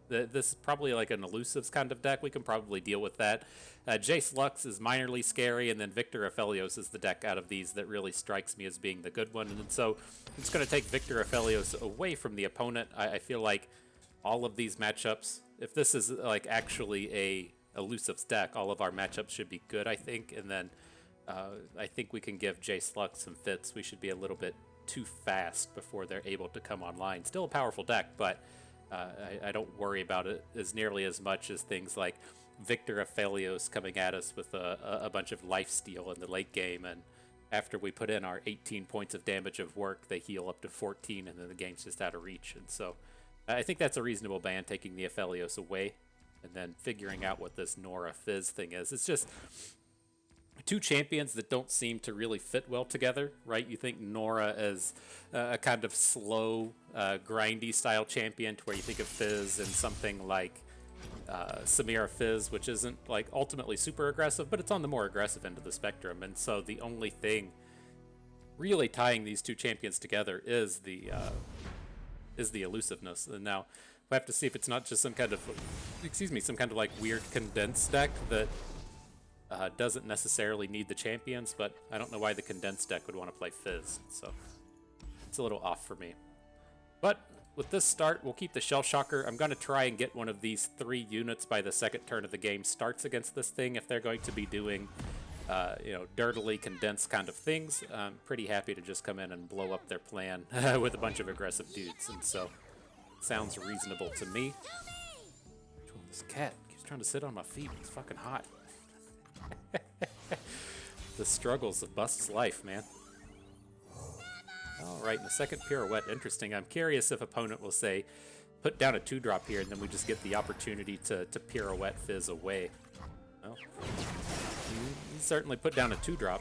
This is probably like an elusives kind of deck. We can probably deal with that. Jace Lux is minorly scary, and then Victor Aphelios is the deck out of these that really strikes me as being the good one. And so I'm just going to take Victor Aphelios away from the opponent. I feel like all of these matchups, if this is like actually a elusives deck, all of our matchups should be good, I think. And then I think we can give Jace Lux some fits. We should be a little bit too fast before they're able to come online. Still a powerful deck, but I don't worry about it as nearly as much as things like Victor Aphelios coming at us with a bunch of lifesteal in the late game, and after we put in our 18 points of damage of work, they heal up to 14, and then the game's just out of reach. And so I think that's a reasonable ban, taking the Aphelios away, and then figuring out what this Nora Fizz thing is. It's just 2 champions that don't seem to really fit well together, right? You think Nora as a kind of slow, grindy style champion, to where you think of Fizz and something like Samira Fizz, which isn't like ultimately super aggressive, but it's on the more aggressive end of the spectrum. And so the only thing really tying these 2 champions together is the elusiveness. And now we have to see if it's not just some kind of like weird condensed deck that doesn't necessarily need the champions, but I don't know why the condensed deck would want to play Fizz, so it's a little off for me. But with this start, we'll keep the Shell Shocker. I'm going to try and get one of these 3 units by the second turn of the game starts against this thing. If they're going to be doing, dirtily condensed kind of things, I'm pretty happy to just come in and blow up their plan with a bunch of aggressive dudes, and so sounds reasonable to me. This cat keeps trying to sit on my feet. It's fucking hot. The struggles of Bust's life, man. Alright, in the second pirouette, interesting. I'm curious if opponent will say, put down a 2-drop here, and then we just get the opportunity to pirouette Fizz away. Well, he certainly put down a 2-drop.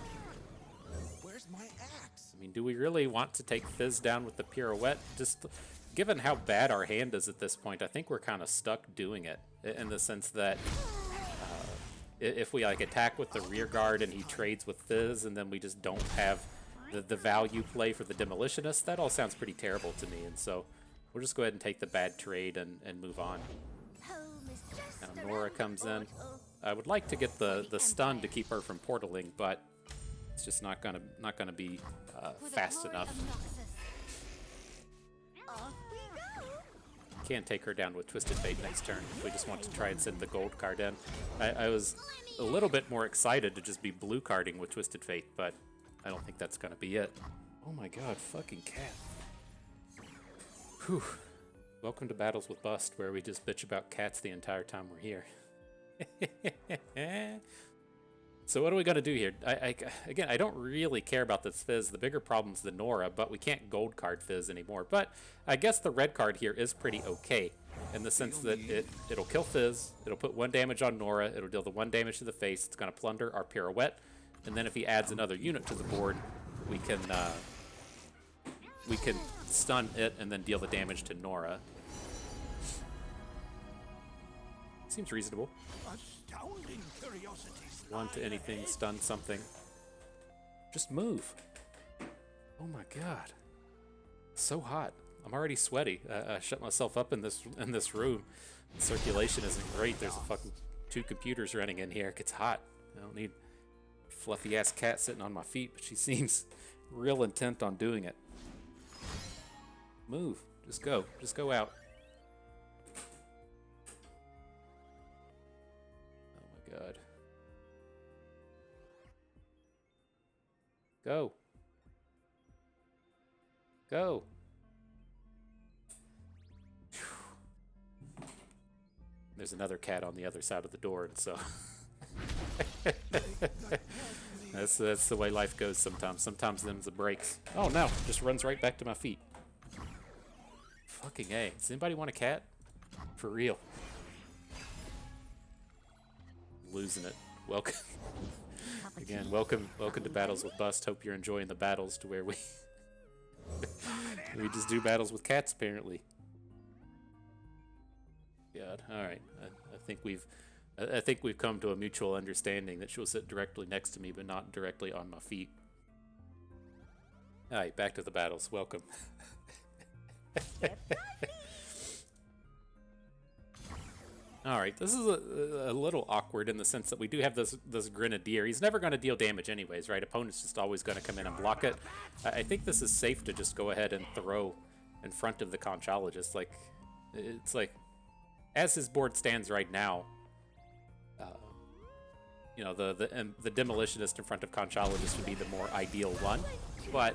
Where's my axe? I mean, do we really want to take Fizz down with the pirouette? Just given how bad our hand is at this point, I think we're kind of stuck doing it, in the sense that if we like attack with the rear guard and he trades with Fizz, and then we just don't have the value play for the Demolitionist, that all sounds pretty terrible to me. And so we'll just go ahead and take the bad trade and move on. Now Nora comes in. I would like to get the stun to keep her from portaling, but it's just not gonna be fast enough. Can't take her down with Twisted Fate next turn if we just want to try and send the gold card in. I was a little bit more excited to just be blue carding with Twisted Fate, but I don't think that's gonna be it. Oh my god, fucking cat. Whew. Welcome to Battles with Bust, where we just bitch about cats the entire time we're here. So what are we gonna do here? Again, I don't really care about this Fizz. The bigger problem's the Nora, but we can't gold card Fizz anymore. But I guess the red card here is pretty okay, in the sense that it'll kill Fizz, it'll put 1 damage on Nora, it'll deal the 1 damage to the face, it's gonna plunder our pirouette, and then if he adds another unit to the board, we can stun it and then deal the damage to Nora. Seems reasonable. Astounding curiosity. 1 to anything, stun something. Just move. Oh my god. So hot. I'm already sweaty. I shut myself up in this room. Circulation isn't great. There's a fucking 2 computers running in here. It gets hot. I don't need a fluffy ass cat sitting on my feet, but she seems real intent on doing it. Move. Just go. Just go out. Oh my god. Go. Go. There's another cat on the other side of the door, and so that's the way life goes sometimes. Sometimes them's the breaks. Oh no, just runs right back to my feet. Fucking A. Does anybody want a cat? For real. Losing it. Welcome. Again, welcome to Battles with Bust. Hope you're enjoying the battles to where we we just do battles with cats apparently. God. All right. I think we've come to a mutual understanding that she'll sit directly next to me, but not directly on my feet. All right, back to the battles. Welcome. All right, this is a little awkward in the sense that we do have this Grenadier. He's never going to deal damage anyways, right? Opponent's just always going to come in and block it. I think this is safe to just go ahead and throw in front of the Conchologist. Like, it's like, as his board stands right now, you know, the Demolitionist in front of Conchologist would be the more ideal one, but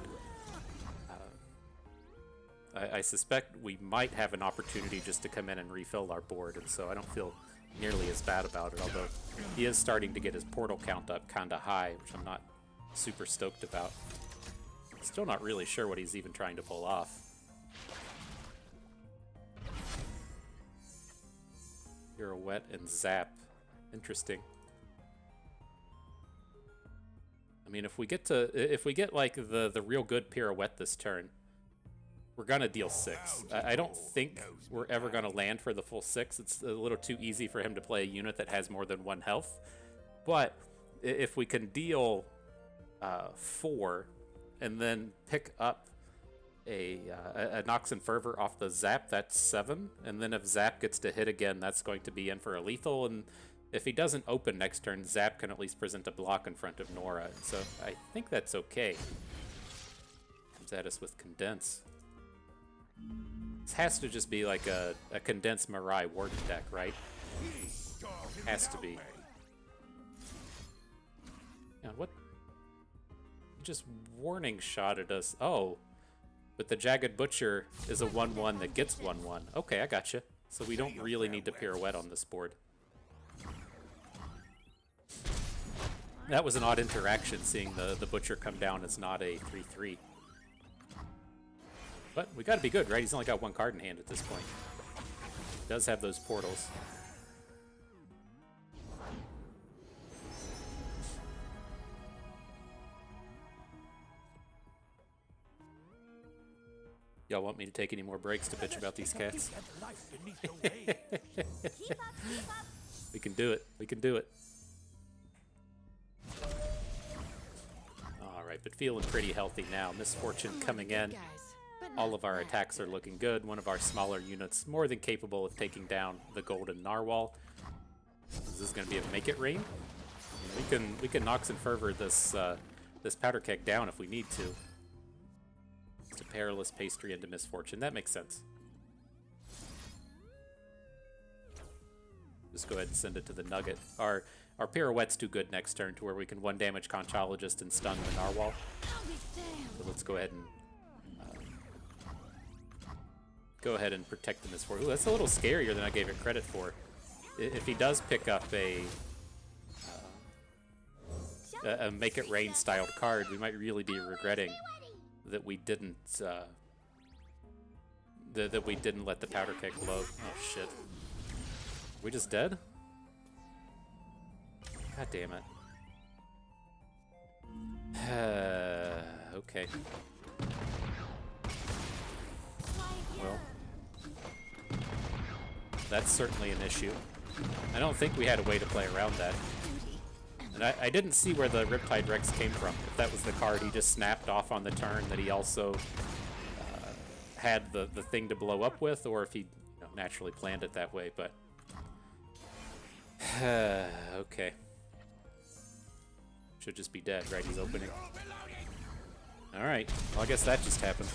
I suspect we might have an opportunity just to come in and refill our board, and so I don't feel nearly as bad about it, although he is starting to get his portal count up kind of high, which I'm not super stoked about. Still not really sure what he's even trying to pull off. Pirouette and Zap. Interesting. I mean, if we get like the real good Pirouette this turn, we're gonna deal 6. I don't think we're ever gonna land for the full 6. It's a little too easy for him to play a unit that has more than 1 health. But if we can deal 4 and then pick up a Nox and Fervor off the Zap, that's 7. And then if Zap gets to hit again, that's going to be in for a lethal. And if he doesn't open next turn, Zap can at least present a block in front of Nora. So I think that's okay. Comes at us with Condense. This has to just be like a Condensed Mirai Warden deck, right? Has to be. Yeah, what? He just warning shot at us. Oh, but the Jagged Butcher is a 1/1 that gets 1/1. Okay, I gotcha. So we don't really need to Pirouette on this board. That was an odd interaction, seeing the Butcher come down as not a 3/3. But we gotta be good, right? He's only got 1 card in hand at this point. He does have those portals. Y'all want me to take any more breaks to bitch about these cats? We can do it. We can do it. Alright, but feeling pretty healthy now. Misfortune coming in. All of our attacks are looking good. One of our smaller units more than capable of taking down the golden narwhal. Is this going to be a make it rain? We can Nox and Fervor this this powder keg down if we need to. It's a perilous pastry into misfortune. That makes sense. Just go ahead and send it to the nugget. Our Pirouette's too good next turn to where we can 1 damage Conchologist and stun the narwhal. So let's go ahead and protect the misfortune. Ooh, that's a little scarier than I gave it credit for. If he does pick up a make it rain styled card, we might really be regretting that we didn't that we didn't let the powder keg blow. Oh shit. We just dead? God damn it. Okay. Well, that's certainly an issue. I don't think we had a way to play around that. And I didn't see where the Riptide Rex came from. If that was the card he just snapped off on the turn that he also had the thing to blow up with, or if he naturally planned it that way. But okay, should just be dead, right? He's opening. All right, well, I guess that just happened.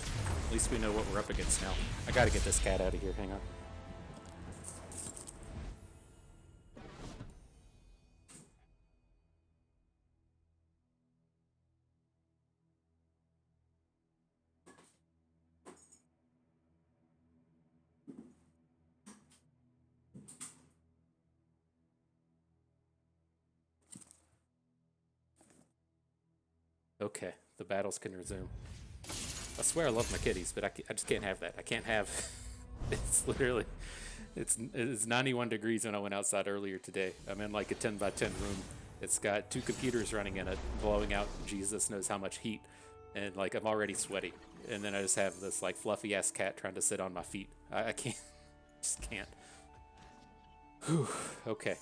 At least we know what we're up against now. I gotta get this cat out of here. Hang on. Okay, the battles can resume. I swear I love my kitties, but I just can't have that. I can't have... It's literally... It's 91 degrees when I went outside earlier today. I'm in like a 10 by 10 room. It's got 2 computers running in it, blowing out Jesus knows how much heat. And like, I'm already sweaty. And then I just have this like fluffy ass cat trying to sit on my feet. I can't. Just can't. Whew. Okay.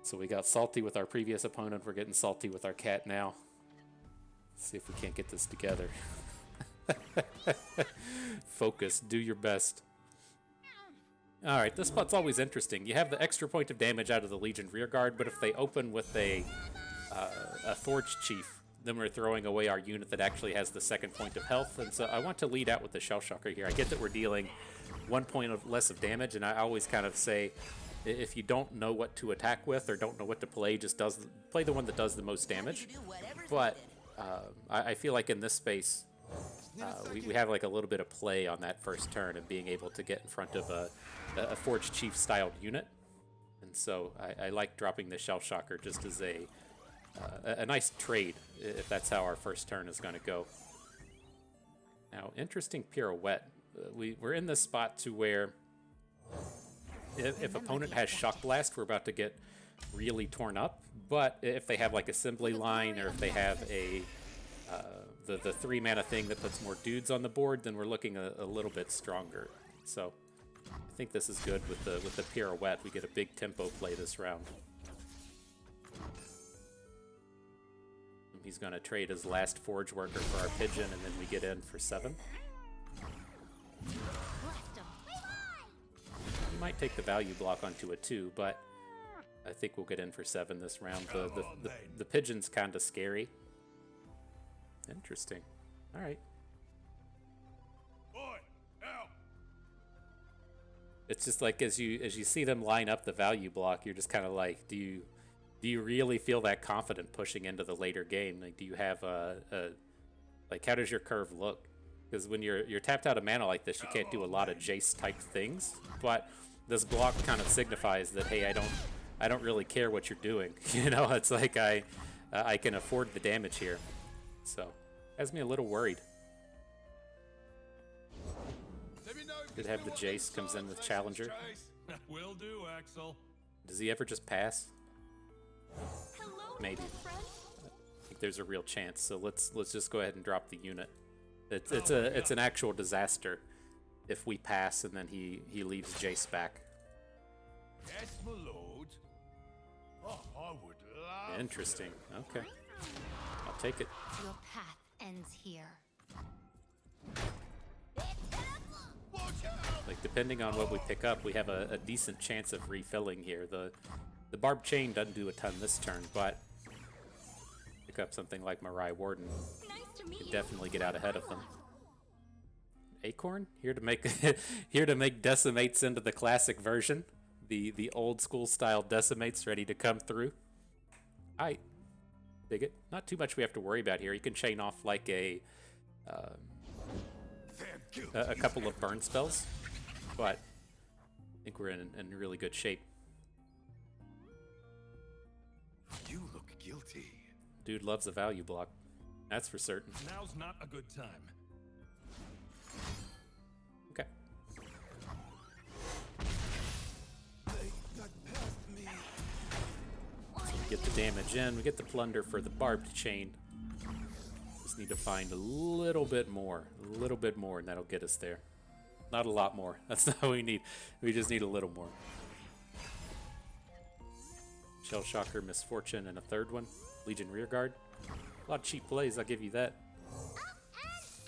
So we got salty with our previous opponent. We're getting salty with our cat now. Let's see if we can't get this together. Focus. Do your best. Alright, this spot's always interesting. You have the extra point of damage out of the Legion Rearguard, but if they open with a Forge Chief, then we're throwing away our unit that actually has the second point of health. And so I want to lead out with the Shell Shocker here. I get that we're dealing 1 point of less of damage, and I always kind of say, if you don't know what to attack with or don't know what to play, just play the one that does the most damage. But I feel like in this space, we have like a little bit of play on that first turn and being able to get in front of a Forge Chief styled unit. And so I like dropping the Shell Shocker just as a nice trade if that's how our first turn is going to go. Now, interesting pirouette. We're in this spot to where if opponent has Shock Blast, we're about to get really torn up. But if they have like Assembly Line, or if they have the 3 mana thing that puts more dudes on the board, then we're looking a little bit stronger. So I think this is good with the pirouette. We get a big tempo play this round. He's going to trade his last Forge Worker for our Pigeon, and then we get in for 7. He might take the value block onto a 2, but I think we'll get in for 7 this round. The Pigeon's kind of scary. Interesting. All right. It's just like as you see them line up the value block, you're just kind of like, do you really feel that confident pushing into the later game? Like, do you have like, how does your curve look? Because when you're tapped out of mana like this, you can't do a lot of Jace type things. But this block kind of signifies that, hey, I don't really care what you're doing. You know, it's like I can afford the damage here. So, has me a little worried. Did have the Jace, comes in with Challenger. Will do, Axel. Does he ever just pass? Maybe. I think there's a real chance. So let's just go ahead and drop the unit. It's an actual disaster if we pass and then he leaves Jace back. Yes, my lord. Oh, I would love. Interesting. Okay. I'll take it. Your path ends here. Like, depending on what we pick up, we have a decent chance of refilling here. The Barbed Chain doesn't do a ton this turn, but pick up something like Mirai Warden, you can definitely get out ahead of them. Acorn here to make Decimates into the classic version, the old school style Decimates ready to come through. I dig it. Not too much we have to worry about here. You can chain off like a couple of burn spells, but I think we're in really good shape. You look guilty. Dude loves a value block. That's for certain. Now's not a good time. Okay. So we get the damage in. We get the plunder for the Barbed Chain. Just need to find a little bit more, and that'll get us there. Not a lot more. That's not what we need. We just need a little more. Shell Shocker, Misfortune, and a third one. Legion Rearguard. A lot of cheap plays, I'll give you that.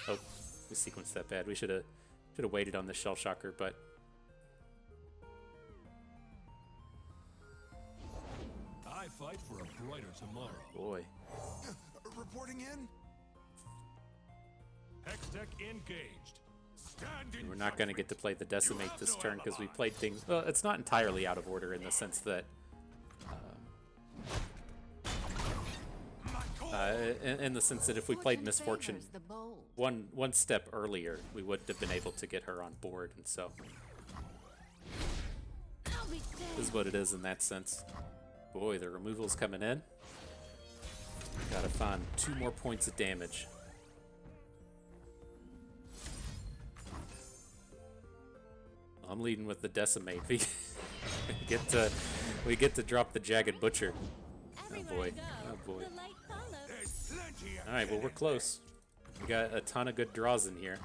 Oh, we sequenced that bad. We should have waited on the shell shocker, but I fight for a brighter tomorrow. boy. Reporting in. Hextech engaged. Stand in We're not going to get to play the Decimate this turn because we played things... Well, it's not entirely out of order in the sense that... in the sense that if we played Misfortune one step earlier, we wouldn't have been able to get her on board, and so... This is what it is in that sense. Boy, the removal's coming in. Gotta find 2 more points of damage. I'm leading with the Decimate. We get to drop the Jagged Butcher. Oh boy. Oh boy. Alright, well we're close. We got a ton of good draws in here.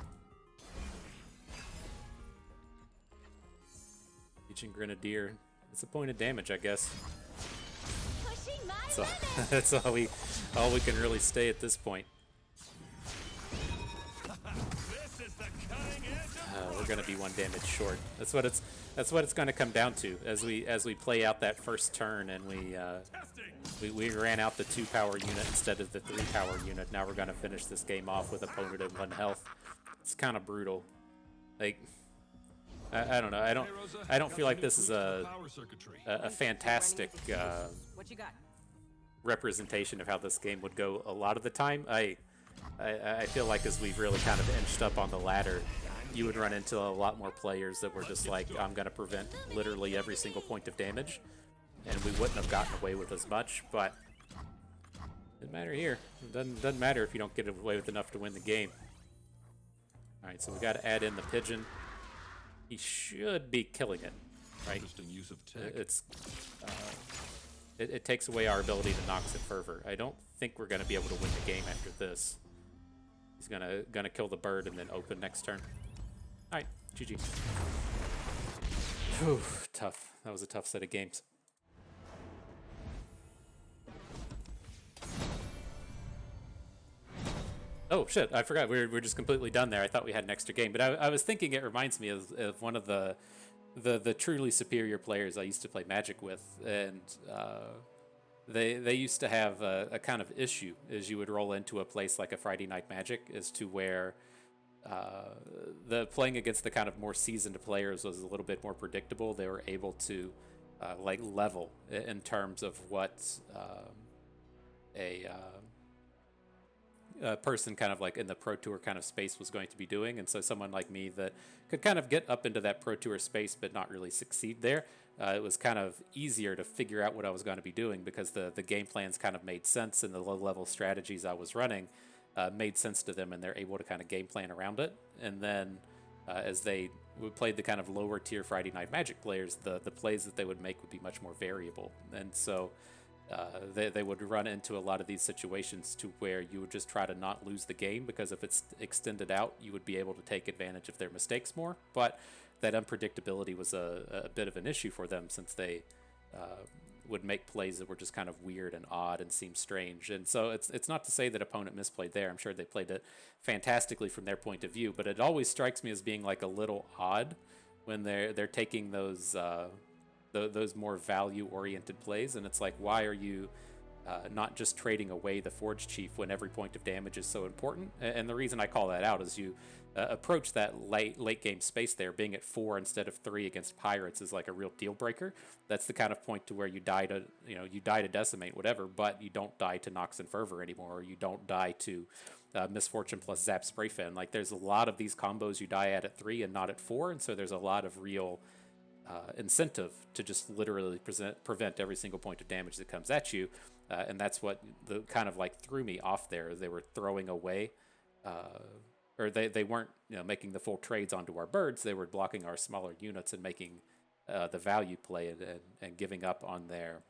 Legion Grenadier. It's a point of damage, I guess. So that's all we can really stay at this point. We're gonna be 1 damage short. That's what it's gonna come down to as we play out that first turn, and we ran out the 2 power unit instead of the 3 power unit. Now we're gonna finish this game off with opponent at 1 health. It's kind of brutal. Like I don't know. I don't feel like this is a fantastic representation of how this game would go a lot of the time. I feel like as we've really kind of inched up on the ladder, you would run into a lot more players that were just like, I'm going to prevent literally every single point of damage, and we wouldn't have gotten away with as much, but it doesn't matter here. It doesn't matter if you don't get away with enough to win the game. Alright, so we got to add in the Pigeon. He should be killing it, right? Interesting use of tech. It takes away our ability to Nox and Fervor. I don't think we're going to be able to win the game after this. He's gonna kill the bird and then open next turn. Alright, GG. Whew, tough. That was a tough set of games. Oh shit, I forgot. We're just completely done there. I thought we had an extra game. But I was thinking it reminds me of one of the truly superior players I used to play Magic with, and they used to have a kind of issue as you would roll into a place like a Friday Night Magic, as to where the playing against the kind of more seasoned players was a little bit more predictable. They were able to like level in terms of what a person kind of like in the Pro Tour kind of space was going to be doing. And so someone like me that could kind of get up into that Pro Tour space but not really succeed there, it was kind of easier to figure out what I was going to be doing, because the game plans kind of made sense, and the low level strategies I was running made sense to them, and they're able to kind of game plan around it. And then as they played the kind of lower tier Friday Night Magic players, the plays that they would make would be much more variable. And so they would run into a lot of these situations to where you would just try to not lose the game, because if it's extended out, you would be able to take advantage of their mistakes more. But that unpredictability was a bit of an issue for them, since they would make plays that were just kind of weird and odd and seem strange. And so it's not to say that opponent misplayed there. I'm sure they played it fantastically from their point of view, but it always strikes me as being like a little odd when they're taking those more value-oriented plays, and it's like, why are you not just trading away the Forge Chief when every point of damage is so important? And the reason I call that out is you approach that late game space there, being at 4 instead of 3 against Pirates is like a real deal breaker. That's the kind of point to where you die to Decimate, whatever, but you don't die to Nox and Fervor anymore, or you don't die to Misfortune plus Zap Spray Fin. Like, there's a lot of these combos you die at 3 and not at 4, and so there's a lot of real incentive to just literally prevent every single point of damage that comes at you, and that's what the kind of like threw me off there. They were throwing away, or they weren't making the full trades onto our birds. They were blocking our smaller units and making the value play and giving up on their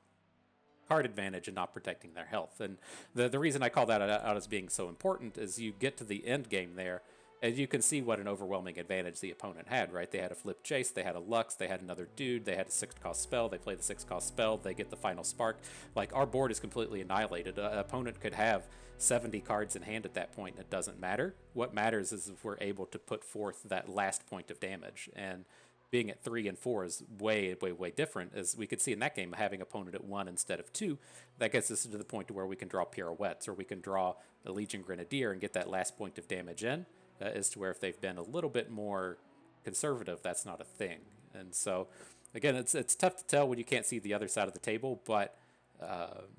card advantage and not protecting their health. And the reason I call that out as being so important is you get to the end game there, And you can see what an overwhelming advantage the opponent had, right? They had a flip chase, they had a Lux, they had another dude, they had a 6-cost spell, they play the 6-cost spell, they get the final spark. Like, our board is completely annihilated. An opponent could have 70 cards in hand at that point, and it doesn't matter. What matters is if we're able to put forth that last point of damage. And being at 3 and 4 is way, way, way different. As we could see in that game, having opponent at 1 instead of 2, that gets us to the point to where we can draw pirouettes, or we can draw a Legion Grenadier and get that last point of damage in. As to where if they've been a little bit more conservative, that's not a thing. And so, again, it's tough to tell when you can't see the other side of the table, but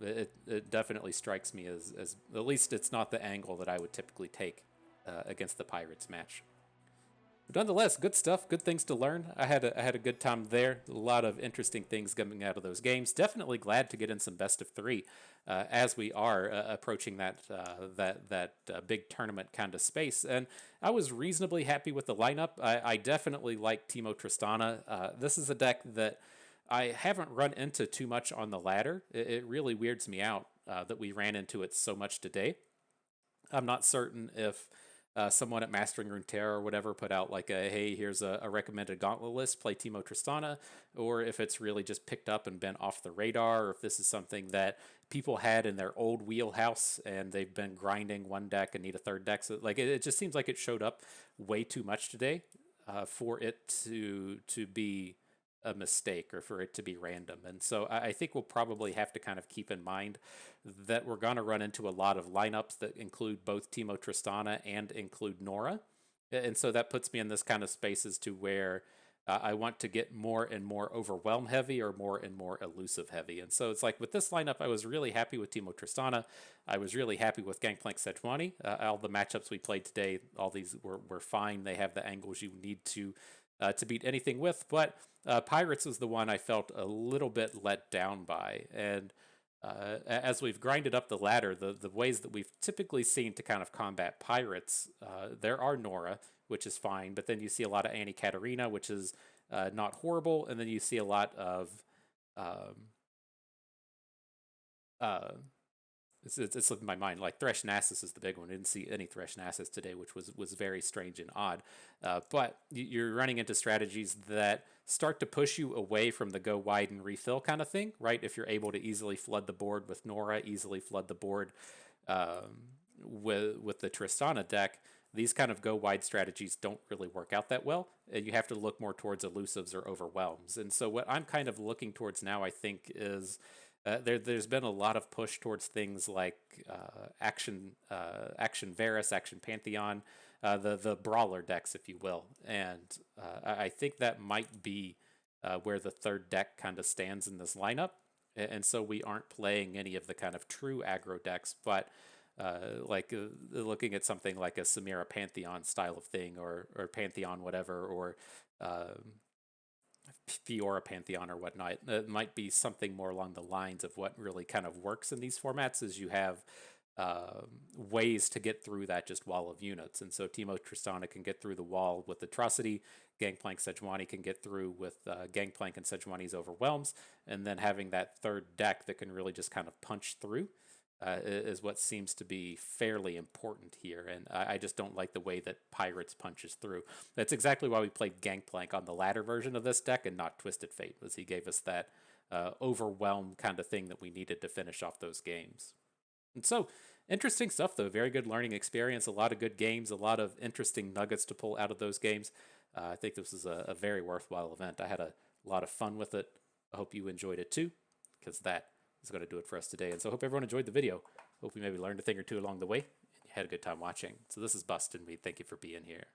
it definitely strikes me as at least it's not the angle that I would typically take against the Pirates match. But nonetheless, good stuff, good things to learn. I had a good time there. A lot of interesting things coming out of those games. Definitely glad to get in some best of 3 as we are approaching that big tournament kind of space. And I was reasonably happy with the lineup. I definitely like Teemo Tristana. This is a deck that I haven't run into too much on the ladder. It really weirds me out that we ran into it so much today. I'm not certain if someone at Mastering Runeterra or whatever put out like a, hey, here's a recommended gauntlet list, play Teemo Tristana, or if it's really just picked up and been off the radar, or if this is something that people had in their old wheelhouse and they've been grinding one deck and need a third deck. So like it just seems like it showed up way too much today for it to be a mistake or for it to be random. And so I think we'll probably have to kind of keep in mind that we're going to run into a lot of lineups that include both Teemo Tristana and include Nora. And so that puts me in this kind of spaces to where I want to get more and more overwhelm heavy or more and more elusive heavy. And so it's like with this lineup, I was really happy with Teemo Tristana. I was really happy with Gangplank Sejuani. All the matchups we played today, all these were fine. They have the angles you need to beat anything with, but Pirates was the one I felt a little bit let down by. And as we've grinded up the ladder, the ways that we've typically seen to kind of combat Pirates, there are Nora, which is fine, but then you see a lot of Annie Katarina, which is not horrible, and then you see a lot of it's slipping my mind. Like Thresh Nasus is the big one. I didn't see any Thresh Nasus today, which was very strange and odd. But you're running into strategies that start to push you away from the go wide and refill kind of thing, right? If you're able to easily flood the board with Nora, easily flood the board with the Tristana deck, these kind of go wide strategies don't really work out that well. And you have to look more towards elusives or overwhelms. And so what I'm kind of looking towards now, I think, is there's been a lot of push towards things like Action Varus, Action Pantheon, the brawler decks, if you will. And I think that might be where the third deck kind of stands in this lineup. And so we aren't playing any of the kind of true aggro decks, but looking at something like a Samira Pantheon style of thing, or Pantheon whatever, or Fiora Pantheon or whatnot. It might be something more along the lines of what really kind of works in these formats is you have ways to get through that just wall of units. And so Teemo Tristana can get through the wall with Atrocity, Gangplank Sejuani can get through with Gangplank and Sejuani's Overwhelms, and then having that third deck that can really just kind of punch through is what seems to be fairly important here. And I just don't like the way that Pirates punches through. That's exactly why we played Gangplank on the latter version of this deck and not Twisted Fate, was he gave us that overwhelm kind of thing that we needed to finish off those games. And so, interesting stuff though, very good learning experience, a lot of good games, a lot of interesting nuggets to pull out of those games. I think this was a very worthwhile event. I had a lot of fun with it. I hope you enjoyed it too, because that is going to do it for us today. And so I hope everyone enjoyed the video. Hope we maybe learned a thing or two along the way and you had a good time watching. So this is Bust, and we thank you for being here.